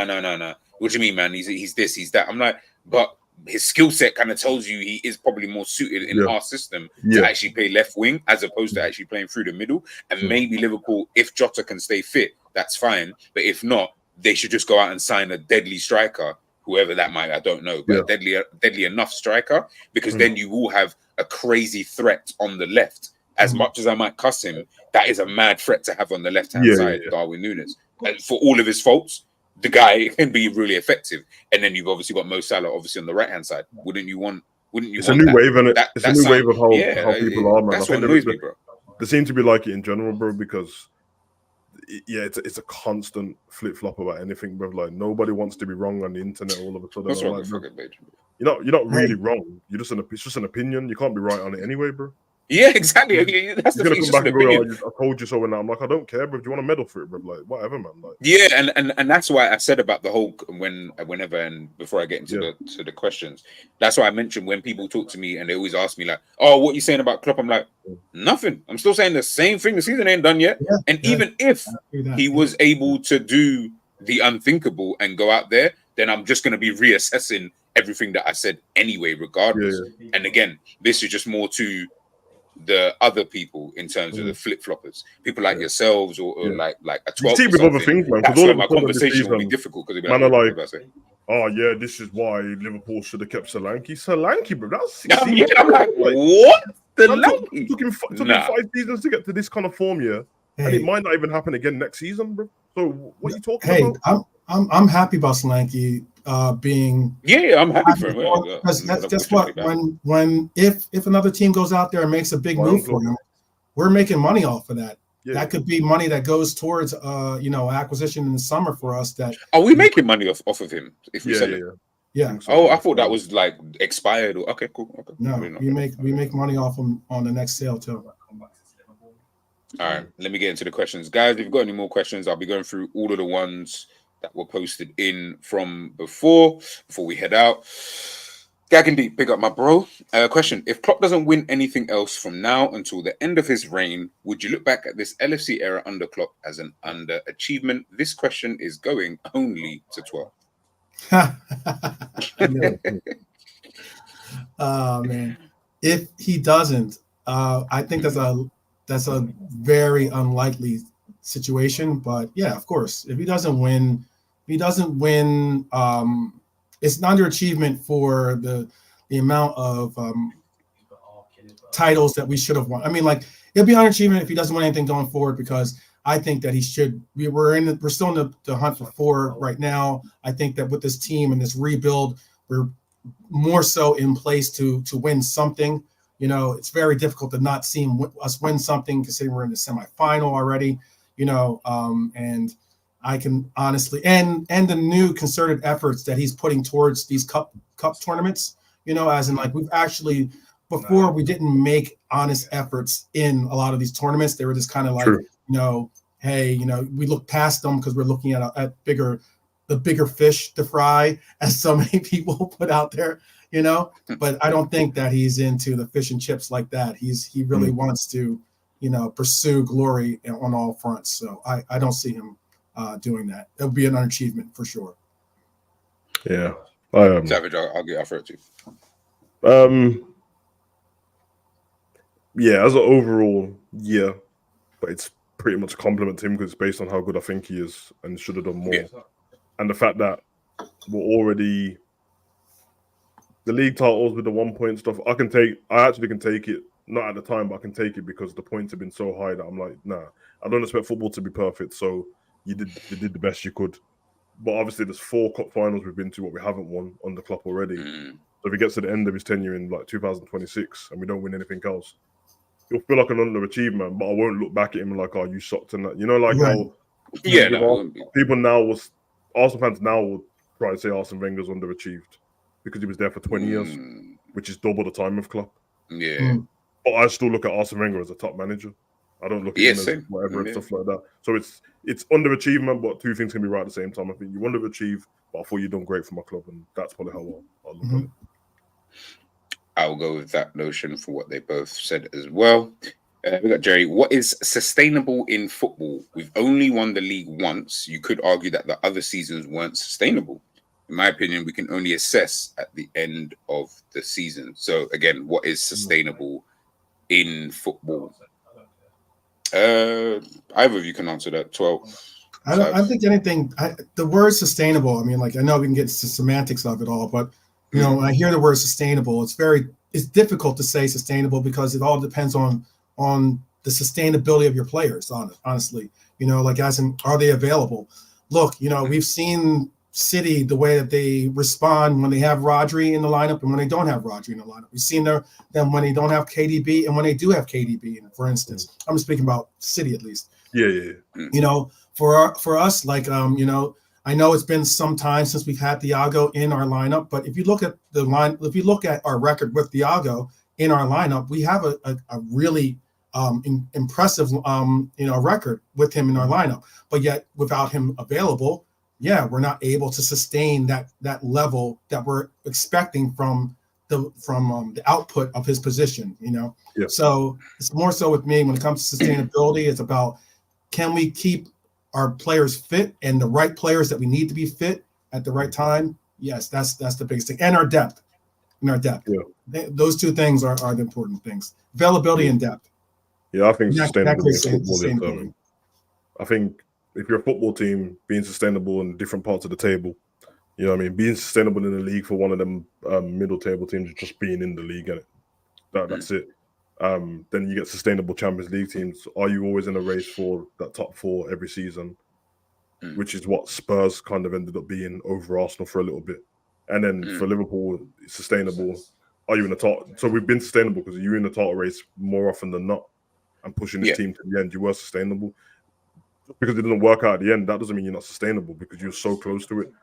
Speaker 2: What do you mean, man? He's this, he's that. I'm like, but his skill set kind of tells you he is probably more suited in our system to actually play left wing as opposed to actually playing through the middle. And maybe Liverpool, if Jota can stay fit, that's fine. But if not, they should just go out and sign a deadly striker, whoever that might, I don't know, but a deadly enough striker, because then you will have a crazy threat on the left. As much as I might cuss him, that is a mad threat to have on the left-hand side, Darwin Núñez. And for all of his faults, the guy can be really effective. And then you've obviously got Mo Salah, obviously on the right-hand side. Wouldn't you want?
Speaker 6: It's a new wave, and it's a new wave of how people are, man.
Speaker 2: That's what annoys me, bro.
Speaker 6: They seem to be like it in general, bro, because it's a constant flip-flop about anything, bro. Like nobody wants to be wrong on the internet all of a sudden.
Speaker 2: That's
Speaker 6: like, you're not really wrong. It's just an opinion. You can't be right on it anyway, bro.
Speaker 2: Yeah, exactly. That's the thing.
Speaker 6: Come back and go, I told you so, and I'm like, I don't care, bro. Do you want a medal for it, bro? Like, whatever, man. Like,
Speaker 2: yeah, and that's why I said about the whole whenever and before I get into the questions, that's why I mentioned when people talk to me and they always ask me like, "Oh, what are you saying about Klopp?" I'm like, nothing. I'm still saying the same thing. The season ain't done yet, and even if he was able to do the unthinkable and go out there, then I'm just going to be reassessing everything that I said anyway, regardless. And again, this is just more to the other people in terms of the flip-floppers, people like yourselves or like a 12
Speaker 6: you see with other things, man,
Speaker 2: that's where my conversation will be difficult because
Speaker 6: man are like, oh yeah, this is why Liverpool should have kept Solanke, bro. That's
Speaker 2: I'm like, what? Solanke
Speaker 6: took him 5 seasons to get to this kind of form, and it might not even happen again next season, bro. So what are you talking about?
Speaker 5: I'm happy about Solanke being
Speaker 2: I'm happy for him
Speaker 5: because guess what, if another team goes out there and makes a big move for him, we're making money off of that. That could be money that goes towards acquisition in the summer for us. That
Speaker 2: are we making money off of him if we sell him?
Speaker 5: Yeah.
Speaker 2: I thought that was like expired. Okay, cool. Okay.
Speaker 5: No, we make money off him on the next sale too.
Speaker 2: All right, let me get into the questions, guys. If you've got any more questions, I'll be going through all of the ones that were posted in from before we head out. Gagging deep, big up my bro. Question: if Klopp doesn't win anything else from now until the end of his reign, would you look back at this LFC era under Klopp as an underachievement? This question is going only to 12.
Speaker 5: Man, if he doesn't, I think that's a very unlikely situation. But yeah, of course, if he doesn't win, it's an underachievement for the amount of titles that we should have won. I mean, like, it'll be an underachievement if he doesn't win anything going forward, because I think that he should. We're still in the hunt for 4 right now. I think that with this team and this rebuild, we're more so in place to win something. It's very difficult to not see us win something, considering we're in the semifinal already. And I can honestly, and the new concerted efforts that he's putting towards these cup tournaments, as in, like, we've actually, before, we didn't make honest efforts in a lot of these tournaments. They were just kind of like, hey, we look past them because we're looking at the bigger fish to fry, as so many people put out there, but I don't think that he's into the fish and chips like that. He really wants to, pursue glory on all fronts. So I don't see him doing that. It would be an underachievement for sure.
Speaker 6: Yeah.
Speaker 2: Savage, I'll get after it too.
Speaker 6: Yeah, as an overall, but it's pretty much a compliment to him because it's based on how good I think he is and should have done more. Yeah. And the fact that we're already the league titles with the 1 point stuff, I actually can take it. Not at the time, but I can take it because the points have been so high that I'm like, nah, I don't expect football to be perfect. So you did the best you could. But obviously there's 4 cup finals we've been to what we haven't won under Klopp already. So if he gets to the end of his tenure in like 2026 and we don't win anything else, he'll feel like an underachievement, but I won't look back at him like, oh, you sucked and that. How people now Arsenal fans now will try to say Arsene Wenger's underachieved because he was there for 20 years, which is double the time of Klopp.
Speaker 2: Yeah.
Speaker 6: But I still look at Arsene Wenger as a top manager. I don't look at him as whatever and stuff like that. So it's underachievement, but 2 things can be right at the same time. I think you underachieve, but I thought you've done great for my club, and that's probably how I'll look at it.
Speaker 2: I'll go with that notion for what they both said as well. We got Jerry. What is sustainable in football? We've only won the league once. You could argue that the other seasons weren't sustainable. In my opinion, we can only assess at the end of the season. So again, what is sustainable in football? Either of you can answer that. 12.
Speaker 5: I don't think anything. The word sustainable. I mean, like I know we can get to semantics of it all, but you know, when I hear the word sustainable, it's difficult to say sustainable because it all depends on the sustainability of your players. Honestly, you know, like as in, are they available? Look, you know, we've seen City the way that they respond when they have Rodri in the lineup and when they don't have Rodri in the lineup. We've seen them when they don't have KDB and when they do have KDB. For instance, I'm speaking about City at least.
Speaker 6: Yeah.
Speaker 5: You know, for us, like you know, I know it's been some time since we've had Thiago in our lineup, but if you look at if you look at our record with Thiago in our lineup, we have a really impressive you know, record with him in our lineup. But yet, without him available, yeah, we're not able to sustain that level that we're expecting from the output of his position. You know, so it's more so with me when it comes to sustainability. It's about, can we keep our players fit and the right players that we need to be fit at the right time? Yes, that's the biggest thing. And our depth. Those two things are the important things. Availability and depth.
Speaker 6: Yeah, I think sustainable in football is, I think if you're a football team, being sustainable in different parts of the table, you know what I mean? Being sustainable in the league for one of them middle table teams is just being in the league, and that's it. Then you get sustainable Champions League teams. Are you always in a race for that top four every season? Which is what Spurs kind of ended up being over Arsenal for a little bit. And then for Liverpool, it's sustainable. Are you in the top? So we've been sustainable because you're in the title race more often than not and pushing this team to the end. You were sustainable. Because it doesn't work out at the end, that doesn't mean you're not sustainable because you're so close to it.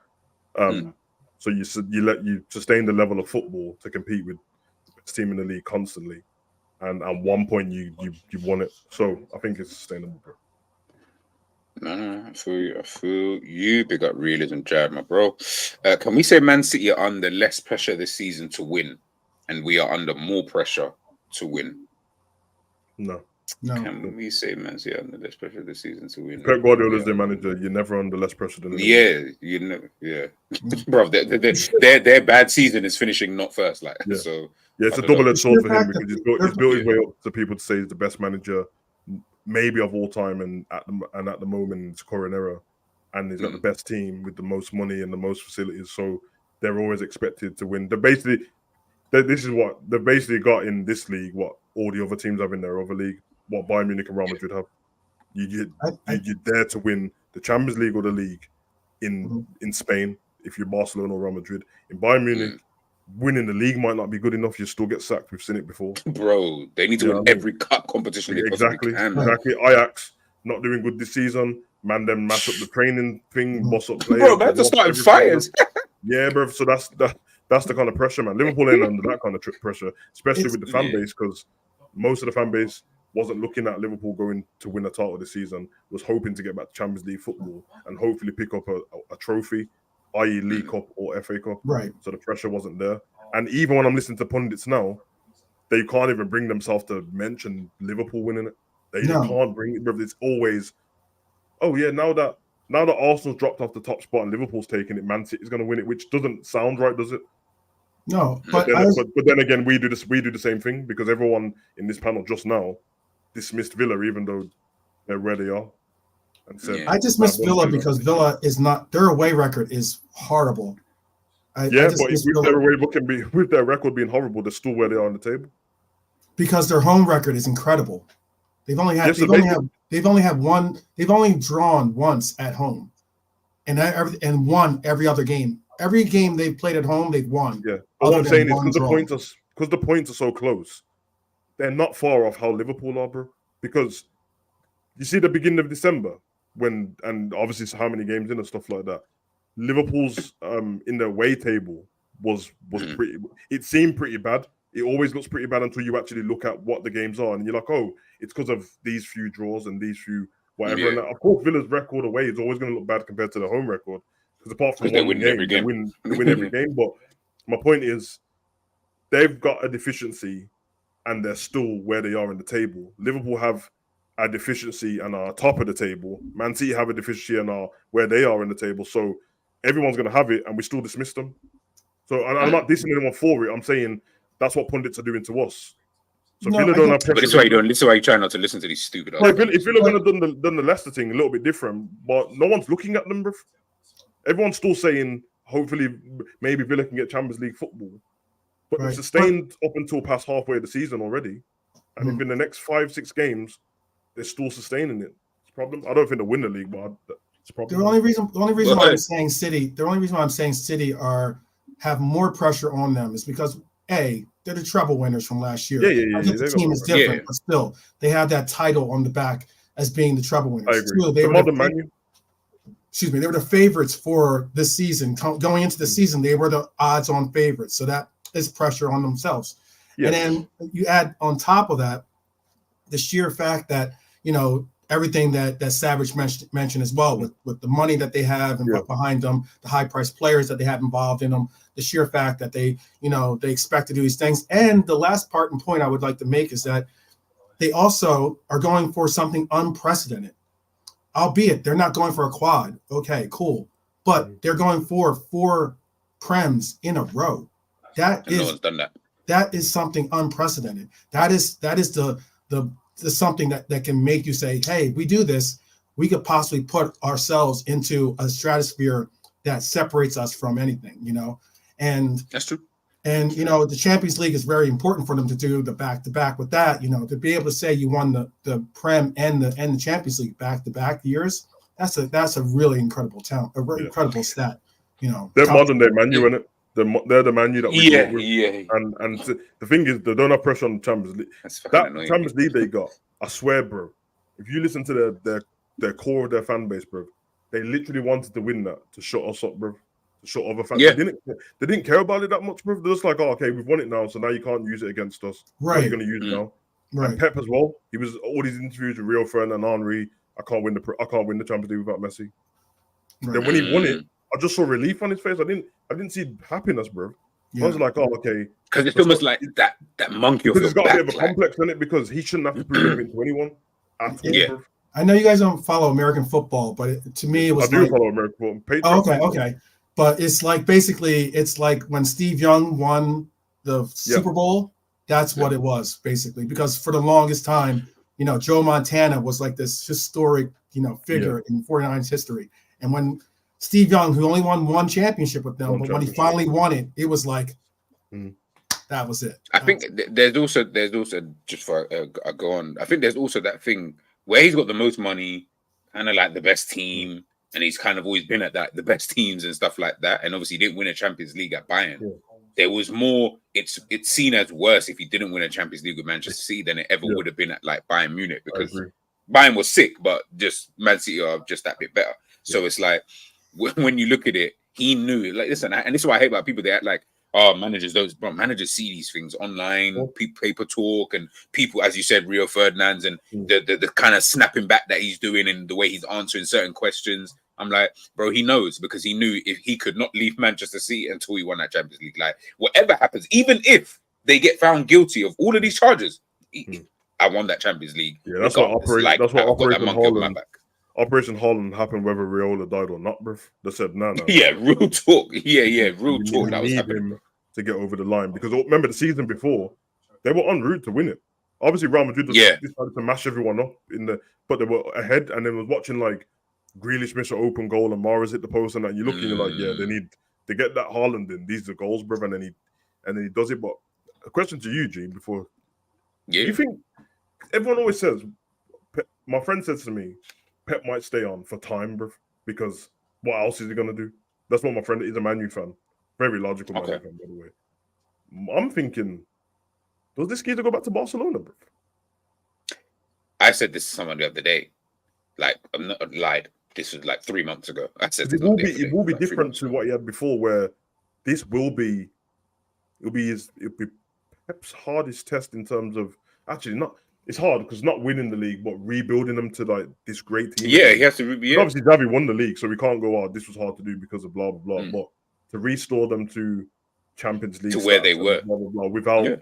Speaker 6: So you sustain the level of football to compete with the best team in the league constantly. And at one point you won it. So I think it's sustainable, bro.
Speaker 2: No, I feel you. Big up realism, Jared, my bro. Can we say Man City are under less pressure this season to win, and we are under more pressure to win?
Speaker 6: No.
Speaker 2: Can we say Man City are under less pressure this season to win?
Speaker 6: Pep Guardiola is their manager. You're never under less pressure than
Speaker 2: you know, bro. Their bad season is finishing not first, like so.
Speaker 6: Yeah, it's a double-edged sword for him because he's built his way up to people to say he's the best manager, maybe of all time, and at the moment it's current era, and he's got the best team with the most money and the most facilities, so they're always expected to win. This is what they've basically got in this league, what all the other teams have in their other league, what Bayern Munich and Real Madrid have. You're there to win the Champions League or the league in Spain if you're Barcelona or Real Madrid. In Bayern Munich, winning the league might not be good enough. You still get sacked. We've seen it before.
Speaker 2: Bro, they need to win every cup competition they possibly can.
Speaker 6: Exactly. Ajax not doing good this season. Man, them mash up the training thing, boss up players.
Speaker 2: Bro, that's just starting fires.
Speaker 6: Yeah, bro. So that's the kind of pressure, man. Liverpool ain't under that kind of pressure, especially with the fan base, because most of the fan base wasn't looking at Liverpool going to win a title this season, was hoping to get back to Champions League football and hopefully pick up a trophy, i.e. League Cup or FA Cup.
Speaker 5: Right.
Speaker 6: So the pressure wasn't there. And even when I'm listening to pundits now, they can't even bring themselves to mention Liverpool winning it. They can't bring it, bro. It's always, oh yeah, now that Arsenal's dropped off the top spot and Liverpool's taking it, Man City's going to win it, which doesn't sound right, does it?
Speaker 5: No,
Speaker 6: but then again, we do the same thing because everyone in this panel just now dismissed Villa, even though they're where they are. And said,
Speaker 5: I dismissed Villa because Villa is not, their away record is horrible.
Speaker 6: But with their record being horrible, they're still where they are on the table.
Speaker 5: Because their home record is incredible. They've only drawn once at home, and won every other game. Every game they've played at home, they've won.
Speaker 6: Yeah, but what I'm saying is because the points are so close, they're not far off how Liverpool are, bro. Because you see the beginning of December and obviously how many games in and stuff like that. Liverpool's in their away table was pretty. It seemed pretty bad. It always looks pretty bad until you actually look at what the games are, and you're like, oh, it's because of these few draws and these few whatever. Yeah. And of course, Villa's record away is always going to look bad compared to the home record because apart from
Speaker 2: they win every game,
Speaker 6: they win every game. But my point is, they've got a deficiency and they're still where they are in the table. Liverpool have a deficiency and are top of the table. Man City have a deficiency and are where they are in the table. So everyone's going to have it, and we still dismiss them. So I'm not dissing anyone for it. I'm saying that's what pundits are doing to us. So Villa don't have pressure.
Speaker 2: But this is why you try not to listen to these stupid.
Speaker 6: Yeah, if Villa would have done the Leicester thing a little bit different, but no one's looking at them, bro. Everyone's still saying, hopefully, maybe Villa can get Champions League football. But they've sustained up until past halfway of the season already. And if in the next 5-6 games, they're still sustaining it. It's a problem. I don't think they'll win the league, but it's a problem.
Speaker 5: The only reason why I'm saying City have more pressure on them is because they're the treble winners from last year.
Speaker 6: Yeah.
Speaker 5: The team is different, but still they have that title on the back as being the treble winners.
Speaker 6: I agree. They were
Speaker 5: the favorites for this season. Going into the season, they were the odds-on favorites. So that is pressure on themselves. Yes. And then you add on top of that the sheer fact that, everything that Savage mentioned as well, with the money that they have and behind them, the high-priced players that they have involved in them, the sheer fact that they expect to do these things. And the last part and point I would like to make is that they also are going for something unprecedented, albeit they're not going for a quad. Okay, cool. But they're going for 4 Prems in a row. No
Speaker 2: one's done that.
Speaker 5: That is something unprecedented. That is the something that can make you say, hey, we do this, we could possibly put ourselves into a stratosphere that separates us from anything, and
Speaker 2: that's true.
Speaker 5: And the Champions League is very important for them to do the back-to-back with that, to be able to say you won the Prem and the Champions League back-to-back years. That's a really incredible talent, incredible stat.
Speaker 6: They're modern day Man U, innit? They're the Man U that we got with. And the thing is, they don't have pressure on the Champions League. That Champions League they got, I swear, bro. If you listen to their core of their fan base, bro, they literally wanted to win that to shut us up, bro. To shut other fans. Yeah. They didn't care about it that much, bro. They're just like, okay, we've won it now, so now you can't use it against us.
Speaker 5: Right.
Speaker 6: You're going to use it now.
Speaker 5: Right.
Speaker 6: And Pep as well. He was all these interviews with Rio Ferdinand and Henry. I can't win the Champions League without Messi. Right. Then when he won it, I just saw relief on his face. I didn't see happiness, bro. Yeah. I was like, oh, okay.
Speaker 2: Because it's almost like that monkey off your back.
Speaker 6: He's got a bit of a complex in it because he shouldn't have to prove anything to anyone at all, bro.
Speaker 5: I know you guys don't follow American football, but to me it was
Speaker 6: I do follow American football.
Speaker 5: Okay. But it's like basically when Steve Young won the Super Bowl, that's what it was basically. Because for the longest time, Joe Montana was like this historic, figure in 49ers history. And when Steve Young, who only won 1 championship with them, but when he finally won it, it was like that was it.
Speaker 2: I think there's also just for I go on. I think there's also that thing where he's got the most money, kind of like the best team, and he's kind of always been at the best teams and stuff like that. And obviously, he didn't win a Champions League at Bayern. Yeah. There was more. It's seen as worse if he didn't win a Champions League with Manchester City than it ever would have been at like Bayern Munich, because Bayern was sick, but just Man City are just that bit better. So it's like, when you look at it, he knew. Like, listen, and this is what I hate about people. They act like, managers see these things online, paper talk, and people, as you said, Rio Ferdinand's and the kind of snapping back that he's doing and the way he's answering certain questions. I'm like, bro, he knows, because he knew if he could not leave Manchester City until he won that Champions League. Like, whatever happens, even if they get found guilty of all of these charges, I won that Champions League.
Speaker 6: Yeah, that's what Operation Holland. Operation Holland happened whether Raiola died or not, bro. They said no.
Speaker 2: Yeah, real talk. Yeah, real talk. That was happening
Speaker 6: him to get over the line, because remember the season before, they were en route to win it. Obviously, Real Madrid decided to mash everyone up but they were ahead, and then was watching like Grealish miss an open goal and Mahrez hit the post, and that you look and you're like, yeah, they need to get that Haaland in. These are goals, bro, and then he does it. But a question to you, Gene, before you think everyone always says, my friend says to me, Pep might stay on for time, bro, because what else is he gonna do? That's what my friend is, a Man U fan, very logical Man U fan, by the way. I'm thinking, does this geezer go back to Barcelona, bro?
Speaker 2: I said this to someone the other day. Like, I'm not lied. This was like 3 months ago. I said
Speaker 6: it will be different to what he had before, where this will be. It'll be Pep's hardest test in terms of not. It's hard because not winning the league, but rebuilding them to like this great team.
Speaker 2: Yeah, he has to.
Speaker 6: Obviously, Xavi won the league, so we can't go, this was hard to do because of blah blah blah. But to restore them to Champions League
Speaker 2: to where they
Speaker 6: stats
Speaker 2: were.
Speaker 6: and blah, blah, blah, without
Speaker 2: Yeah.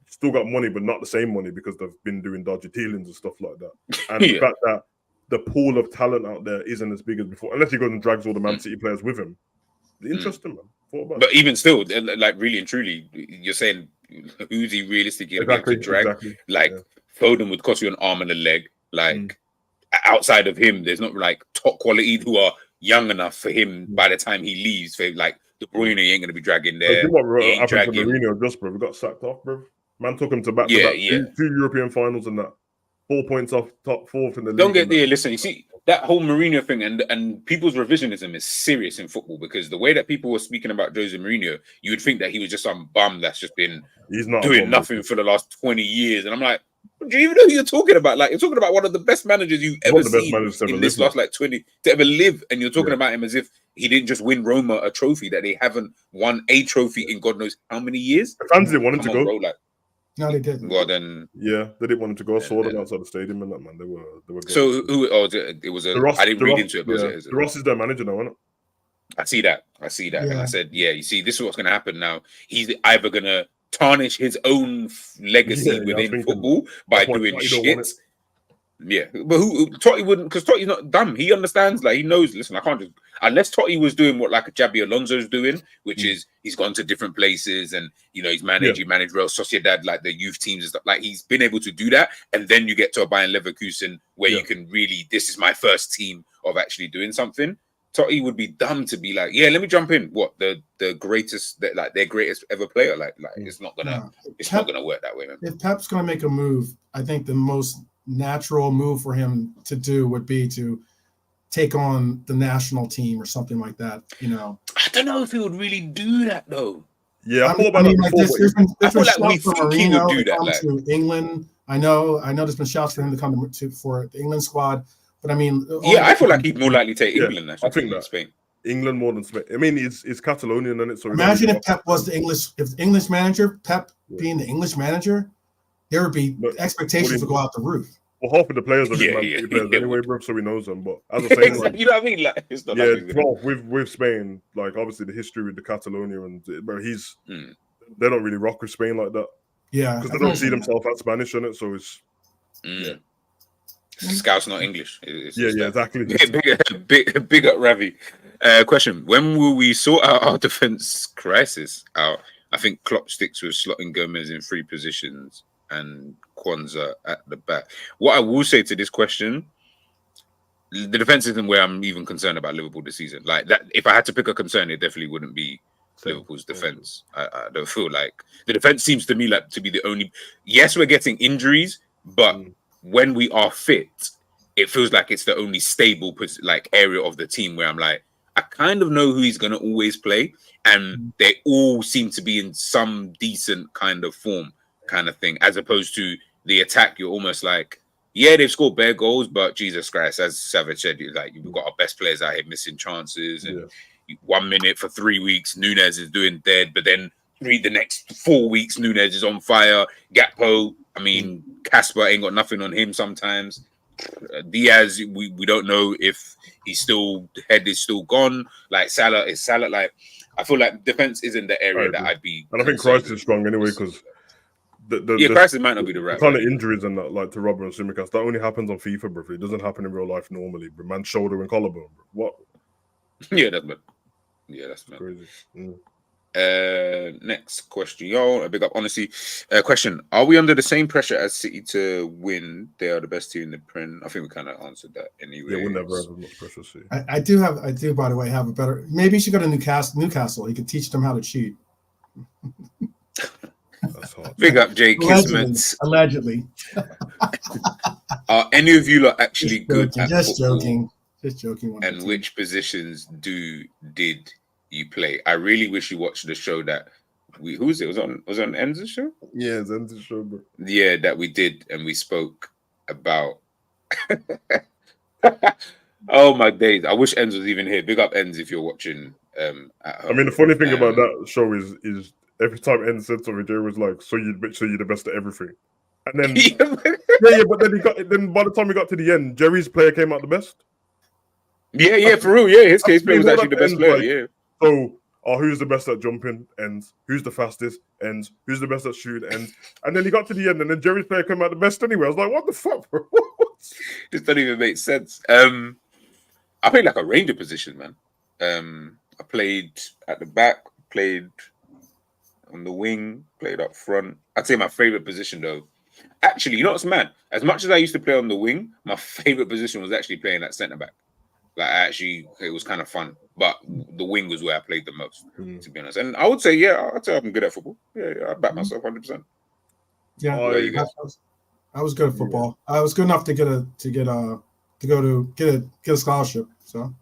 Speaker 6: still got money, but not the same money because they've been doing dodgy dealings and stuff like that. And
Speaker 2: Yeah.
Speaker 6: the fact that the pool of talent out there isn't as big as before, unless he goes and drags all the Man City players with him. Interesting, man. Thought about
Speaker 2: But even still, like really and truly, you're saying who's he realistically going to be able to drag?
Speaker 6: Exactly.
Speaker 2: Like Foden would cost you an arm and a leg. Like outside of him, there's not like top quality who are young enough for him by the time he leaves. For like De Bruyne, he ain't going to be dragging there.
Speaker 6: What
Speaker 2: He ain't
Speaker 6: happened to
Speaker 2: dragging.
Speaker 6: Mourinho just, bro? We got sacked off, bro. Man took him to back-to-back two European finals and that. 4 points off top fourth in the league.
Speaker 2: Don't get there. Listen, you see that whole Mourinho thing and people's revisionism is serious in football because the way that people were speaking about Jose Mourinho, you would think that he was just some bum that's just been doing nothing for the last 20 years. And I'm like, do you even know who you're talking about? Like, you're talking about one of the best managers you've ever seen in this last like 20 to ever live, and you're talking about him as if he didn't just win Roma a trophy, that they haven't won a trophy in God knows how many years.
Speaker 6: The fans didn't want him to go.
Speaker 2: Bro, like,
Speaker 5: no, they didn't.
Speaker 2: Well, then,
Speaker 6: yeah, they didn't want him to go. I saw them outside the stadium and that, man. They were.
Speaker 2: So who? Oh, it was a. I didn't read into it. But
Speaker 6: the Ross is their manager now, isn't it?
Speaker 2: I see that, and I said, yeah. You see, this is what's going to happen now. He's either going to tarnish his own legacy within football by doing shit. Yeah, but Totti wouldn't, because Totti's not dumb. He understands, like he knows. Listen, I can't just unless Totti was doing what like Xabi Alonso's doing, which is he's gone to different places and you know he's managed. He managed Real Sociedad, like the youth teams and stuff. Like he's been able to do that, and then you get to a Bayern Leverkusen where you can really. This is my first team of actually doing something. Totti would be dumb to be like, yeah, let me jump in. What the greatest, like their greatest ever player? Like it's not gonna, not gonna work that way, man.
Speaker 5: If Pep's gonna make a move, I think the most natural move for him to do would be to take on the national team or something like that. You know,
Speaker 2: I don't know if he would really do that though.
Speaker 6: Yeah, I thought about that
Speaker 5: like
Speaker 6: before.
Speaker 5: there's been
Speaker 2: like we
Speaker 5: shouts for
Speaker 2: think he would
Speaker 5: Mourinho
Speaker 2: do
Speaker 5: to
Speaker 2: that,
Speaker 5: come
Speaker 2: like.
Speaker 5: to England. I know there's been shouts for him to come for the England squad. But I mean,
Speaker 2: I feel like he'd more likely take England.
Speaker 6: I think that
Speaker 2: Spain.
Speaker 6: England more than Spain. I mean, it's Catalonian, and it's so.
Speaker 5: Imagine if Pep was the English manager. Pep being the English manager, there would be expectations to go out the roof.
Speaker 6: Well, half of the players are players anyway, bro. So he knows them. But as I say, like,
Speaker 2: you know what I mean? Like, it's not
Speaker 6: with Spain, like obviously the history with the Catalonia and but they don't really rock with Spain like that.
Speaker 5: Yeah,
Speaker 6: because they don't see themselves as Spanish in it. So it's
Speaker 2: Scout's not English.
Speaker 6: Exactly.
Speaker 2: Big up, Ravi. Question: when will we sort out our defense crisis? I think Klopp sticks with slotting Gomez in 3 positions and Kwanzaa at the back. What I will say to this question, the defense isn't where I'm even concerned about Liverpool this season. Like that, if I had to pick a concern, it definitely wouldn't be Liverpool's defense. I don't feel like the defense seems to me like to be the only. Yes, we're getting injuries, but when we are fit, it feels like it's the only stable like area of the team where I'm like, I kind of know who he's going to always play, and they all seem to be in some decent kind of form, kind of thing. As opposed to the attack, you're almost like, yeah, they've scored bare goals, but Jesus Christ, as Savage said, like we've got our best players out here missing chances, and 1 minute for 3 weeks, Nunes is doing dead, but then the next 4 weeks, Nunes is on fire. Gakpo, I mean, Casper ain't got nothing on him sometimes. Diaz, we don't know if he's still head is still gone. Like Salah, like I feel like defense isn't the area that I'd be.
Speaker 6: And I think Christ is strong anyway because
Speaker 2: Christ might not be the right
Speaker 6: kind of injuries and that, like to Robert and Simicast, that only happens on FIFA, bro. It doesn't happen in real life normally. But man's shoulder and collarbone, bro. What?
Speaker 2: That's
Speaker 6: crazy.
Speaker 2: Next question, y'all. A big up, honestly. Question: are we under the same pressure as City to win? They are the best team in the Prem. I think we kind of answered that anyway.
Speaker 6: Yeah, we'll never have as much pressure. City.
Speaker 5: I do. By the way, have a better. Maybe you should go to Newcastle. He could teach them how to cheat.
Speaker 6: That's hard.
Speaker 2: Big up, Jay Kismet.
Speaker 5: Allegedly.
Speaker 2: Are any of you lot actually good at
Speaker 5: Just
Speaker 2: football?
Speaker 5: Just joking.
Speaker 2: And which positions did you play? I really wish you watched the show that who was it? Was it on Enzo's show?
Speaker 6: Yeah, it's Enzo's show, bro.
Speaker 2: Yeah, that we did, and we spoke about. Oh my days! I wish Enz was even here. Big up Enz if you're watching. At home.
Speaker 6: I mean, the funny thing about that show is every time Enz said something, Jerry was like, "So you're the best at everything," and then but then by the time we got to the end, Jerry's player came out the best.
Speaker 2: Yeah, for real. Yeah, his case player was actually the best player.
Speaker 6: Like, so oh, who's the best at jumping? Ends. Who's the fastest? Ends. Who's the best at shooting? Ends. And then he got to the end, and then Jerry's player came out the best anyway. I was like, what the fuck, bro?
Speaker 2: This doesn't even make sense. I played like a ranger position, man. I played at the back, played on the wing, played up front. I'd say my favorite position, though. Actually, you know what's mad? As much as I used to play on the wing, my favorite position was actually playing at centre back. It was kind of fun. But the wing was where I played the most, to be honest. And I would say, I'd say I'm good at football. Yeah, I back myself 100%.
Speaker 5: Yeah, I was good at football.
Speaker 6: Yeah.
Speaker 5: I was good enough to get a scholarship. So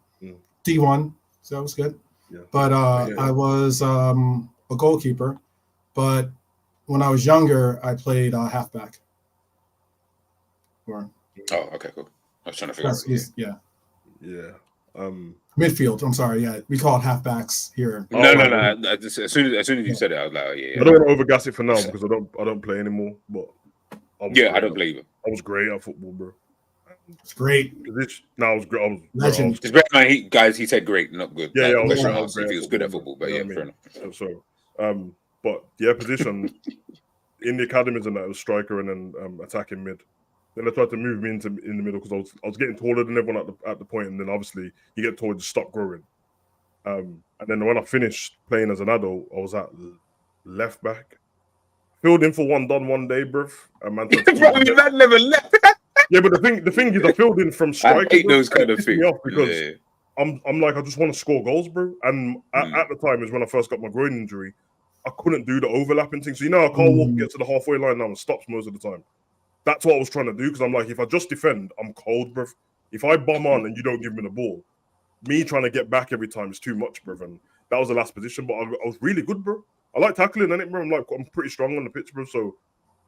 Speaker 5: D1, so that was good.
Speaker 6: Yeah.
Speaker 5: But I was a goalkeeper. But when I was younger, I played halfback.
Speaker 2: Oh, okay, cool. I was trying to figure out.
Speaker 6: Yeah.
Speaker 5: Midfield. I'm sorry. Yeah, we call it halfbacks here.
Speaker 2: No. As soon as you said it, I was like,
Speaker 6: I don't want to overgas it for now because I don't play anymore. But I don't play either. I was great at football, bro.
Speaker 5: It's great.
Speaker 6: I was great. I was
Speaker 5: legend.
Speaker 2: It's better, man. He said great, not good.
Speaker 6: Yeah,
Speaker 2: I was great. He was good at football, but fair enough.
Speaker 6: So, but position in the academies and that was striker and then attacking mid. Then they tried to move me in the middle because I was getting taller than everyone at the point, and then obviously you get taller to stop growing. And then when I finished playing as an adult, I was at left back. Filled in for one day, bruv. And man,
Speaker 2: that never left.
Speaker 6: Yeah, but the thing is, I filled in from striker.
Speaker 2: I hate those kind of things
Speaker 6: because I'm like, I just want to score goals, bro. And at the time is when I first got my groin injury. I couldn't do the overlapping thing. So I can't walk get to the halfway line now and stops most of the time. That's what I was trying to do because I'm like, if I just defend, I'm cold, bruv. If I bomb on and you don't give me the ball, me trying to get back every time is too much, bruv. And that was the last position, but I was really good, bro. I like tackling, innit, bro? I'm pretty strong on the pitch, bro. So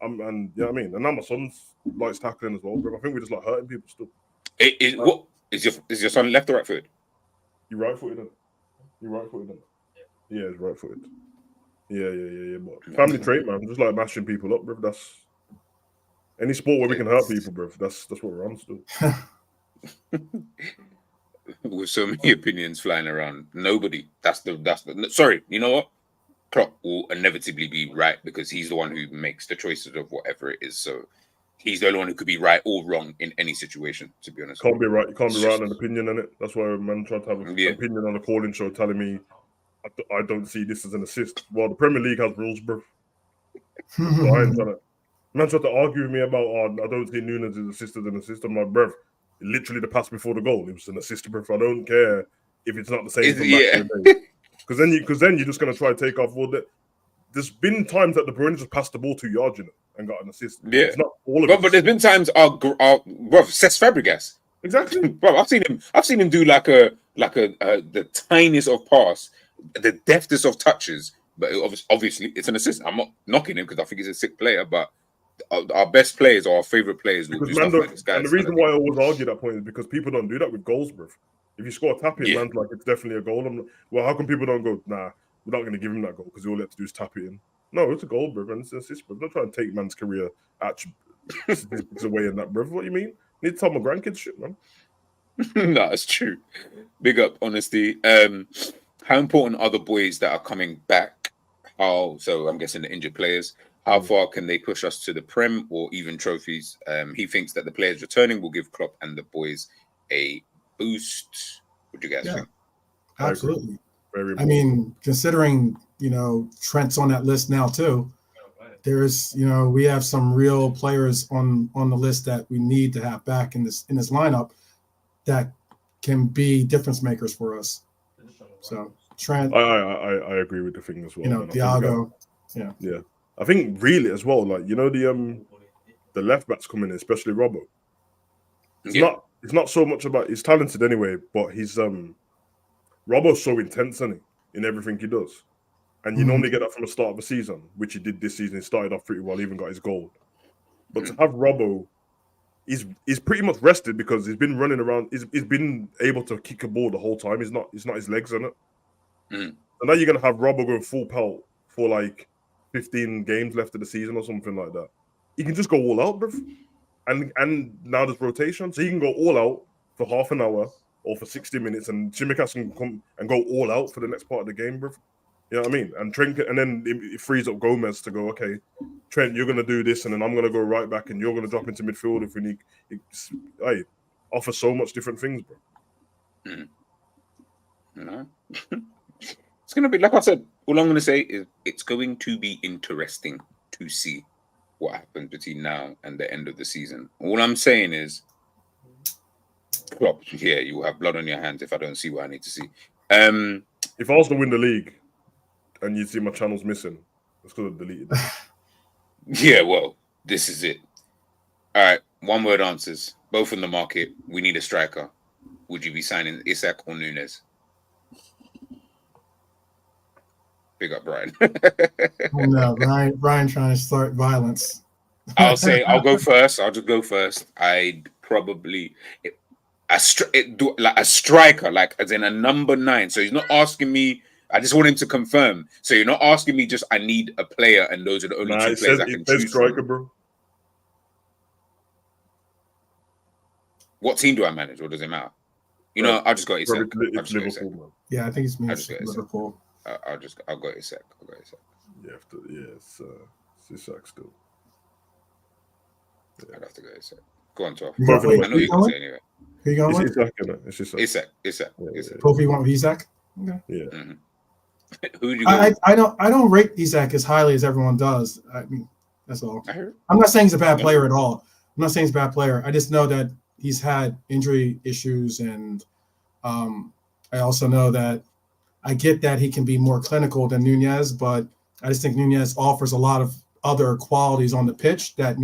Speaker 6: and you know what I mean? And now my son likes tackling as well, bro. I think we just like hurting people still.
Speaker 2: What is your son left or right footed?
Speaker 6: You right footed, innit? Yeah, he's right footed. Yeah. But family trait, man. Just like mashing people up, bro. That's any sport where we can hurt people, bro. That's what we're on still.
Speaker 2: With so many opinions flying around, nobody. That's the. Sorry, you know what? Klopp will inevitably be right because he's the one who makes the choices of whatever it is. So he's the only one who could be right or wrong in any situation. To be honest,
Speaker 6: can't be right. You can't be right on an opinion in it. That's why a man tried to have an opinion on a calling show, telling me I don't see this as an assist. Well, the Premier League has rules, bro. So I ain't trying to. Man tried to argue with me about, I don't see Nunes as assist as an assist. I'm like, bruv, literally the pass before the goal, it was an assist, bruv. I don't care if it's not the same from back to the day. Because then you're just going to try to take off all that. There's been times that De Bruyne just passed the ball 2 yards, and got an assist.
Speaker 2: Yeah.
Speaker 6: It's not all of it.
Speaker 2: But there's been times, bruv, Cesc Fabregas.
Speaker 6: Exactly.
Speaker 2: Bro, I've seen him do like the tiniest of pass, the deftest of touches, but obviously it's an assist. I'm not knocking him because I think he's a sick player, but our best players or our favorite players will do stuff like this.
Speaker 6: And the reason why I always argue that point is because people don't do that with goals, bro. If you score a tap in, man's like, it's definitely a goal. I'm like, well, how come people don't go, nah, we're not going to give him that goal because all he had to do is tap it in? No, it's a goal, bro, and it's an assist, bro. I'm not trying to take man's career away in that, bro. What do you mean? I need to tell my grandkids shit, man.
Speaker 2: No, it's true. Big up, honesty. How important are the boys that are coming back? So I'm guessing the injured players. How far can they push us to the Prem or even trophies? He thinks that the players returning will give Klopp and the boys a boost. What do you guys think?
Speaker 5: Absolutely.
Speaker 6: Very
Speaker 5: I mean, considering, Trent's on that list now too, there's, we have some real players on the list that we need to have back in this lineup that can be difference makers for us. So Trent,
Speaker 6: I agree with the thing as well.
Speaker 5: Thiago,
Speaker 6: yeah. I think really as well, like the left backs coming in, especially Robbo. It's not so much about he's talented anyway, but he's Robbo's so intense, isn't he, in everything he does. And you normally get that from the start of the season, which he did this season. He started off pretty well, even got his goal. But to have Robbo, he's pretty much rested because he's been running around. He's been able to kick a ball the whole time. He's not his legs in it. And now you're gonna have Robbo going full pelt for like 15 games left of the season or something like that. He can just go all out, bruv. And now there's rotation, so he can go all out for half an hour, or for 60 minutes, and Tsimikas can come and go all out for the next part of the game, bro. You know what I mean? And Trent, and then it frees up Gomez to go, okay, Trent, you're gonna do this, and then I'm gonna go right back, and you're gonna drop into midfield if we need. Hey, offer so much different things, bro.
Speaker 2: You know, it's gonna be, like I said. All I'm gonna say is it's going to be interesting to see what happens between now and the end of the season. All I'm saying is, Klopp, yeah, you will have blood on your hands if I don't see what I need to see.
Speaker 6: If Arsenal win the league and you see my channels missing, it's because I've deleted them.
Speaker 2: Yeah, well, this is it. All right, one word answers. Both in the market. We need a striker. Would you be signing Isak or Nunes? Big up, Brian.
Speaker 5: Oh, no, Brian trying to start violence.
Speaker 2: I'll go first. I'll just go first. I'd probably a striker, like as in a number 9. So he's not asking me. I just want him to confirm. So you're not asking me just I need a player, and those are the only 2 players I can choose
Speaker 6: striker,
Speaker 2: from.
Speaker 6: Bro.
Speaker 2: What team do I manage, or does it matter? You know, I'll just go Isak.
Speaker 6: It's Liverpool, man.
Speaker 5: Yeah, I think it's Liverpool.
Speaker 2: I'll go Isak.
Speaker 6: It's Isak still.
Speaker 2: Yeah. I'd have to go Isak. Go on, 12.
Speaker 5: I
Speaker 2: know you can say anyway.
Speaker 5: Who you going with?
Speaker 6: It's Isak.
Speaker 2: Isak.
Speaker 5: Both of you want Isak? Okay.
Speaker 6: Yeah.
Speaker 2: Mm-hmm. Who do you go with?
Speaker 5: I don't rate Isak as highly as everyone does. I mean, that's all.
Speaker 2: I'm
Speaker 5: not saying he's a bad player at all. I'm not saying he's a bad player. I just know that he's had injury issues, and I also know that I get that he can be more clinical than Nunez, but I just think Nunez offers a lot of other qualities on the pitch that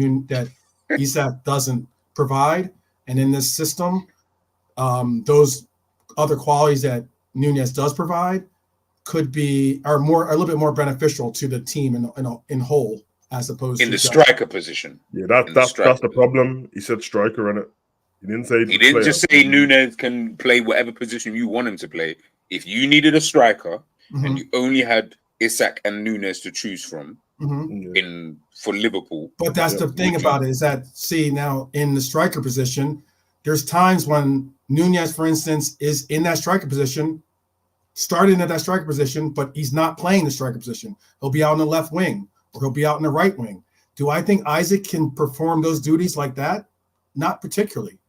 Speaker 5: Isak doesn't provide. And in this system, those other qualities that Nunez does provide are a little bit more beneficial to the team in whole, as opposed
Speaker 2: in
Speaker 5: to
Speaker 2: the striker position.
Speaker 6: Yeah, that's the problem. He said striker in it. He didn't say.
Speaker 2: He didn't just say Nunez can play whatever position you want him to play. If you needed a striker and you only had Isak and Nunez to choose from for Liverpool,
Speaker 5: but that's the thing about it is that now in the striker position, there's times when Nunez, for instance, is in that striker position, starting at that striker position, but he's not playing the striker position. He'll be out in the left wing or he'll be out in the right wing. Do I think Isaac can perform those duties like that? Not particularly.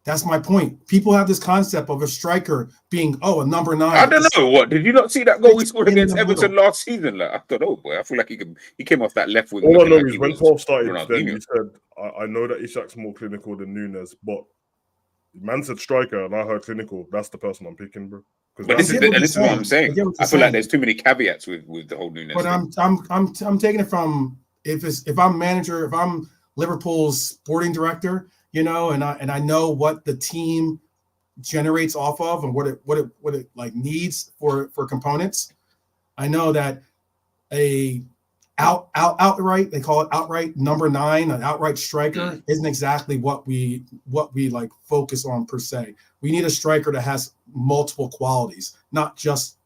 Speaker 5: That's my point. People have this concept of a striker being, a number 9.
Speaker 2: I don't know. What did you not see that goal we scored against Everton last season? Like, I don't know, boy. I feel like he came off that left wing.
Speaker 6: All I know is when Paul started, then he said, I know that Isak's more clinical than Nunez, but man said striker, and I heard clinical. That's the person I'm picking, bro.
Speaker 2: But this is what I'm saying. I feel like there's too many caveats with the whole Nunez.
Speaker 5: But I'm taking it from if I'm manager, if I'm Liverpool's sporting director, and I know what the team generates off of and what it like needs for components. I know that outright, they call it outright number 9, an outright striker isn't exactly what we like focus on per se. We need a striker that has multiple qualities, not just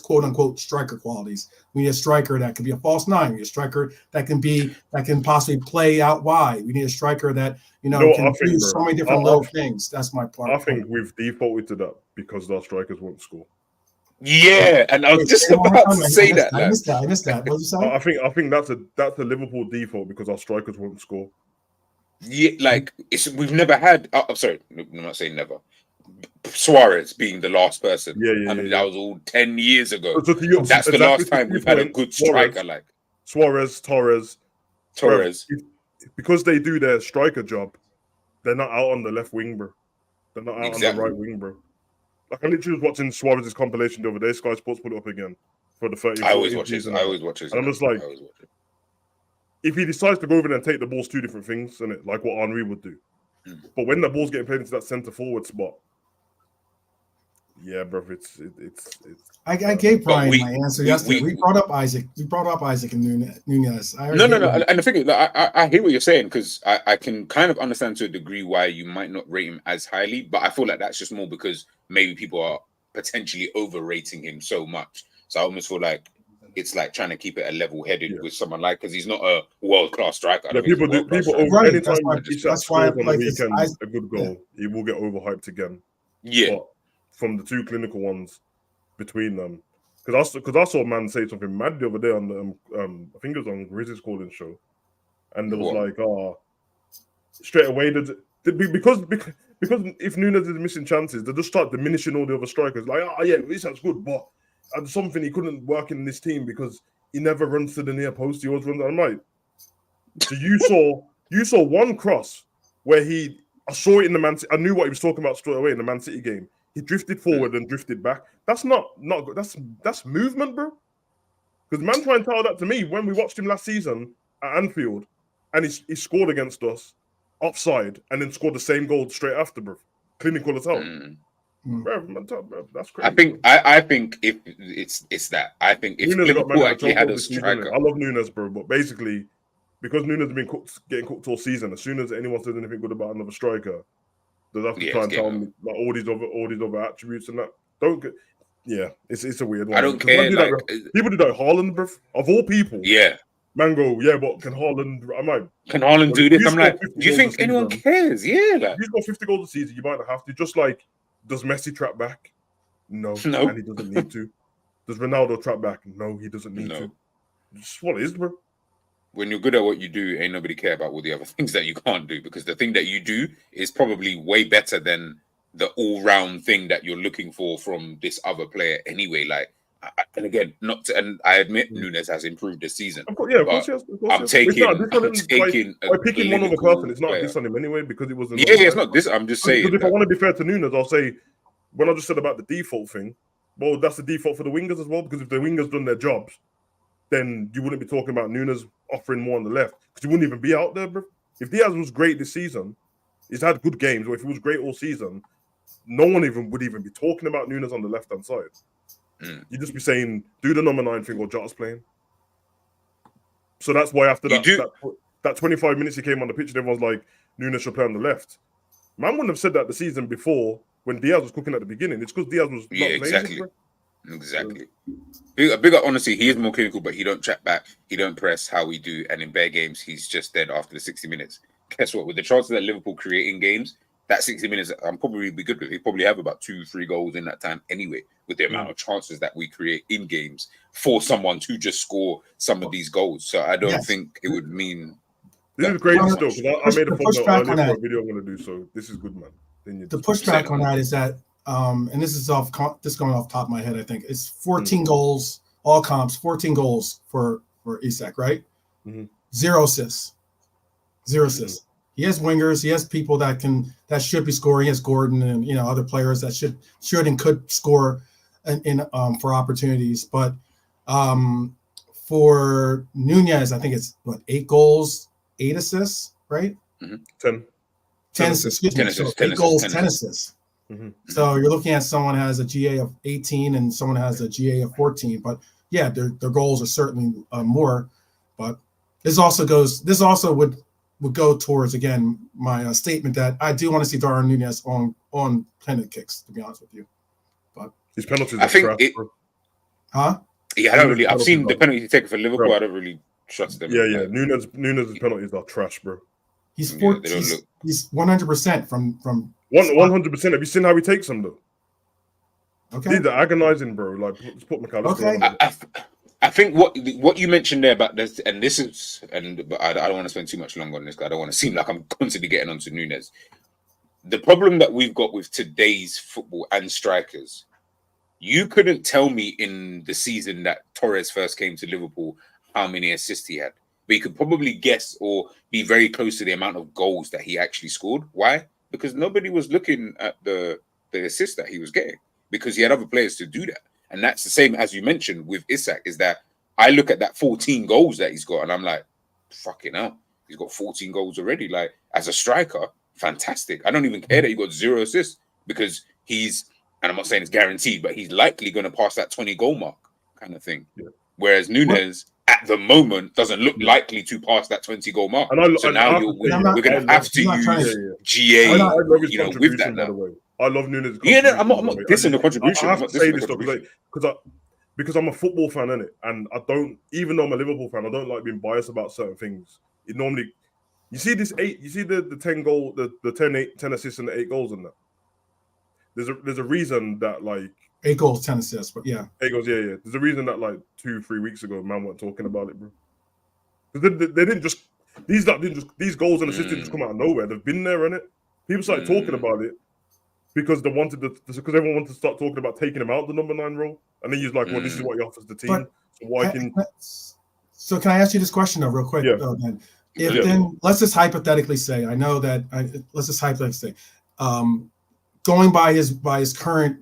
Speaker 5: quote unquote striker qualities. We need a striker that can be a false 9. We need a striker that can possibly play out wide. We need a striker that can do so many different little things. That's my part.
Speaker 6: I think we've defaulted to that because our strikers won't score.
Speaker 2: Yeah, and I was just about to say that.
Speaker 5: I missed that. What did you say?
Speaker 6: I think that's a Liverpool default because our strikers won't score.
Speaker 2: Yeah, like we've never had. I'm sorry, I'm not saying never. Suarez being the last person.
Speaker 6: Yeah.
Speaker 2: That was all 10 years ago.
Speaker 6: So
Speaker 2: that's the last time we've had a good striker like
Speaker 6: Suarez, Torres. Because they do their striker job, they're not out on the left wing, bro. They're not out on the right wing, bro. Like I literally was watching Suarez's compilation the other day. Sky Sports put it up again for the 30.
Speaker 2: I always watch it. And
Speaker 6: I'm just like, if he decides to go over there and take the ball's 2 different things, isn't it? Like what Henry would do. But when the ball's getting played into that centre forward spot, yeah, bro, it's.
Speaker 5: I gave Brian my answer yesterday. We brought up Isaac. We brought up Isaac and Nunez.
Speaker 2: No. And the thing is, I hear what you're saying because I can kind of understand to a degree why you might not rate him as highly, but I feel like that's just more because maybe people are potentially overrating him so much. So I almost feel like it's like trying to keep it a level-headed with someone like, because he's not a world-class striker. I don't think
Speaker 6: people
Speaker 2: he's a world-class
Speaker 6: people
Speaker 2: striker.
Speaker 6: over,
Speaker 5: Right,
Speaker 6: anytime
Speaker 5: that's
Speaker 6: Isak
Speaker 5: why
Speaker 6: scores on the
Speaker 5: like
Speaker 6: weekend a good goal, he will get overhyped again.
Speaker 2: Yeah.
Speaker 6: But from the two clinical ones between them, because I saw a man say something mad the other day on the I think it was on Riz's calling show, and there was like, straight away because if Nunes is missing chances, they just start diminishing all the other strikers. Like, yeah, Isak's good, but something he couldn't work in this team because he never runs to the near post. He always runs. I'm like, so you saw one cross where I saw it in the Man City. I knew what he was talking about straight away in the Man City game. He drifted forward and drifted back. That's not good. That's movement, bro. Because man tried and tell that to me when we watched him last season at Anfield, and he scored against us offside and then scored the same goal straight after, bro. Clinical as hell. Bro, that's crazy.
Speaker 2: I think if it's that. I think if Liverpool actually had a striker.
Speaker 6: I love Nunes, bro, but basically, because Nunes has been getting cooked all season, as soon as anyone says anything good about another striker, they have to try and tell me like all these other attributes and that. It's a weird one.
Speaker 2: I don't care.
Speaker 6: People do that. Haaland, bro, of all people.
Speaker 2: Yeah.
Speaker 6: Man go, but can Haaland?
Speaker 2: Can Haaland do this? I'm like, do you think anyone cares? Yeah, like,
Speaker 6: he's got 50 goals a season. You might not have to. Just like, does Messi trap back? No, and he doesn't need to. Does Ronaldo trap back? No, he doesn't need to. Just what it is, bro.
Speaker 2: When you're good at what you do, ain't nobody care about all the other things that you can't do, because the thing that you do is probably way better than the all-round thing that you're looking for from this other player anyway. Like, and again, and I admit Nunes has improved this season.
Speaker 6: Of course,
Speaker 2: I'm taking
Speaker 6: by picking one other person. It's not this on him anyway, because it wasn't.
Speaker 2: Yeah, it's not this. I'm just saying.
Speaker 6: Because if I want to be fair to Nunes, I'll say when I just said about the default thing. Well, that's the default for the wingers as well, because if the wingers done their jobs, then you wouldn't be talking about Nunes offering more on the left, because he wouldn't even be out there, bro. If Diaz was great this season, he's had good games, or if he was great all season, no one would even be talking about Nunes on the left-hand side. You'd just be saying, do the number 9 thing or Jota's playing. So that's why after that 25 minutes he came on the pitch, everyone's like, Nunes should play on the left. Man wouldn't have said that the season before when Diaz was cooking at the beginning. It's because Diaz was not playing.
Speaker 2: Exactly. Big up, honestly, he is more clinical, but he don't track back. He don't press how we do. And in bare games, he's just dead after the 60 minutes. Guess what? With the chances that Liverpool create in games, that 60 minutes, I'm probably be good with. He probably have about 2-3 goals in that time anyway, with the amount of chances that we create in games for someone to just score some of these goals. So I don't think it would mean.
Speaker 6: This is crazy still, because I made a footnote earlier for a video I'm going to do. So this is good, man.
Speaker 5: The pushback on that is that, and this is going off the top of my head, I think it's 14 goals, all comps, 14 goals for Isak, right? 0 assists. He has wingers. He has people that should be scoring. He has Gordon and other players that should and could score in for opportunities. But for Nunez, I think it's 8 goals, 8 assists, right?
Speaker 6: 10
Speaker 5: assists. 8 goals, 10 assists. So you're looking at someone has a GA of 18 and someone has a GA of 14. But yeah, their goals are certainly more. But this also would go towards, again, my statement that I do want to see Darwin Nunez on penalty kicks, to be honest with you. But
Speaker 6: his penalties
Speaker 2: I think
Speaker 5: huh?
Speaker 2: Yeah, I don't really. I've seen the penalty taken for Liverpool. Bro. I don't really trust them.
Speaker 6: Yeah. Nunez's penalties are trash, bro.
Speaker 5: He's 100% from
Speaker 6: 100%. Have you seen how he takes them though?
Speaker 5: Okay,
Speaker 6: these are agonizing, bro. Like, let's put McAllister on.
Speaker 2: I think what you mentioned there about this, but I don't want to spend too much longer on this because I don't want to seem like I'm constantly getting onto Nunes. The problem that we've got with today's football and strikers, you couldn't tell me in the season that Torres first came to Liverpool how many assists he had. But you could probably guess or be very close to the amount of goals that he actually scored. Why? Because nobody was looking at the assists that he was getting, because he had other players to do that. And that's the same as you mentioned with Isak, is that I look at that 14 goals that he's got and I'm like, fucking hell, he's got 14 goals already. Like, as a striker, fantastic. I don't even care that he got 0 assists, because he's, and I'm not saying it's guaranteed, but he's likely going to pass that 20 goal mark kind of thing. Yeah. Whereas Nunes, at the moment, doesn't look likely to pass that 20 goal mark. So now we're going to have to use GA, with that now.
Speaker 6: I love Nunes.
Speaker 2: Yeah, no, I'm not dissing the contribution.
Speaker 6: I have to say this though, because because I'm a football fan, innit? And I don't, even though I'm a Liverpool fan, I don't like being biased about certain things. It normally, you see this 8, you see the 10 goal, the 10 assists and the 8 goals in that. There's a reason that like
Speaker 5: 8 goals, 10 assists, but yeah.
Speaker 6: 8 goals, yeah. There's a reason that like 2-3 weeks ago, man weren't talking about it, bro. Because they didn't just these goals and assists didn't just come out of nowhere. They've been there, innit? People started talking about it because they wanted because everyone wanted to start talking about taking him out the number 9 role, and then he's like, "Well, this is what he offers the team."
Speaker 5: But
Speaker 6: so why can?
Speaker 5: So can I ask you this question though, real quick?
Speaker 6: Yeah.
Speaker 5: Then, then let's just hypothetically say, I know that let's just hypothetically say, going by his current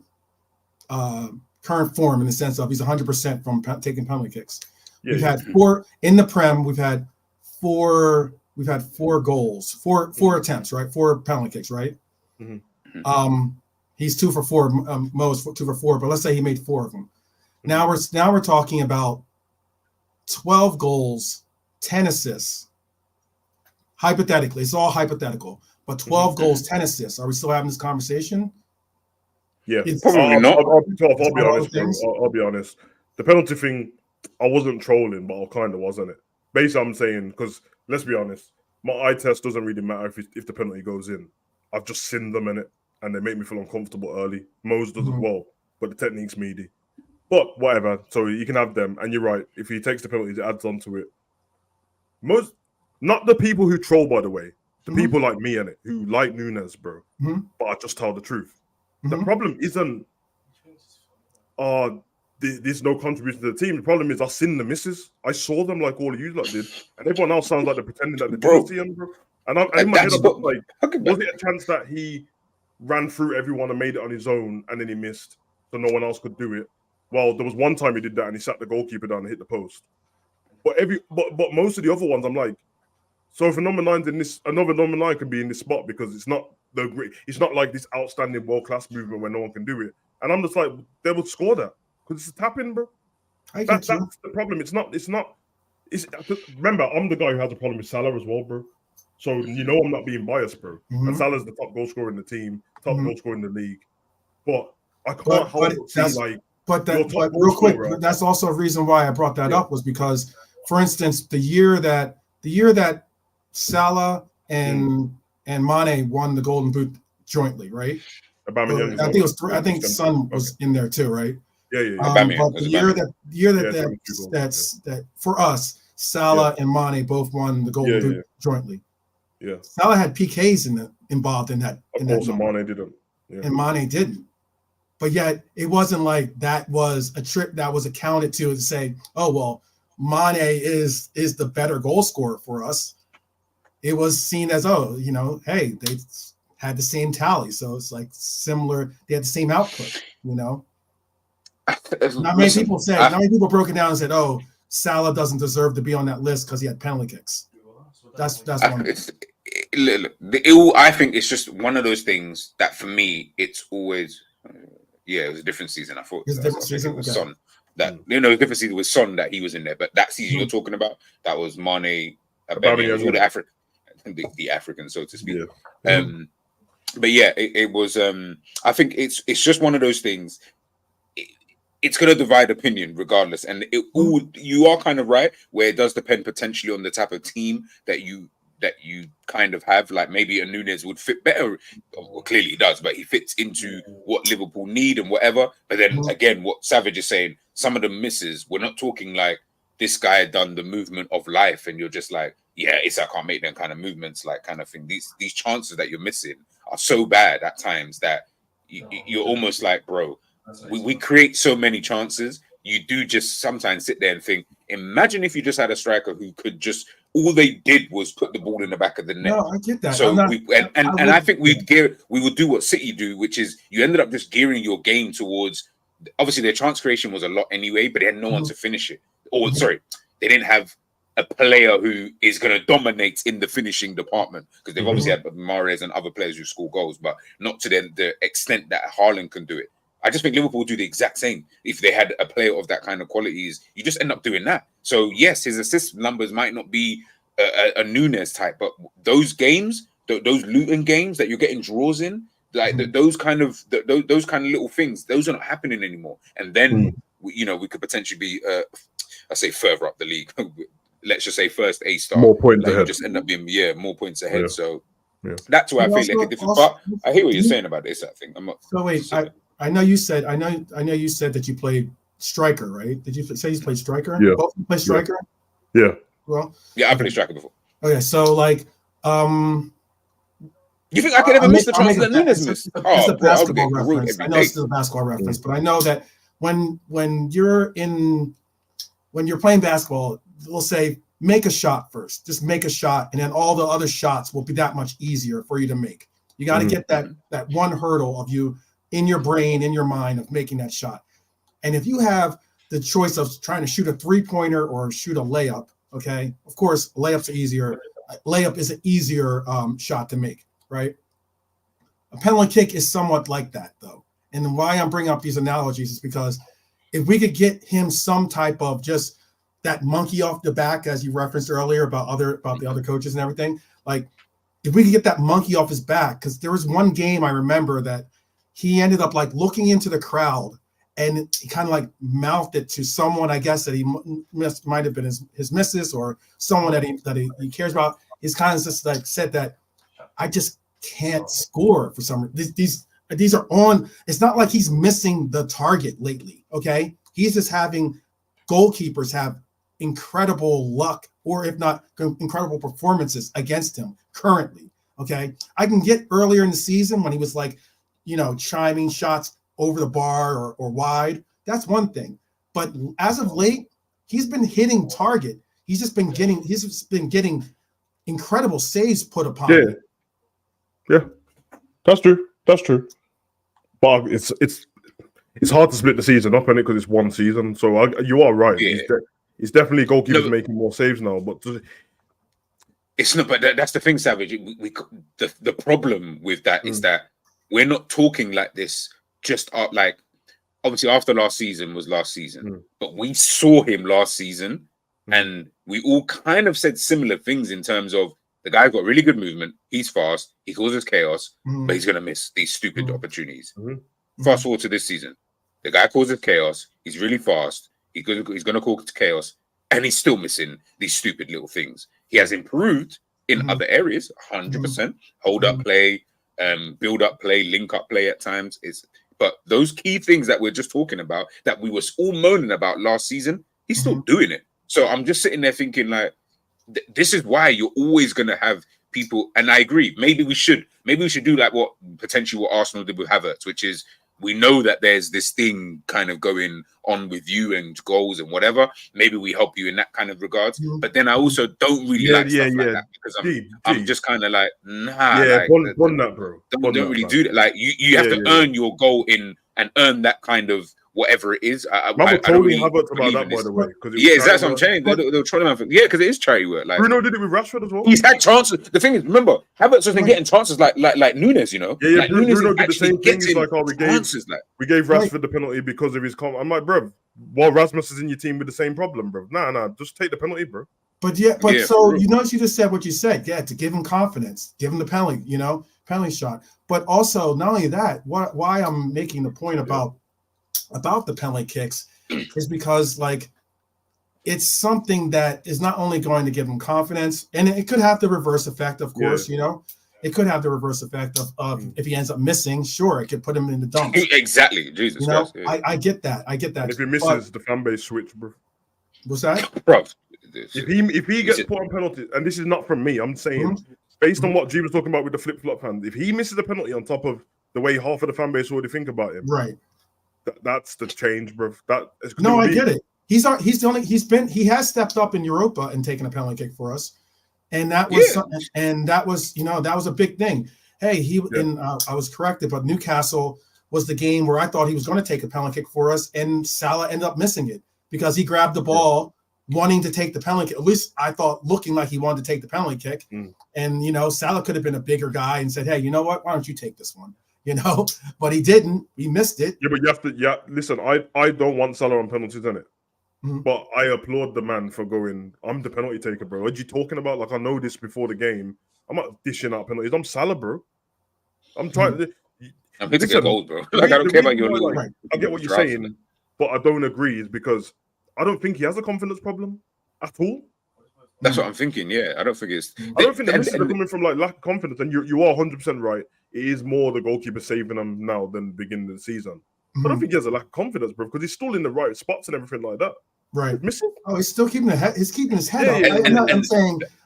Speaker 5: form in the sense of he's 100% from taking penalty kicks.
Speaker 6: Yeah,
Speaker 5: we've had 4 in the Prem. We've had 4 goals, 4 attempts, right? 4 penalty kicks, right?
Speaker 6: Mm-hmm.
Speaker 5: He's 2 for 4. Mo's 2 for 4, but let's say he made 4 of them. Now we're talking about 12 goals, 10 assists. Hypothetically, it's all hypothetical, but 12 goals, 10 assists. Are we still having this conversation?
Speaker 6: Yeah,
Speaker 2: probably not.
Speaker 6: I'll be honest, bro. I'll be honest. The penalty thing, I wasn't trolling, but I kind of wasn't it. Basically, I'm saying, because let's be honest, my eye test doesn't really matter if the penalty goes in. I've just seen them in it, and they make me feel uncomfortable early. Mo's does as well, but the technique's meaty. But whatever, so you can have them. And you're right, if he takes the penalties, it adds on to it. Most, not the people who troll, by the way, the people like me in it, who like Nunes, bro. But I just tell the truth. The problem isn't there's no contribution to the team. The problem is I've seen the misses. I saw them like all of you lot did, and everyone else sounds like they're pretending that they didn't see them, bro. And in my head, I'm like, was it a chance that he ran through everyone and made it on his own, and then he missed, so no one else could do it? Well, there was one time he did that, and he sat the goalkeeper down and hit the post. But most of the other ones, I'm like, so if another number 9 could be in this spot because it's not like this outstanding world-class movement where no one can do it. And I'm just like, they would score that because it's a tap-in, bro. That's the problem. Remember, I'm the guy who has a problem with Salah as well, bro. So you know I'm not being biased, bro. And Salah's the top goal scorer in the team, top goal scorer in the league. But I can't But real quick, but that's also a reason why I brought that up was because, for instance, the year that Salah and Mane won the Golden Boot jointly, right? I think Son was in there too, right? Yeah.
Speaker 5: But the year that for us, Salah and Mane both won the Golden Boot jointly.
Speaker 6: Yeah.
Speaker 5: Salah had PKs involved in that.
Speaker 6: Of course, and Mane didn't. Yeah.
Speaker 5: And Mane didn't. But yet it wasn't like that was a trip that was accounted to say, oh, well, Mane is the better goal scorer for us. It was seen as, hey, they had the same tally. So it's like similar. They had the same output, Not many people broke it down and said, oh, Salah doesn't deserve to be on that list because he had penalty kicks. That's one.
Speaker 2: I think it's just one of those things that for me, it's always... it was a different season. I thought it was Son. Different season with Son that he was in there. But that season you're talking about, that was Mane, the African, so to speak. Yeah. But yeah, it was. I think it's just one of those things. It's going to divide opinion regardless, and you are kind of right where it does depend potentially on the type of team that you kind of have. Like maybe a Nunes would fit better. Well, clearly he does, but he fits into what Liverpool need and whatever. But then again, what Savage is saying, some of the misses, we're not talking like this guy had done the movement of life and you're just like, I can't make them kind of movements, like kind of thing. These chances that you're missing are so bad at times that you're almost like, bro, we create so many chances. You do just sometimes sit there and think, imagine if you just had a striker who could just, all they did was put the ball in the back of the net.
Speaker 5: No, I get that.
Speaker 2: So I think we would do what City do, which is you ended up just gearing your game towards, obviously their chance creation was a lot anyway, but they had no one to finish it. Or sorry, they didn't have a player who is going to dominate in the finishing department because they've obviously had Mahrez and other players who score goals, but not to the extent that Haaland can do it. I just think Liverpool would do the exact same. If they had a player of that kind of qualities, you just end up doing that. So yes, his assist numbers might not be a Nunes type, but those games, those Luton games that you're getting draws in, like those kind of little things, those are not happening anymore. And then we could potentially be, I say further up the league. Let's just say first A star.
Speaker 6: More points
Speaker 2: like,
Speaker 6: ahead.
Speaker 2: you just end up being more points ahead.
Speaker 6: Yeah.
Speaker 2: So
Speaker 6: Yeah.
Speaker 2: that's why I feel
Speaker 5: also,
Speaker 2: like it different.
Speaker 5: also,
Speaker 2: But I hear what you're saying about this. I think I'm not.
Speaker 5: So wait, I know you said that you played striker, right? Did you say you played striker?
Speaker 6: Yeah.
Speaker 5: Both of you play striker?
Speaker 6: Yeah.
Speaker 5: Well,
Speaker 2: Yeah, I played striker before.
Speaker 5: okay, so like,
Speaker 2: You think I could ever miss the chance that Nunes missed?
Speaker 5: It's a
Speaker 2: Bro, I would
Speaker 5: basketball
Speaker 2: get grilled
Speaker 5: reference.
Speaker 2: every
Speaker 5: I know
Speaker 2: day.
Speaker 5: it's a basketball reference, but I know that when you're playing basketball, we'll say make a shot first. Just make a shot, and then all the other shots will be that much easier for you to make. You got to get that one hurdle of you in your brain, in your mind of making that shot. And if you have the choice of trying to shoot a 3-pointer or shoot a layup, okay, of course, layups are easier. Layup is an easier shot to make, right? A penalty kick is somewhat like that, though. And why I'm bringing up these analogies is because if we could get him some type of just that monkey off the back, as you referenced earlier about the other coaches and everything, like if we could get that monkey off his back, because there was one game I remember that he ended up like looking into the crowd and he kind of like mouthed it to someone, I guess, that he might have been his missus or someone that he cares about. He's kind of just like said that I just can't score for some reason. These are on. It's not like he's missing the target lately. Okay, he's just having goalkeepers have incredible luck, or if not incredible performances against him currently. Okay, I can get earlier in the season when he was like, chiming shots over the bar or wide. That's one thing. But as of late, he's been hitting target. He's just been getting incredible saves put upon him.
Speaker 6: Yeah, that's true. But it's hard to split the season up, and because it's one season. So you are right.
Speaker 2: Yeah.
Speaker 6: It's definitely goalkeepers making more saves now, but
Speaker 2: it's not. But that's the thing, Savage. The problem with that is that we're not talking like this. Just like obviously after last season, but we saw him last season, and we all kind of said similar things in terms of the guy's got really good movement. He's fast. He causes chaos, but he's gonna miss these stupid opportunities. Fast forward to this season, the guy causes chaos. He's really fast. He's gonna cause chaos, and he's still missing these stupid little things. He has improved in other areas, 100%. Hold up play, build up play, link up play at times. But those key things that we're just talking about, that we were all moaning about last season, he's still doing it. So I'm just sitting there thinking, like, this is why you're always going to have people. And I agree. Maybe we should do like what Arsenal did with Havertz, which is we know that there's this thing kind of going on with you and goals and whatever. Maybe we help you in that kind of regards. But then I also don't really like stuff like that because I'm just kind of like, nah.
Speaker 6: Yeah,
Speaker 2: like,
Speaker 6: that, bro.
Speaker 2: Don't really do that. Like you have to earn your goal in and earn that kind of whatever it is. I don't really
Speaker 6: Havertz about that, by the way.
Speaker 2: That's what I'm saying. They're trying to because it is charity work. Like
Speaker 6: Bruno did it with Rashford as well.
Speaker 2: He's had chances. The thing is, remember, Havertz has been getting chances like Nunes,
Speaker 6: Yeah,
Speaker 2: like
Speaker 6: Bruno did the same thing. He's like, we gave Rashford
Speaker 2: Right.
Speaker 6: the penalty because of his I'm like, bro, while Rasmus is in your team with the same problem, bro. Nah, just take the penalty, bro.
Speaker 5: But so you notice you just said what you said. Yeah, to give him confidence, give him the penalty, penalty shot. But also, not only that, why I'm making the point about the penalty kicks is because, like, it's something that is not only going to give him confidence, and it could have the reverse effect, of course, it could have the reverse effect of if he ends up missing, sure, it could put him in the dumps.
Speaker 2: Exactly. Jesus Christ. Yeah.
Speaker 5: I get that.
Speaker 6: And if he misses, the fan base switch, bro.
Speaker 5: What's that?
Speaker 2: Bro.
Speaker 6: If he gets put on penalty, and this is not from me, I'm saying based on what G was talking about with the flip-flop hand, if he misses a penalty on top of the way half of the fan base already think about him,
Speaker 5: right?
Speaker 6: That's the change, bro.
Speaker 5: I get it. He has stepped up in Europa and taken a penalty kick for us, and that was that was a big thing. Hey, I was corrected, but Newcastle was the game where I thought he was going to take a penalty kick for us, and Salah ended up missing it because he grabbed the ball wanting to take the penalty kick. At least I thought, looking like he wanted to take the penalty kick, and Salah could have been a bigger guy and said, "Hey, you know what? Why don't you take this one?" But he didn't. He missed it.
Speaker 6: Yeah, but you have to. Yeah, listen. I don't want Salah on penalties, innit? But I applaud the man for going, I'm the penalty taker, bro. What are you talking about? Like, I know this before the game. I'm not dishing out penalties. I'm Salah, bro. I'm trying to.
Speaker 2: I'm here to get goals, bro. Like, I don't care about your little.
Speaker 6: I get what you're saying. but I don't agree is because I don't think he has a confidence problem at all.
Speaker 2: That's what I'm thinking. Yeah, I don't think it's.
Speaker 6: I don't think the misses are coming from like lack of confidence, and you are 100% right. It is more the goalkeeper saving them now than the beginning of the season. But I don't think he has a lack of confidence, bro, because he's still in the right spots and everything like that.
Speaker 5: Right.
Speaker 6: He's missing.
Speaker 5: Oh, he's still keeping he's keeping his head up.
Speaker 6: Yeah,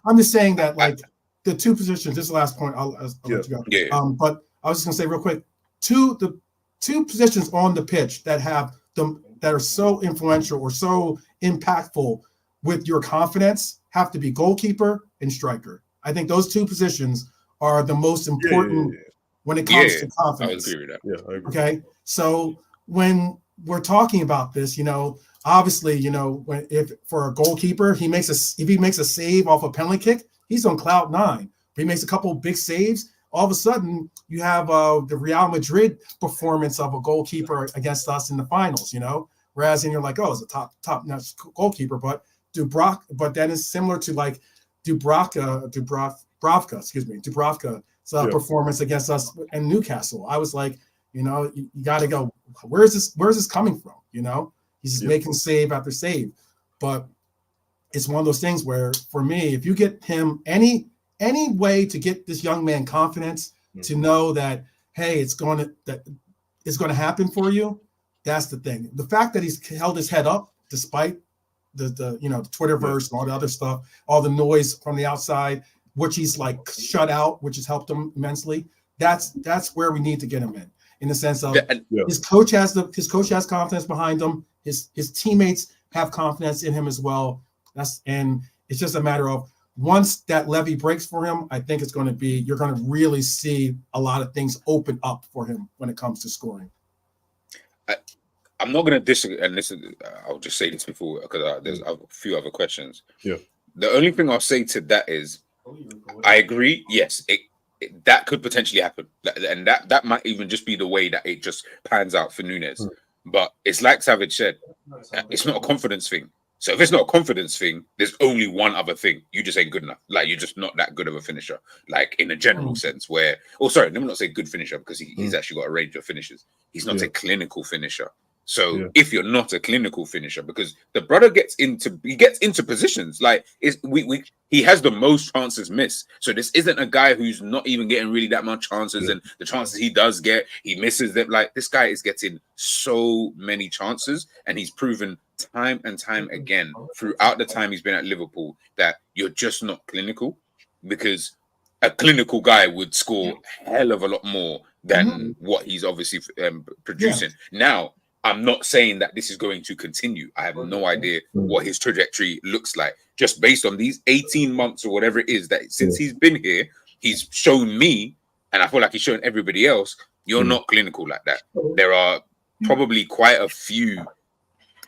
Speaker 5: I'm just saying that like the two positions. This is the last point. I'll let you go.
Speaker 2: Yeah.
Speaker 5: But I was just gonna say real quick, the two positions on the pitch that have them that are so influential or so impactful with your confidence have to be goalkeeper and striker. I think those two positions are the most important when it comes to confidence.
Speaker 2: I agree with that.
Speaker 6: Yeah, I agree.
Speaker 5: Okay, so when we're talking about this, obviously, if for a goalkeeper, if he makes a save off a penalty kick, he's on cloud 9. If he makes a couple big saves, all of a sudden you have the Real Madrid performance of a goalkeeper against us in the finals. Whereas then you're like, oh, it's a top notch goalkeeper, but then it's similar to like Dubravka's performance against us in Newcastle. I was like, you got to go. Where's this coming from? He's just making save after save, but it's one of those things where, for me, if you get him any way to get this young man confidence to know that, hey, it's going to happen for you, that's the thing. The fact that he's held his head up despite the Twitterverse and all the other stuff, all the noise from the outside, which he's like shut out, which has helped him immensely. That's where we need to get him in the sense of his coach has confidence behind him. His teammates have confidence in him as well. And it's just a matter of once that levee breaks for him, I think you're going to really see a lot of things open up for him when it comes to scoring.
Speaker 2: I'm not going to disagree, and I'll just say this before because there's a few other questions.
Speaker 6: Yeah.
Speaker 2: The only thing I'll say to that is, I agree. Yes, that could potentially happen, and that might even just be the way that it just pans out for Nunes. But it's like Savage said, it's not a confidence thing. So if it's not a confidence thing, there's only one other thing. You just ain't good enough. Like, you're just not that good of a finisher. Like, in a general sense where... Oh, sorry, let me not say good finisher because he's actually got a range of finishes. He's not a clinical finisher. So if you're not a clinical finisher, because the brother gets into positions, like he has the most chances missed. So this isn't a guy who's not even getting really that much chances, and the chances he does get, he misses them. Like, this guy is getting so many chances, and he's proven time and time again throughout the time he's been at Liverpool that you're just not clinical, because a clinical guy would score a hell of a lot more than what he's obviously producing. Now, I'm not saying that this is going to continue. I have no idea what his trajectory looks like. Just based on these 18 months or whatever it is that since he's been here, he's shown me, and I feel like he's shown everybody else, you're not clinical like that. There are probably quite a few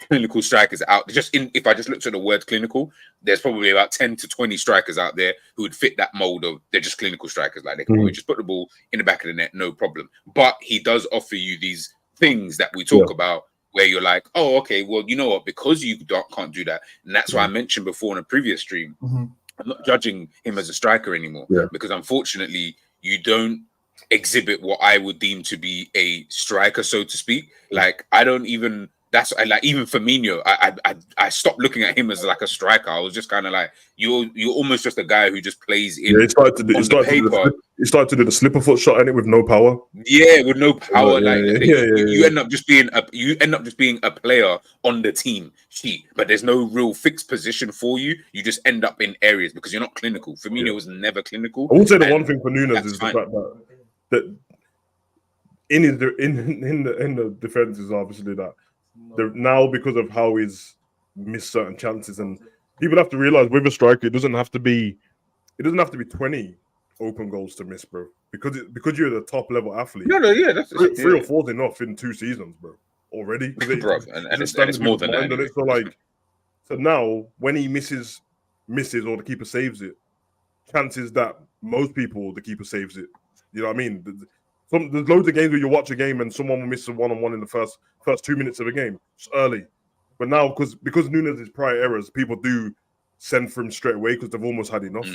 Speaker 2: clinical strikers out. If I just looked at the word clinical, there's probably about 10 to 20 strikers out there who would fit that mold of they're just clinical strikers. Like, they can just put the ball in the back of the net, no problem. But he does offer you these things that we talk about where you're like, oh, okay, well, you know what, because you can't do that, and that's why I mentioned before in a previous stream, I'm not judging him as a striker anymore, because unfortunately you don't exhibit what I would deem to be a striker, so to speak. Like, I don't even, that's like, even Firmino, I stopped looking at him as like a striker. I was just kind of like, you're almost just a guy who just plays in.
Speaker 6: He started to do the slipper foot shot in it with no power.
Speaker 2: Yeah, with no power. You end up just being a player on the team sheet, but there's no real fixed position for you. You just end up in areas because you're not clinical. Firmino was never clinical.
Speaker 6: I would say the one thing for Nunes is the fact that in the defense is obviously that now, because of how he's missed certain chances, and people have to realize with a striker, it doesn't have to be 20 open goals to miss, bro. Because you're the top level athlete.
Speaker 2: That's
Speaker 6: three or four is enough in 2 seasons, bro. Already,
Speaker 2: bro, and it's more than that. Anyway.
Speaker 6: So now when he misses or the keeper saves it, chances that most people the keeper saves it. You know what I mean? There's loads of games where you watch a game and someone will miss a one-on-one in the first 2 minutes of a game. It's early. But now, because Nunes' prior errors, people do send for him straight away because they've almost had enough.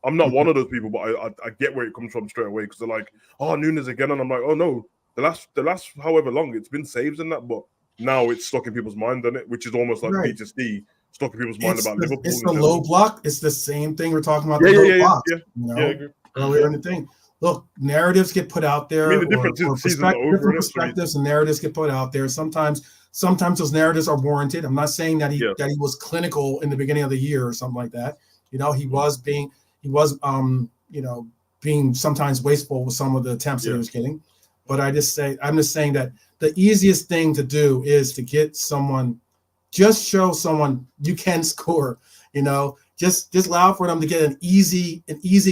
Speaker 6: I'm not one of those people, but I get where it comes from straight away because they're like, oh, Nunes again. And I'm like, oh, no. The last however long, it's been saves and that. But now it's stuck in people's mind, doesn't it? Which is almost like
Speaker 5: Right.
Speaker 6: PTSD stuck in people's mind about Liverpool.
Speaker 5: It's
Speaker 6: in
Speaker 5: the
Speaker 6: general.
Speaker 5: low block. It's the same thing we're talking about.
Speaker 6: Yeah,
Speaker 5: The
Speaker 6: yeah,
Speaker 5: low
Speaker 6: yeah,
Speaker 5: block.
Speaker 6: yeah.
Speaker 5: You know,
Speaker 6: Yeah, I agree.
Speaker 5: earlier in the thing. Look, narratives get put out there.
Speaker 6: I mean, the difference is the season's not over,
Speaker 5: different
Speaker 6: innit? So
Speaker 5: perspectives and narratives get put out there. Sometimes those narratives are warranted. I'm not saying that he was clinical in the beginning of the year or something like that. You know, he was being sometimes wasteful with some of the attempts that he was getting. But I'm just saying that the easiest thing to do is to get someone, just show someone you can score. You know, just allow for them to get an easy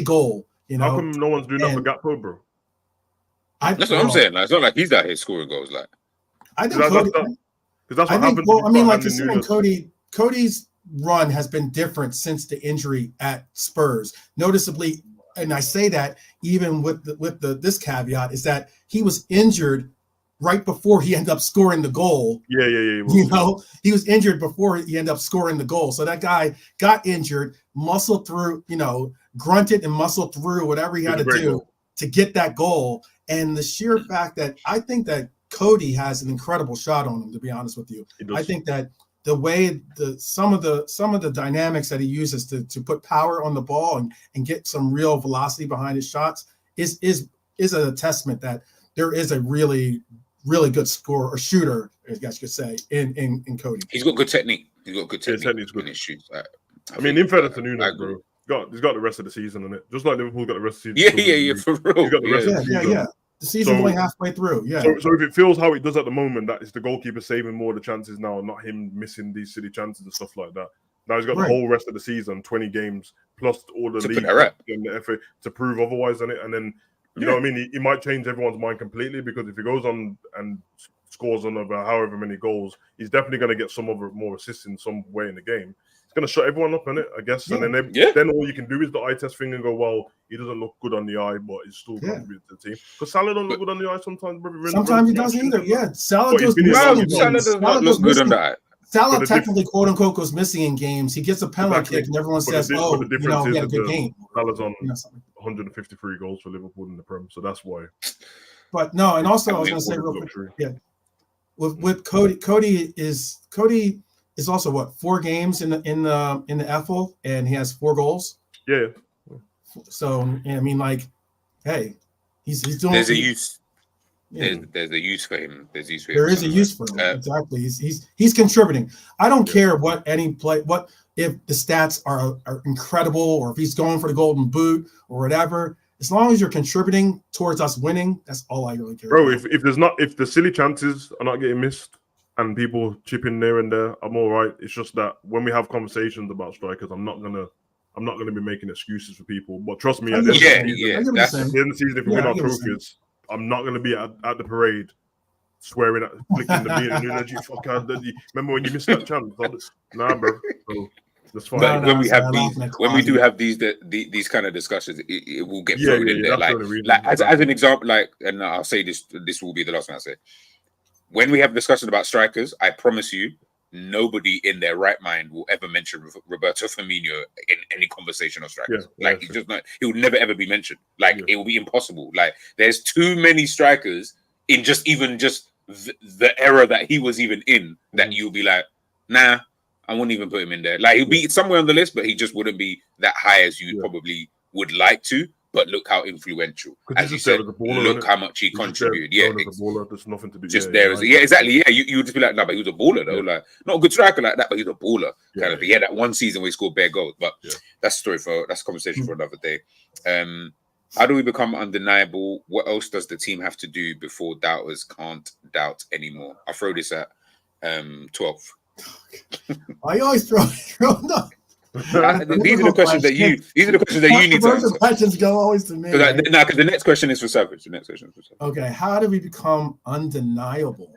Speaker 5: goal. You know,
Speaker 6: how come no one's doing that for Gakpo, bro?
Speaker 2: That's what I'm saying. Like, it's not like he's out here scoring goals. Like,
Speaker 5: I think
Speaker 6: Cody, because that's what happened.
Speaker 5: Well, I mean, like you're saying, Cody's run has been different since the injury at Spurs, noticeably. And I say that even with this caveat is that he was injured right before he ended up scoring the goal.
Speaker 6: Yeah.
Speaker 5: You know, he was injured before he ended up scoring the goal. So that guy got injured, muscled through, you know, grunted and muscled through whatever he had to do to get that goal. And the sheer fact that I think that Cody has an incredible shot on him, to be honest with you. I think that the way some of the dynamics that he uses to put power on the ball and get some real velocity behind his shots is a testament that there is a really, really good scorer or shooter, I guess you could say, in Cody.
Speaker 2: He's got good technique. He's got good technique in his shoots.
Speaker 6: I mean, in fairness to Nunes, bro, he's got the rest of the season in it. Just like Liverpool got the rest of the season.
Speaker 2: Yeah, for real.
Speaker 6: He's got the rest of the season.
Speaker 5: Yeah. The season's only halfway through. Yeah.
Speaker 6: So if it feels how it does at the moment, that it's the goalkeeper saving more of the chances now, not him missing these silly chances and stuff like that. Now he's got the whole rest of the season, 20 games, plus all the league and the FA to prove otherwise on it. And then, you know what I mean? He might change everyone's mind completely, because if he goes on and scores on over however many goals, he's definitely going to get some other more assists in some way in the game. It's going to shut everyone up in it, I guess. Yeah. And then all you can do is the eye test thing and go, well, he doesn't look good on the eye, but he's still contributing to the team. Because Salah don't look good on the eye sometimes.
Speaker 5: Sometimes he doesn't either. Yeah, Salah goes missing.
Speaker 2: Salah does not look good on the eye.
Speaker 5: Salah technically, quote unquote, goes missing in games. He gets a penalty kick, and everyone says, "Oh, you know, he had a good game."
Speaker 6: Salah's on 153 goals for Liverpool in the Prem, so that's why.
Speaker 5: But no, and also I was going to say real quick, with Cody is also what 4 games in the EFL, and he has 4 goals.
Speaker 6: Yeah.
Speaker 5: So I mean, like, hey, he's doing.
Speaker 2: There's a use. There's a use for him. There
Speaker 5: is a use for him. Exactly. He's contributing. I don't care what if the stats are incredible, or if he's going for the golden boot or whatever. As long as you're contributing towards us winning, that's all I really care about.
Speaker 6: If the silly chances are not getting missed and people chip in there and there, I'm all right. It's just that when we have conversations about strikers, I'm not gonna be making excuses for people. But trust me, at the end of the season, if we win our trophies, I'm not going to be at the parade swearing at flicking the beat and doing that. Fuck out. Remember when you missed that chance? Nah, bro. So that's fine.
Speaker 2: But when we do have these kind of discussions, it will get thrown in there. Like as an example, and I'll say this will be the last one I say. When we have discussions about strikers, I promise you, nobody in their right mind will ever mention Roberto Firmino in any conversation of strikers. He will never ever be mentioned. It will be impossible. Like, there's too many strikers in even the era that he was even in that you'll be like, nah, I wouldn't even put him in there. Like, he'll be somewhere on the list, but he just wouldn't be that high as you probably would like to. But look how influential. As you said, look how much he contributed. Yeah,
Speaker 6: there's nothing to do.
Speaker 2: Exactly. Yeah, you would just be like, no, but he was a baller though. Like, not a good striker like that, but he's a baller kind of thing. Yeah, that one season where he scored bare goals. But that's a conversation for another day. How do we become undeniable? What else does the team have to do before doubters can't doubt anymore? I'll throw this at 12.
Speaker 5: I always throw no.
Speaker 2: These are the questions that you need to answer.
Speaker 5: Questions go always to me.
Speaker 2: Because the next question is for Savage.
Speaker 5: Okay, how do we become undeniable?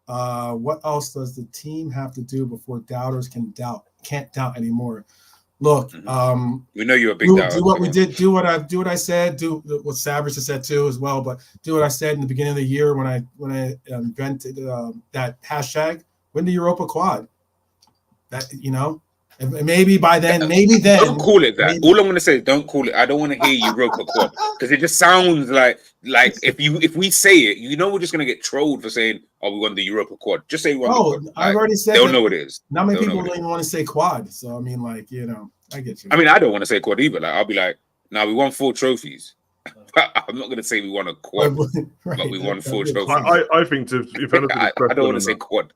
Speaker 5: What else does the team have to do before doubters can't doubt anymore? Look,
Speaker 2: we know you're a big doubter.
Speaker 5: Do what we did. Do what I said. Do what Savage has said too as well. But do what I said in the beginning of the year when I invented that hashtag. Win the Europa Quad. That And maybe by then,
Speaker 2: Don't call it that.
Speaker 5: maybe-
Speaker 2: All I'm gonna say is don't call it. I don't want to hear Europa quad because it just sounds like if we say it, we're just gonna get trolled for saying, "Oh, we won the Europa quad." Just say we won the quad.
Speaker 5: I've already said
Speaker 2: they'll
Speaker 5: that.
Speaker 2: know what it is.
Speaker 5: Not many
Speaker 2: They'll
Speaker 5: people don't even want to say quad. So I mean, like, I get you.
Speaker 2: I mean, I don't want to say quad either. Like, I'll be like, "Now we won 4 trophies." I'm not gonna say we won a quad, but we won 4 trophies.
Speaker 6: I think if anything,
Speaker 2: I don't want to say quad.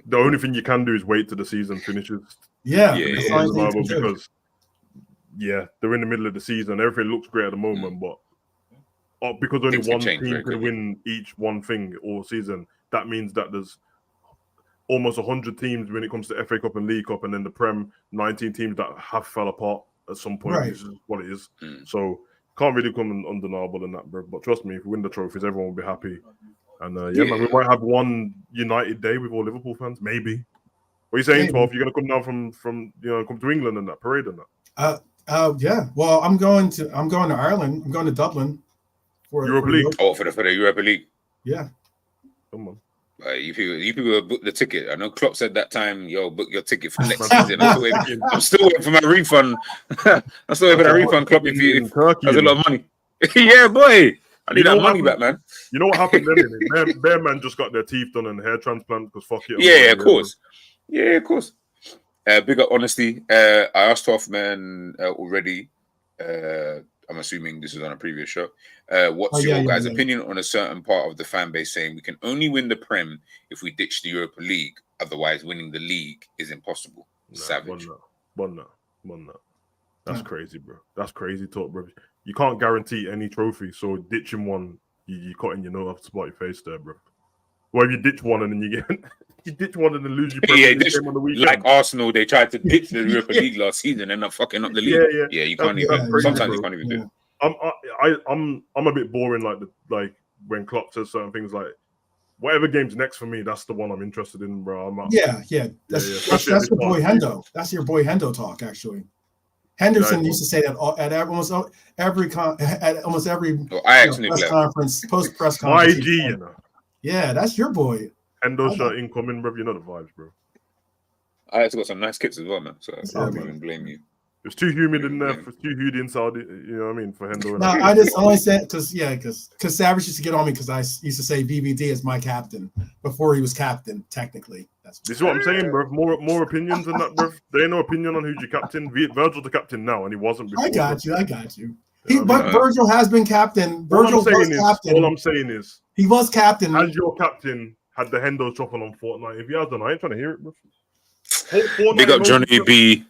Speaker 6: The only thing you can do is wait till the season finishes.
Speaker 5: Yeah,
Speaker 2: Yeah,
Speaker 6: because they're in the middle of the season. Everything looks great at the moment, but because only
Speaker 2: Things can
Speaker 6: one
Speaker 2: change
Speaker 6: team
Speaker 2: very
Speaker 6: can
Speaker 2: quickly.
Speaker 6: win each one thing all season, that means that there's almost 100 teams when it comes to FA Cup and League Cup, and then the Prem, 19 teams that have fell apart at some point.
Speaker 5: Right.
Speaker 6: This is what it is. So can't really come undeniable in that, bro. But trust me, if we win the trophies, everyone will be happy. And man, we might have one United day with all Liverpool fans, maybe. What are you saying, 12? You're gonna come down from come to England and that parade and that?
Speaker 5: Yeah. Well, I'm going to Ireland. I'm going to Dublin for
Speaker 6: Europa League.
Speaker 2: Oh, for the Europa League.
Speaker 5: Yeah.
Speaker 6: Come on.
Speaker 2: You people book the ticket. I know Klopp said that time, yo, book your ticket for next season. I'm still waiting for my refund. I'm still waiting for that refund, Klopp. If that's a lot of money. Yeah, boy. I need that money back, man.
Speaker 6: You know what happened then? Bear man just got their teeth done and hair transplant because fuck it.
Speaker 2: Yeah, of course. Yeah, of course. Big up honesty. I asked 12 man already. I'm assuming this is on a previous show. What's your guys' opinion on a certain part of the fan base saying we can only win the Prem if we ditch the Europa League? Otherwise, winning the league is impossible. Savage.
Speaker 6: One that. That's crazy, bro. That's crazy talk, bro. You can't guarantee any trophy, so ditching one, you cutting your nose off to spot your face there, bro. Well, if you ditch one and then you ditch one and then lose your Premier League game on the weekend.
Speaker 2: Like Arsenal, they tried to ditch the Europa League last season and not fucking up the league. Yeah, you can't even. Sometimes you can't even do it.
Speaker 6: I'm a bit boring, like when Klopp says certain things like, whatever game's next for me, that's the one I'm interested in, bro.
Speaker 5: That's your boy Hendo. That's your boy Hendo talk, actually. Henderson used to say that at almost every press conference, post press conference.
Speaker 6: My G,
Speaker 5: Yeah, that's your boy.
Speaker 6: Hendo shot incoming, bro. You know the vibes, bro.
Speaker 2: I actually got some nice kits as well, man. So I don't even blame you.
Speaker 6: It's too humid in there. It's too humid inside. You know what I mean? For Hendo.
Speaker 5: No, I just only said because Savage used to get on me because I used to say BBD is my captain before he was captain. Technically,
Speaker 6: this is what I'm saying, bro. More opinions than that, bro. There ain't no opinion on who's your captain. Virgil's the captain now, and he wasn't before.
Speaker 5: I got you. But Virgil has been captain. Virgil was captain.
Speaker 6: All I'm saying is
Speaker 5: he was captain.
Speaker 6: As your captain, had the Hendo chopping on Fortnite. If he has done, I ain't trying to hear it, bro.
Speaker 2: Big up Johnny B.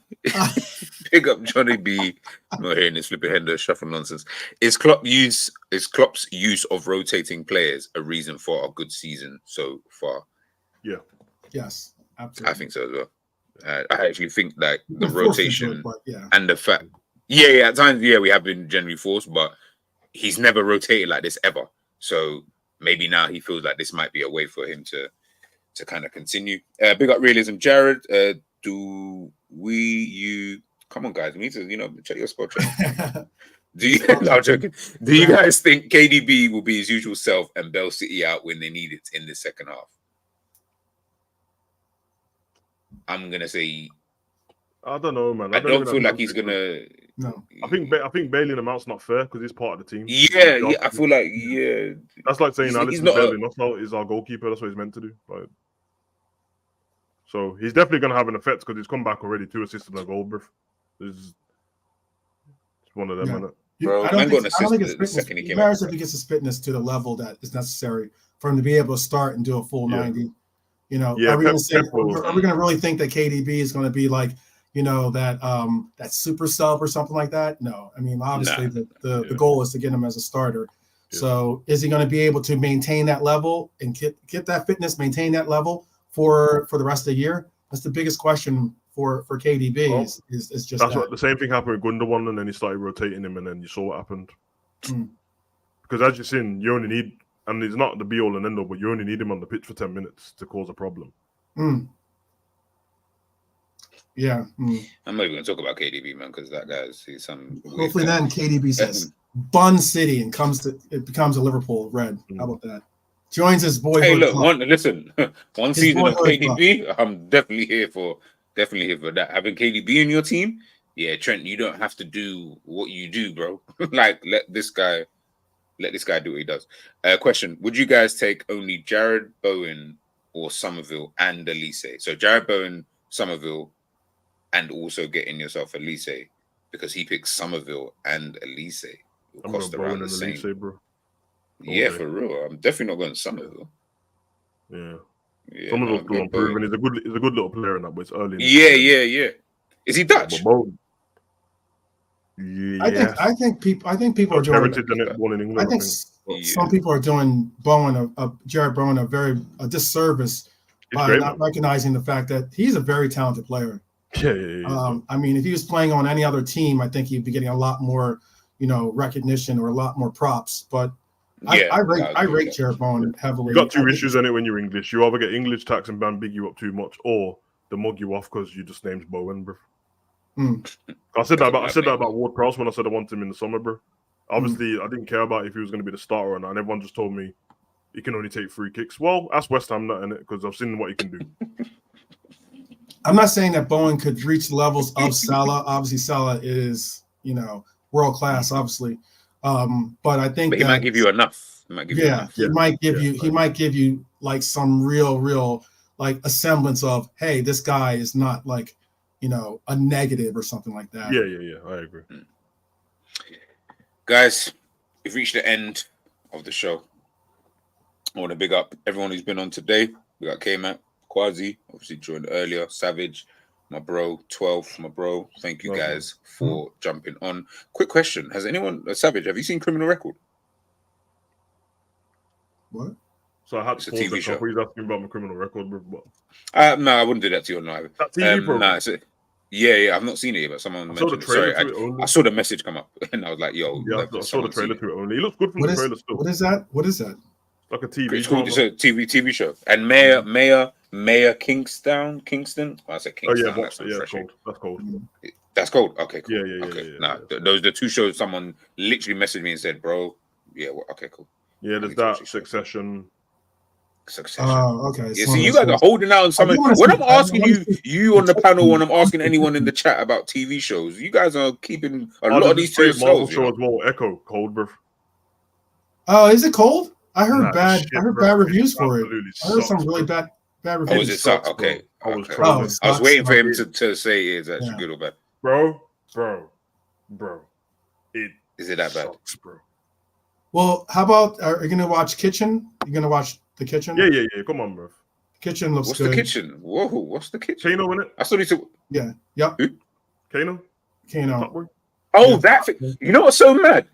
Speaker 2: Big up Johnny B. I'm not hearing this flipping Hendo shuffle nonsense. Is Klopp's use of rotating players a reason for a good season so far?
Speaker 6: Yeah.
Speaker 5: Yes, absolutely.
Speaker 2: I think so as well. I actually think that the rotation and the fact, at times, we have been generally forced, but he's never rotated like this ever. So maybe now he feels like this might be a way for him to kind of continue. Big up realism, Jared. Come on, guys, we need to check your spot check. I'm joking. Do you guys think KDB will be his usual self and bail City out when they need it in the second half? I'm gonna say
Speaker 6: I don't know, man.
Speaker 2: I don't feel like he's gonna.
Speaker 5: No,
Speaker 6: I think bailing him out's not fair because he's part of the team.
Speaker 2: Yeah. I feel like
Speaker 6: That's like saying
Speaker 2: he's
Speaker 6: Alisson
Speaker 2: not
Speaker 6: bailing. That's how is our goalkeeper. That's what he's meant to do. Like, so he's definitely gonna have an effect because he's come back already 2 assists and a goal, bro. It's one of them, isn't it?
Speaker 2: Bro,
Speaker 5: I don't think his fitness. It matters if he gets his fitness to the level that is necessary for him to be able to start and do a full 90. Are we going to really think that KDB is going to be like, that super sub or something like that? No. I mean, obviously the goal is to get him as a starter. Yeah. So is he going to be able to maintain that level and get that fitness, maintain that level for the rest of the year? That's the biggest question for KDB is just
Speaker 6: that's what the same thing happened with Gundogan, and then he started rotating him, and then you saw what happened. Because as you've seen, you only need, and it's not the be all and end all, but you only need him on the pitch for 10 minutes to cause a problem.
Speaker 5: Yeah.
Speaker 2: I'm not even going to talk about KDB, man, because that guy's some.
Speaker 5: Hopefully, then KDB says Bun City and it becomes a Liverpool red. How about that? Joins his boyhood.
Speaker 2: Hey, look, one season of KDB, I'm definitely here for Definitely here for that. Having KDB in your team, yeah, Trent, you don't have to do what you do, bro. Like, let this guy do what he does. Question: would you guys take only Jared Bowen or Somerville and Elise? So Jared Bowen, Somerville, and also getting yourself Elise, because he picks Somerville and Elise. It will
Speaker 6: I'm
Speaker 2: cost
Speaker 6: going
Speaker 2: around
Speaker 6: Bowen
Speaker 2: the
Speaker 6: and
Speaker 2: same.
Speaker 6: Elise, bro.
Speaker 2: Yeah,
Speaker 6: Okay.
Speaker 2: for real. I'm definitely not going Somerville.
Speaker 6: Yeah.
Speaker 2: Yeah,
Speaker 6: Somerville's
Speaker 2: no,
Speaker 6: still
Speaker 2: go
Speaker 6: improving.
Speaker 2: Bowen.
Speaker 6: He's a good little player in that, but it's early. In his
Speaker 2: Yeah,
Speaker 6: career.
Speaker 2: yeah. Is he
Speaker 6: But
Speaker 2: Dutch?
Speaker 6: Bowen. Yes.
Speaker 5: I think people are
Speaker 6: Dutch
Speaker 5: doing.
Speaker 6: heritage and it born in England.
Speaker 5: I think some people are doing Jared Bowen a disservice
Speaker 6: He's
Speaker 5: by
Speaker 6: great,
Speaker 5: not
Speaker 6: man.
Speaker 5: recognizing the fact that he's a very talented player.
Speaker 6: Yeah.
Speaker 5: I mean, if he was playing on any other team, I think he'd be getting a lot more, recognition or a lot more props. But I rate Jared Bowen heavily.
Speaker 6: You got two issues in it when you're English. You either get English tax and ban big you up too much, or they mug you off because you just named Bowen, bro. I said that about Ward Prowse when I said I wanted him in the summer, bro. Obviously, I didn't care about if he was going to be the starter or not, and everyone just told me he can only take free kicks. Well, ask West Ham that in it because I've seen what he can do.
Speaker 5: I'm not saying that Bowen could reach the levels of Salah. Obviously, Salah is, world class, obviously. But I think
Speaker 2: he might give you enough. He might give
Speaker 5: you you like some real like a semblance of, hey, this guy is not like, a negative or something like that.
Speaker 6: Yeah. I agree.
Speaker 2: Guys, we've reached the end of the show. I want to big up everyone who's been on today. We got K-Mac, Quasi, obviously joined earlier, Savage, my bro, 12, my bro. Thank you guys for jumping on. Quick question. Has anyone, Savage, have you seen Criminal Record?
Speaker 5: What?
Speaker 6: So I had to
Speaker 2: It's a TV show.
Speaker 6: He's asking about my Criminal Record, bro.
Speaker 2: No, I wouldn't do that to you. No,
Speaker 6: that TV program.
Speaker 2: Yeah, I've not seen it yet, but someone mentioned it. Sorry, I saw the message come up and I was like, yo.
Speaker 6: Yeah, I saw the trailer to it only. It looks good from the trailer still.
Speaker 5: What is that?
Speaker 6: Like a TV.
Speaker 2: It's a TV show. And Mayor Kingston. I said Kingston.
Speaker 6: Oh yeah, that's cold.
Speaker 2: That's cold. Okay, cool.
Speaker 6: Yeah.
Speaker 2: Okay. Those are the two shows someone literally messaged me and said, bro, yeah, okay, cool.
Speaker 6: Yeah, there's that Succession.
Speaker 5: Okay.
Speaker 2: Yeah, see, you guys are holding out on something. When I'm asking you on the panel, when I'm asking anyone in the chat about TV shows, you guys are keeping a lot of these to yourselves.
Speaker 6: Show as well. Echo, cold, bro.
Speaker 5: Oh, is it cold? I heard bad reviews for it. I heard some really bad reviews.
Speaker 2: Oh, is it sucks? Okay. I was waiting for him to say it's actually good or bad.
Speaker 6: Bro.
Speaker 2: Is it that bad?
Speaker 6: Sucks, bro.
Speaker 5: Well, how about, are you going to watch Kitchen? You're going to watch The Kitchen?
Speaker 6: Yeah. Come on, bro.
Speaker 5: Kitchen looks good.
Speaker 2: What's The Kitchen? Whoa, what's The Kitchen?
Speaker 6: Kano in it?
Speaker 2: I still need to...
Speaker 5: Yeah. Yep.
Speaker 2: Who?
Speaker 6: Kano.
Speaker 2: Oh, that thing. You know what's so mad?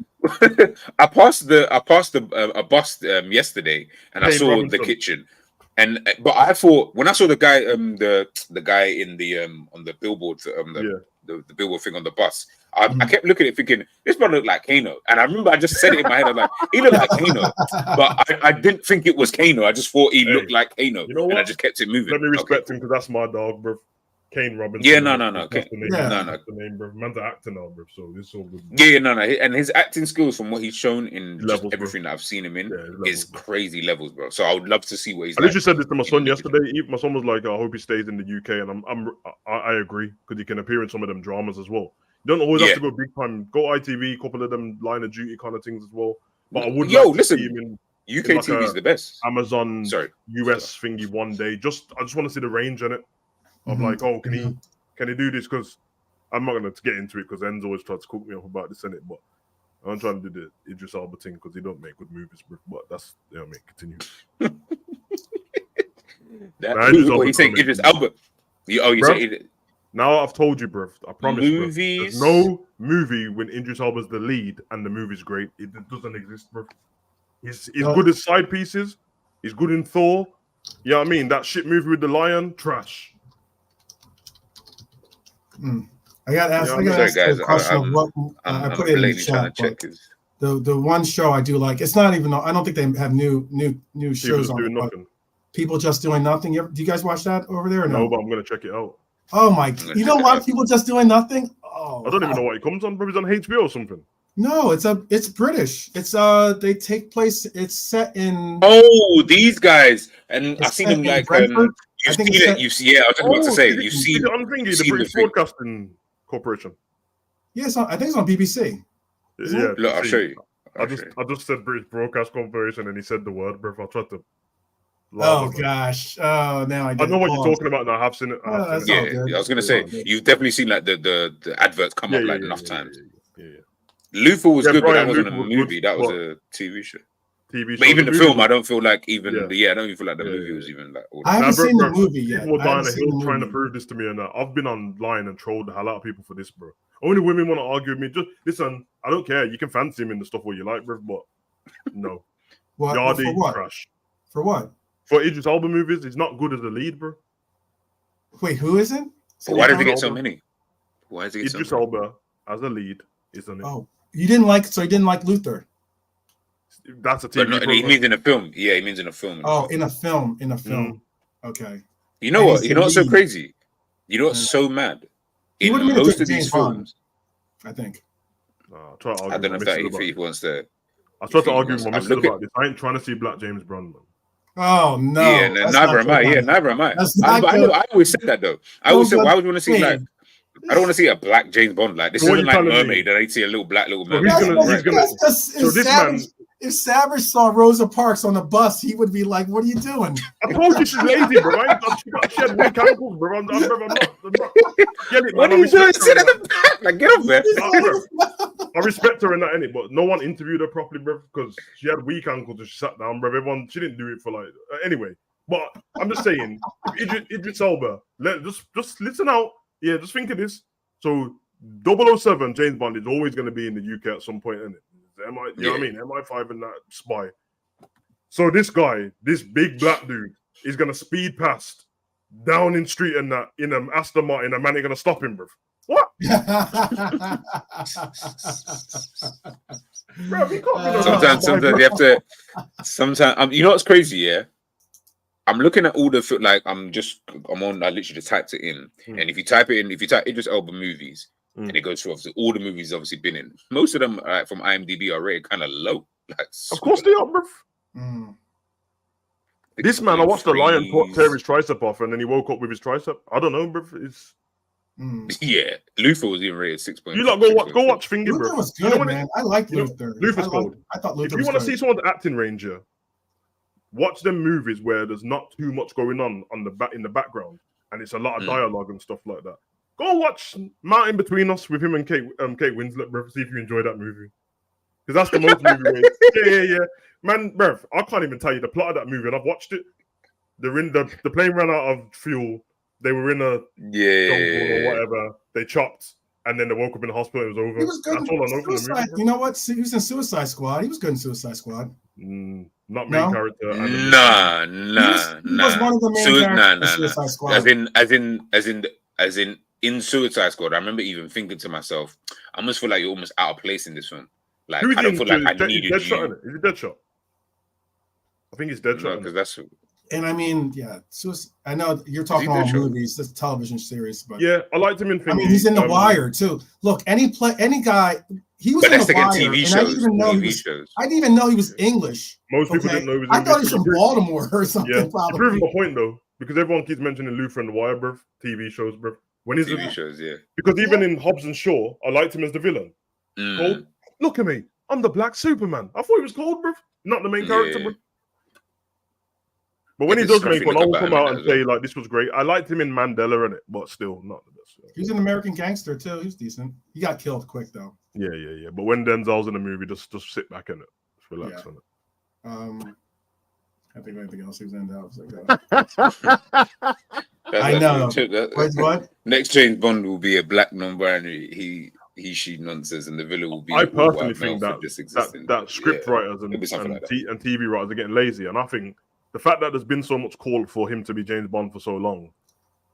Speaker 2: I passed a bus yesterday, and I saw The Kitchen. But I thought when I saw the guy, the guy in the on the billboard, the billboard thing on the bus, I kept looking at it thinking this brother looked like Kano, and I remember I just said it in my head. I was like, he looked like Kano, but I didn't think it was Kano. I just thought he looked like Kano, and I just kept it moving.
Speaker 6: Let me respect him because that's my dog, bro. Kane Robinson.
Speaker 2: Yeah, no.
Speaker 6: That's the name, bro. Man's an actor now, bro. So it's all good.
Speaker 2: Yeah, no. And his acting skills, from what he's shown in levels, everything that I've seen him in, is crazy levels, bro. So I would love to see what he's.
Speaker 6: I literally said this to my son yesterday. My son was like, "I hope he stays in the UK," and I agree because he can appear in some of them dramas as well. You don't always have to go big time. Go ITV, couple of them Line of Duty kind of things as well. But I would like to see him in
Speaker 2: UK TV is the best.
Speaker 6: Amazon, US thingy one day. I just want to see the range in it. Of like, oh, can he do this? Because I'm not going to get into it because Enzo always tries to cook me up about this in it. But I'm trying to do the Idris Elba thing because he don't make good movies. But that's continue.
Speaker 2: He's saying Idris Elba. You say
Speaker 6: now I've told you, bro. I promise.
Speaker 2: Movies.
Speaker 6: There's no movie when Idris Elba's the lead and the movie's great. It doesn't exist, bro. He's good as side pieces. He's good in Thor. You know what I mean? That shit movie with the lion, trash.
Speaker 5: I got to ask the question of what I put it in the chat. The one show I do like, it's not even. I don't think they have new shows on it. People Just Doing Nothing. Do you guys watch that over there? Or no,
Speaker 6: but I'm gonna check it out.
Speaker 5: Oh my! You don't watch People Just Doing Nothing? Oh,
Speaker 6: I don't even know what it comes on. Probably on HBO or something.
Speaker 5: No, it's British. It's they take place. It's set in.
Speaker 2: Oh, these guys, and I've seen them like
Speaker 5: I think
Speaker 2: seen it. You see, yeah, I was just about to say, you've seen.
Speaker 6: I'm thinking the
Speaker 2: seen
Speaker 6: British
Speaker 2: the thing.
Speaker 6: Broadcasting Corporation.
Speaker 5: Yeah, I think it's on BBC. Isn't
Speaker 6: Yeah,
Speaker 5: it?
Speaker 2: Look, I'll show you.
Speaker 6: I just said British Broadcast Corporation, and he said the word, bro. I tried to.
Speaker 5: Oh gosh! Oh, now I
Speaker 6: know what you're talking about. Now I have seen it.
Speaker 2: Yeah, I was gonna say you've definitely seen like the adverts come up like enough times.
Speaker 6: Yeah.
Speaker 2: Luther was good, but that wasn't a
Speaker 6: Luther was
Speaker 2: movie.
Speaker 6: good,
Speaker 2: That was
Speaker 6: but-
Speaker 2: a TV show.
Speaker 6: TV show.
Speaker 2: But even the
Speaker 6: movie
Speaker 2: film,
Speaker 6: was-
Speaker 2: I don't feel like even
Speaker 6: Yeah.
Speaker 2: I don't even feel like the movie was even like. All
Speaker 5: I
Speaker 2: that.
Speaker 5: haven't seen the
Speaker 6: bro,
Speaker 5: movie yet.
Speaker 6: People were
Speaker 5: I
Speaker 6: dying
Speaker 5: haven't
Speaker 6: a
Speaker 5: seen
Speaker 6: hill
Speaker 5: the
Speaker 6: trying to
Speaker 5: movie.
Speaker 6: prove this to me, and I've been online and trolled the hell out of people for this, bro. Only women want to argue with me. Just listen, I don't care. You can fancy him in the stuff what you like, bro, but no.
Speaker 5: What?
Speaker 6: Yardy,
Speaker 5: For what?
Speaker 6: trash.
Speaker 5: For what?
Speaker 6: For Idris Elba movies, he's not good as a lead, bro.
Speaker 5: Wait, who isn't?
Speaker 2: But why does he
Speaker 6: Idris
Speaker 2: get so
Speaker 6: Elba.
Speaker 2: many? Why does he get so
Speaker 6: Idris
Speaker 2: many?
Speaker 6: Elba as a lead, isn't it?
Speaker 5: Oh, you didn't like. So you didn't like Luther?
Speaker 6: That's a
Speaker 2: But
Speaker 6: TV
Speaker 2: no, he
Speaker 6: program.
Speaker 2: means in a film. Yeah, he means in a film.
Speaker 5: Oh, in a film. In a film.
Speaker 6: Mm.
Speaker 5: Okay.
Speaker 2: You know
Speaker 5: And
Speaker 2: what?
Speaker 5: he's
Speaker 2: You know what's so
Speaker 5: the lead.
Speaker 2: crazy? You know what's so mad?
Speaker 5: He
Speaker 2: In
Speaker 5: would've been a
Speaker 2: most
Speaker 5: good
Speaker 2: of these
Speaker 5: James Bond.
Speaker 2: films,
Speaker 5: I think.
Speaker 6: Try to argue
Speaker 2: I don't know
Speaker 6: with
Speaker 2: if
Speaker 6: my
Speaker 2: that
Speaker 6: missus about
Speaker 2: if he
Speaker 6: this.
Speaker 2: wants to.
Speaker 6: I tried
Speaker 2: if
Speaker 6: to
Speaker 2: he
Speaker 6: argue
Speaker 2: wants-
Speaker 6: with my
Speaker 2: I'm
Speaker 6: missus
Speaker 2: looking-
Speaker 6: about this. I ain't trying to see Black James Bond, man.
Speaker 5: Oh no.
Speaker 2: Yeah,
Speaker 5: that's
Speaker 2: neither
Speaker 5: not
Speaker 2: am I.
Speaker 5: good,
Speaker 2: Yeah,
Speaker 5: man.
Speaker 2: neither am I.
Speaker 5: That's
Speaker 2: I
Speaker 5: not good.
Speaker 2: always said that though. I always said,
Speaker 5: Those
Speaker 2: why
Speaker 5: are-
Speaker 2: would you want to see like?
Speaker 5: Man.
Speaker 2: I don't want to see a black James Bond. Like this
Speaker 6: So what
Speaker 2: isn't
Speaker 6: you
Speaker 2: like
Speaker 6: telling me?
Speaker 2: Mermaid. I need to see a little black little
Speaker 6: So
Speaker 2: mermaid.
Speaker 6: he's gonna-
Speaker 2: Right.
Speaker 5: That's-
Speaker 6: So
Speaker 5: if
Speaker 6: this
Speaker 5: Savage,
Speaker 6: man-
Speaker 5: if Savage saw Rosa Parks on the bus, he would be like, "What are you doing?"
Speaker 6: I told you she's lazy, bro. She had weak ankles, bro. I'm not. Get it,
Speaker 2: What
Speaker 6: man.
Speaker 2: are you doing? Sit at the back. Like get up there.
Speaker 6: I respect her in that, innit? But no one interviewed her properly, bro, because she had weak ankles and she sat down, bro. Everyone, she didn't do it for like anyway. But I'm just saying, Idris Elba, just listen out. Yeah, just think of this. So 007 James Bond is always going to be in the UK at some point, isn't it? You know what I mean? MI5 and that spy. So this guy, this big black dude, is going to speed past down in street and that in an Aston Martin, and man ain't going to stop him, bro. What? Bro, he can't be no
Speaker 2: Sometimes you have to. Sometimes you know what's crazy? Yeah, I'm looking at all the like I'm on. I literally just typed it in, and if you type Idris Elba movies, and it goes through obviously all the movies he's obviously been in. Most of them from IMDb are rated kind of low. Like,
Speaker 6: of course they are, bro. This man, I watched the lion tear his tricep off, and then he woke up with his tricep. I don't know, bro. It's
Speaker 2: Yeah, Luther was even rated 6.
Speaker 6: You lot go watch Finger,
Speaker 5: Luther
Speaker 6: bro.
Speaker 5: was good, man. I liked Luther.
Speaker 6: Luther's cold.
Speaker 5: I thought Luther
Speaker 6: If you
Speaker 5: was
Speaker 6: want to
Speaker 5: good.
Speaker 6: see someone's acting range, watch them movies where there's not too much going on in the background, and it's a lot of dialogue and stuff like that. Go watch Mountain Between Us with him and Kate Winslet, bro. See if you enjoy that movie, because that's the most movie. Yeah. Man, bro, I can't even tell you the plot of that movie, and I've watched it. The plane ran out of fuel. They were in a jungle or whatever. They chopped, and then they woke up in the hospital. It was over.
Speaker 5: He was good.
Speaker 6: That's all I know from the movie.
Speaker 5: You know what? He was in Suicide Squad. He was good in Suicide Squad.
Speaker 6: Not main character.
Speaker 2: Nah.
Speaker 5: He was one of the main characters in Suicide Squad.
Speaker 2: As in Suicide Squad, I remember even thinking to myself, I almost feel like you're almost out of place in this film. Like I don't feel like I needed you.
Speaker 6: Is it Deadshot? I think it's Deadshot.
Speaker 2: Because that's.
Speaker 5: And I mean, yeah, I know you're talking all movies, this television series, but
Speaker 6: yeah, I liked him in.
Speaker 5: I mean, he's in The Wire too. Look, any guy, he was in The Wire,
Speaker 2: TV shows,
Speaker 5: and I didn't even know he was English.
Speaker 6: Most people didn't know he was English.
Speaker 5: I thought he was from Baltimore or something.
Speaker 6: Yeah,
Speaker 5: probably.
Speaker 6: proving my point though, because everyone keeps mentioning Luther and The Wire, bro. TV shows, bro. When he's
Speaker 2: TV shows, yeah.
Speaker 6: Because even in Hobbs and Shaw, I liked him as the villain. Cold. Look at me, I'm the Black Superman. I thought he was cold, bro. Not the main character, bro. But when he does make one, I will come out and say, like, this was great. I liked him in Mandela, innit? But still, not the best.
Speaker 5: He was an American Gangster, too. He was decent. He got killed quick, though.
Speaker 6: Yeah. But when Denzel's in the movie, just sit back in it. Just relax on it.
Speaker 5: I think anything else he was in that. I know. What?
Speaker 2: Next James Bond will be a black non-binary. He she nonsense, and the villain will be.
Speaker 6: I personally think that script writers and TV writers are getting lazy, and I think the fact that there's been so much call for him to be James Bond for so long.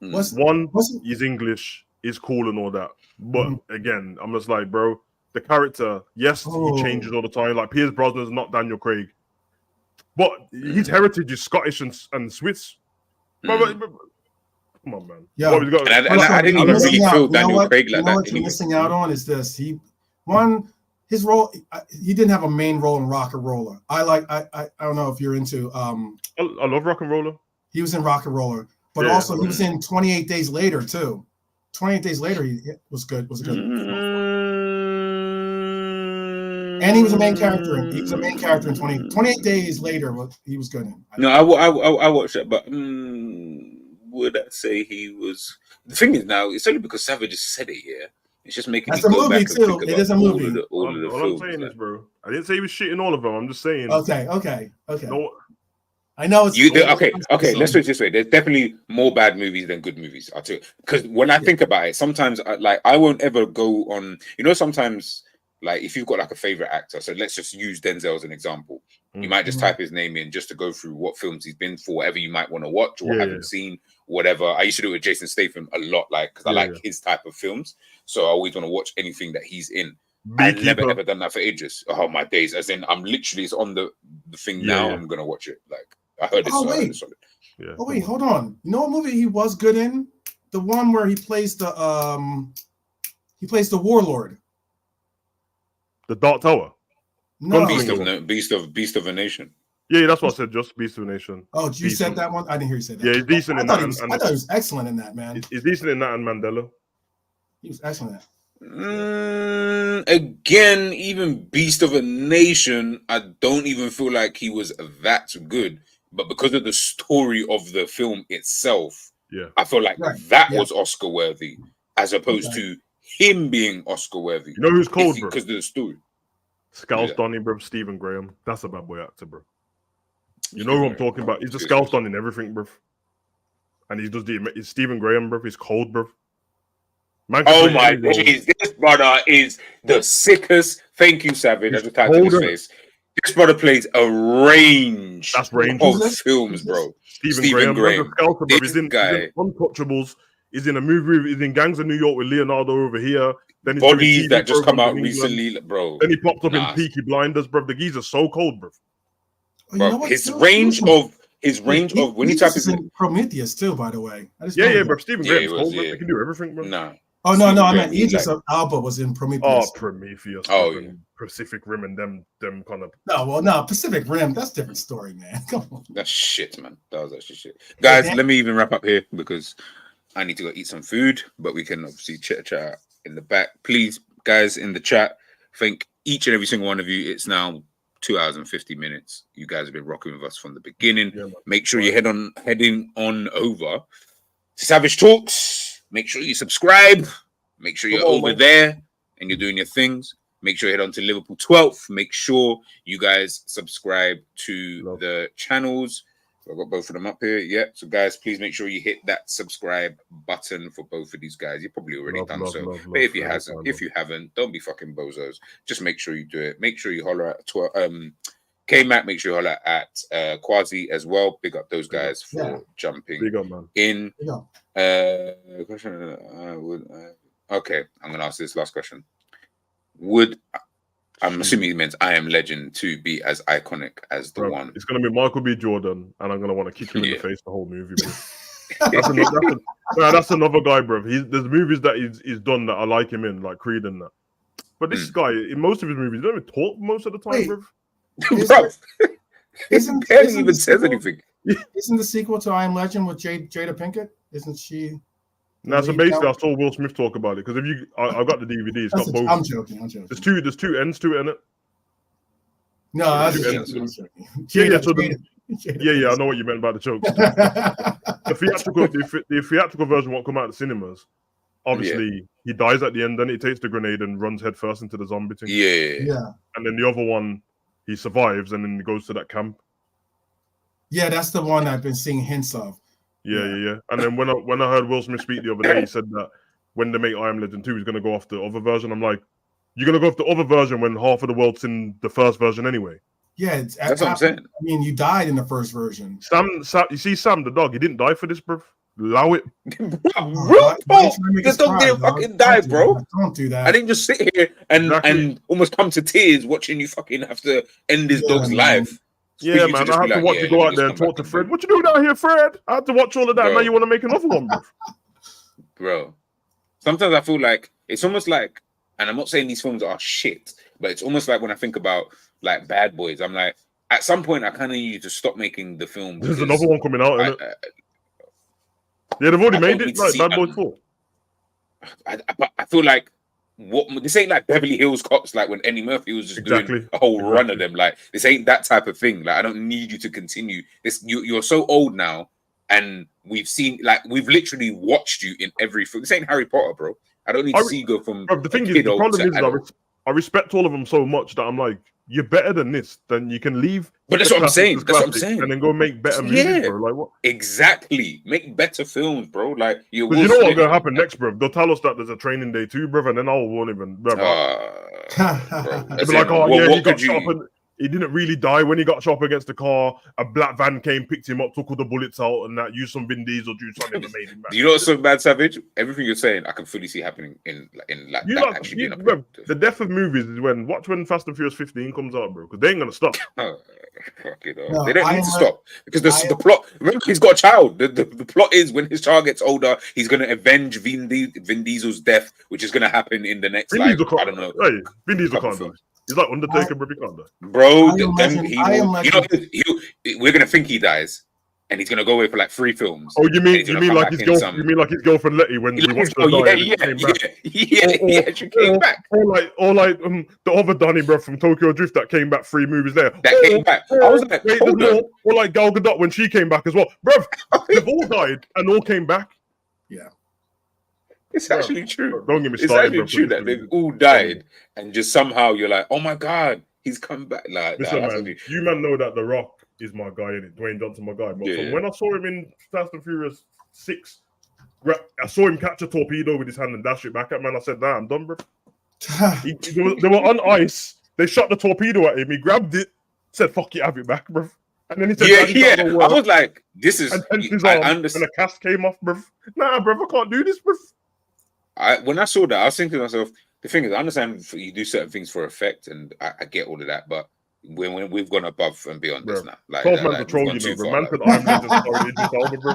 Speaker 6: He's English, he's cool and all that. But again, I'm just like, bro, the character, yes, he changes all the time. Like Pierce Brosnan's not Daniel Craig, but his heritage is Scottish and Swiss. But, come on, man.
Speaker 5: Yeah,
Speaker 2: I didn't even really feel Daniel Craig like that.
Speaker 5: What you're missing out on is this. His role, he didn't have a main role in Rock and Roller. I don't know if you're into.
Speaker 6: I love Rock and Roller.
Speaker 5: He was in Rock and Roller. But
Speaker 6: Yeah,
Speaker 5: also he was in 28 Days Later too. 28 Days Later he was good. Was a good. And he was a main character. He was a main character in 28 Days Later. He was good in.
Speaker 2: No, I watched it, but would I say he was? The thing is now, it's only because Savage just said it here. It's just making
Speaker 5: That's
Speaker 2: me
Speaker 5: a
Speaker 2: go
Speaker 5: movie
Speaker 2: back and
Speaker 5: too.
Speaker 2: think
Speaker 5: It
Speaker 2: about
Speaker 5: is a movie.
Speaker 2: all of the
Speaker 6: all
Speaker 2: films.
Speaker 6: I'm saying
Speaker 2: like.
Speaker 6: is, bro, I didn't say he was shitting all of them. I'm just saying.
Speaker 5: Okay.
Speaker 6: No,
Speaker 5: I know it's
Speaker 2: Okay. Let's put it this way: there's definitely more bad movies than good movies. I'll tell you, because when I think about it, sometimes I won't ever go on. Sometimes like if you've got like a favorite actor, so let's just use Denzel as an example. You might just type his name in just to go through what films he's been for, whatever you might want to watch or haven't seen, whatever. I used to do it with Jason Statham a lot, because I like his type of films, so I always want to watch anything that he's in. I've never ever done that for ages. Oh my days! As in, I'm literally it's on the thing now. I'm gonna watch it. Like I heard it's solid.
Speaker 6: Yeah.
Speaker 5: Oh wait, hold on. You know what movie he was good in? The one where he plays the warlord.
Speaker 6: The Dark Tower.
Speaker 5: No.
Speaker 2: Beast of a Nation.
Speaker 6: Yeah, that's what I said. Just Beast of a Nation.
Speaker 5: Oh, you said that one? I didn't hear you say that.
Speaker 6: Yeah, he's decent in that.
Speaker 5: I thought he was excellent in that, man.
Speaker 6: He's decent in that and Mandela.
Speaker 5: He was excellent in that.
Speaker 2: Again, even Beast of a Nation, I don't even feel like he was that good. But because of the story of the film itself, I feel like that was Oscar worthy, as opposed to him being Oscar worthy.
Speaker 6: You know who's cold, bro?
Speaker 2: Because of the story.
Speaker 6: Scouse Donny, bro. Stephen Graham. That's a bad boy actor, bro. You know who I'm talking about? He's the Scouse Donny in everything, bro. And he does it's Stephen Graham, bro. He's cold, bro.
Speaker 2: Oh my days, this brother is the sickest. Thank you, Savage. I just typed in his face. This brother plays a range of films, bro. Stephen Graham.
Speaker 6: He's in Untouchables. He's in a movie. He's in Gangs of New York with Leonardo over here. Then he's
Speaker 2: Bodies that just come out recently, bro.
Speaker 6: Then he popped up in Peaky Blinders, bro. The geezer's so cold, bro.
Speaker 2: Bro, his range of when he types in
Speaker 5: Prometheus too, by the way.
Speaker 6: Bro. Stephen Graham's cold, bro. He can do everything, bro.
Speaker 2: Nah.
Speaker 5: Oh no, I meant Idris Elba was in Prometheus.
Speaker 6: Oh, Prometheus. Pacific Rim and them kind of.
Speaker 5: No, Pacific Rim. That's a different story, man. Come on.
Speaker 2: That's shit, man. That was actually shit. Guys, let me even wrap up here because I need to go eat some food, but we can obviously chat in the back. Please, guys, in the chat, thank each and every single one of you. It's now 2 hours and 50 minutes. You guys have been rocking with us from the beginning. Make sure you heading on over to Savage Talks. Make sure you subscribe. Make sure you're over there and you're doing your things. Make sure you head on to Liverpool 12th. Make sure you guys subscribe to the channels. I've got both of them up here. Yeah. So, guys, please make sure you hit that subscribe button for both of these guys. You've probably already done so. But if you haven't, don't be fucking bozos. Just make sure you do it. Make sure you holler at K-Mac. Make sure you holler at Quasi as well. Big up those guys for jumping in. Okay, I'm gonna ask this last question. I'm assuming he meant I Am Legend to be as iconic as the one.
Speaker 6: It's gonna be Michael B. Jordan, and I'm gonna want to kick him in the face the whole movie, bro. That's another guy, bro. There's movies that he's done that I like him in, like Creed and that. But this guy, in most of his movies, he don't even talk most of the time, bro.
Speaker 2: Bro, he barely even says anything.
Speaker 5: Isn't the sequel to I Am Legend with Jada Pinkett? Isn't she?
Speaker 6: Now, so basically, I saw Will Smith talk about it because I've got the DVD. It's got both.
Speaker 5: I'm joking.
Speaker 6: There's two ends to it, innit?
Speaker 5: No, I'm
Speaker 6: joking. Yeah. I know what you meant by the joke. The theatrical version won't come out of cinemas. Obviously, he dies at the end. Then he takes the grenade and runs headfirst into the zombie thing.
Speaker 2: Yeah.
Speaker 6: And then the other one, he survives and then he goes to that camp.
Speaker 5: Yeah, that's the one I've been seeing hints of.
Speaker 6: Yeah. And then when I heard Will Smith speak the other day, he said that when they make I Am Legend 2, he's going to go off the other version. I'm like, you're going to go off the other version when half of the world's in the first version anyway.
Speaker 5: Yeah,
Speaker 2: that's what I'm saying.
Speaker 5: I mean, you died in the first version.
Speaker 6: Sam, you see Sam the dog, he didn't die for this, bro. Allow it.
Speaker 2: Real talk. This dog didn't fucking die, bro.
Speaker 5: Don't do that.
Speaker 2: I didn't just sit here and almost come to tears watching you fucking have to end this dog's life.
Speaker 6: Yeah, man, I have to watch you go out there and talk to Fred. What you doing out here, Fred? I had to watch all of that. Bro. Now you want to make another one, bro.
Speaker 2: Bro, sometimes I feel like it's almost like, and I'm not saying these films are shit, but it's almost like when I think about like Bad Boys, I'm like, at some point I kind of need to stop making the film.
Speaker 6: There's another one coming out, isn't it? Yeah, they've already
Speaker 2: I
Speaker 6: made
Speaker 2: don't
Speaker 6: it.
Speaker 2: need to
Speaker 6: Like
Speaker 2: see
Speaker 6: Bad
Speaker 2: that.
Speaker 6: Boys 4.
Speaker 2: I feel like this ain't like Beverly Hills Cops, like when Eddie Murphy was just doing a whole run of them. Like this ain't that type of thing. Like I don't need you to continue. You're so old now, and we've literally watched you in every film. This ain't Harry Potter, bro. I don't need to see you go from.
Speaker 6: Bro, the thing is, the problem is I respect all of them so much that I'm like, you're better than this. Then you can leave.
Speaker 2: But that's what I'm saying. That's what I'm saying.
Speaker 6: And then go make better movies, bro. Like what?
Speaker 2: Exactly. Make better films, bro. Like you.
Speaker 6: Because you know what's gonna happen next, bro? They'll tell us that there's a training day too, bro, and then I won't even. Bro, they'll be like, oh yeah, he got shot up. He didn't really die when he got shot up against the car. A black van came, picked him up, took all the bullets out, and that used some Vin Diesel juice on him and made him back.
Speaker 2: Do you know what's so bad, Savage? Everything you're saying, I can fully see happening in that actually being a
Speaker 6: bro, the death of movies is watch when Fast and Furious 15 comes out, bro, because they ain't gonna stop.
Speaker 2: No, they don't need to stop because the plot. Remember, he's got a child. The plot is when his child gets older, he's gonna avenge Vin Diesel's death, which is gonna happen in the next I don't know.
Speaker 6: Hey, Vin Diesel can't die. He's like Undertaker, bro. He can't die.
Speaker 2: Bro, we're gonna think he dies, and he's gonna go away for like 3 films.
Speaker 6: Oh, you mean like his girlfriend Letty when we watched her die?
Speaker 2: Yeah, she came back.
Speaker 6: Or like the other Donnie, bro, from Tokyo Drift that came back 3 movies there.
Speaker 2: That came back. I was like,
Speaker 6: wait, or like Gal Gadot when she came back as well, bro. They've all died and all came back.
Speaker 5: Yeah.
Speaker 2: It's actually true.
Speaker 6: Don't get me
Speaker 2: It's
Speaker 6: started.
Speaker 2: actually true that they've all died, and just somehow you're like, oh my god, he's come back. Like,
Speaker 6: listen, man, you man know that The Rock is my guy, and Dwayne Johnson my guy. But from when I saw him in Fast and Furious 6, I saw him catch a torpedo with his hand and dash it back at man. I said, nah, I'm done, bro. They were on ice. They shot the torpedo at him. He grabbed it, said, fuck it, have it back, bro. And then he said,
Speaker 2: yeah. I was like, this is.
Speaker 6: I understand. And the cast came off, bro. Nah, bro, I can't do this, bro.
Speaker 2: When I saw that, I was thinking to myself, the thing is, I understand you do certain things for effect, and I get all of that, but when we've gone above and beyond this now, like,
Speaker 6: 12-man patrol, you know, bro. Man said, I'm Idris Elba, bro.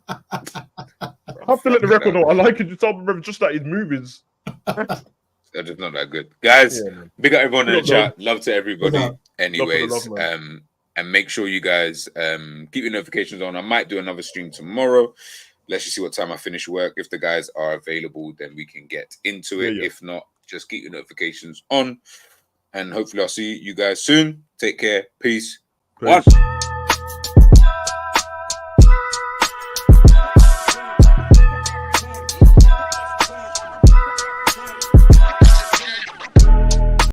Speaker 6: I have to let the record know, I like Idris Elba, bro, just like his movies.
Speaker 2: They're just not that good. Guys, big up everyone in the chat. Love to everybody. Anyways, and make sure you guys keep your notifications on. I might do another stream tomorrow. Let's just see what time I finish work. If the guys are available, then we can get into it. If not, just keep your notifications on. And hopefully I'll see you guys soon. Take care. Peace. 1.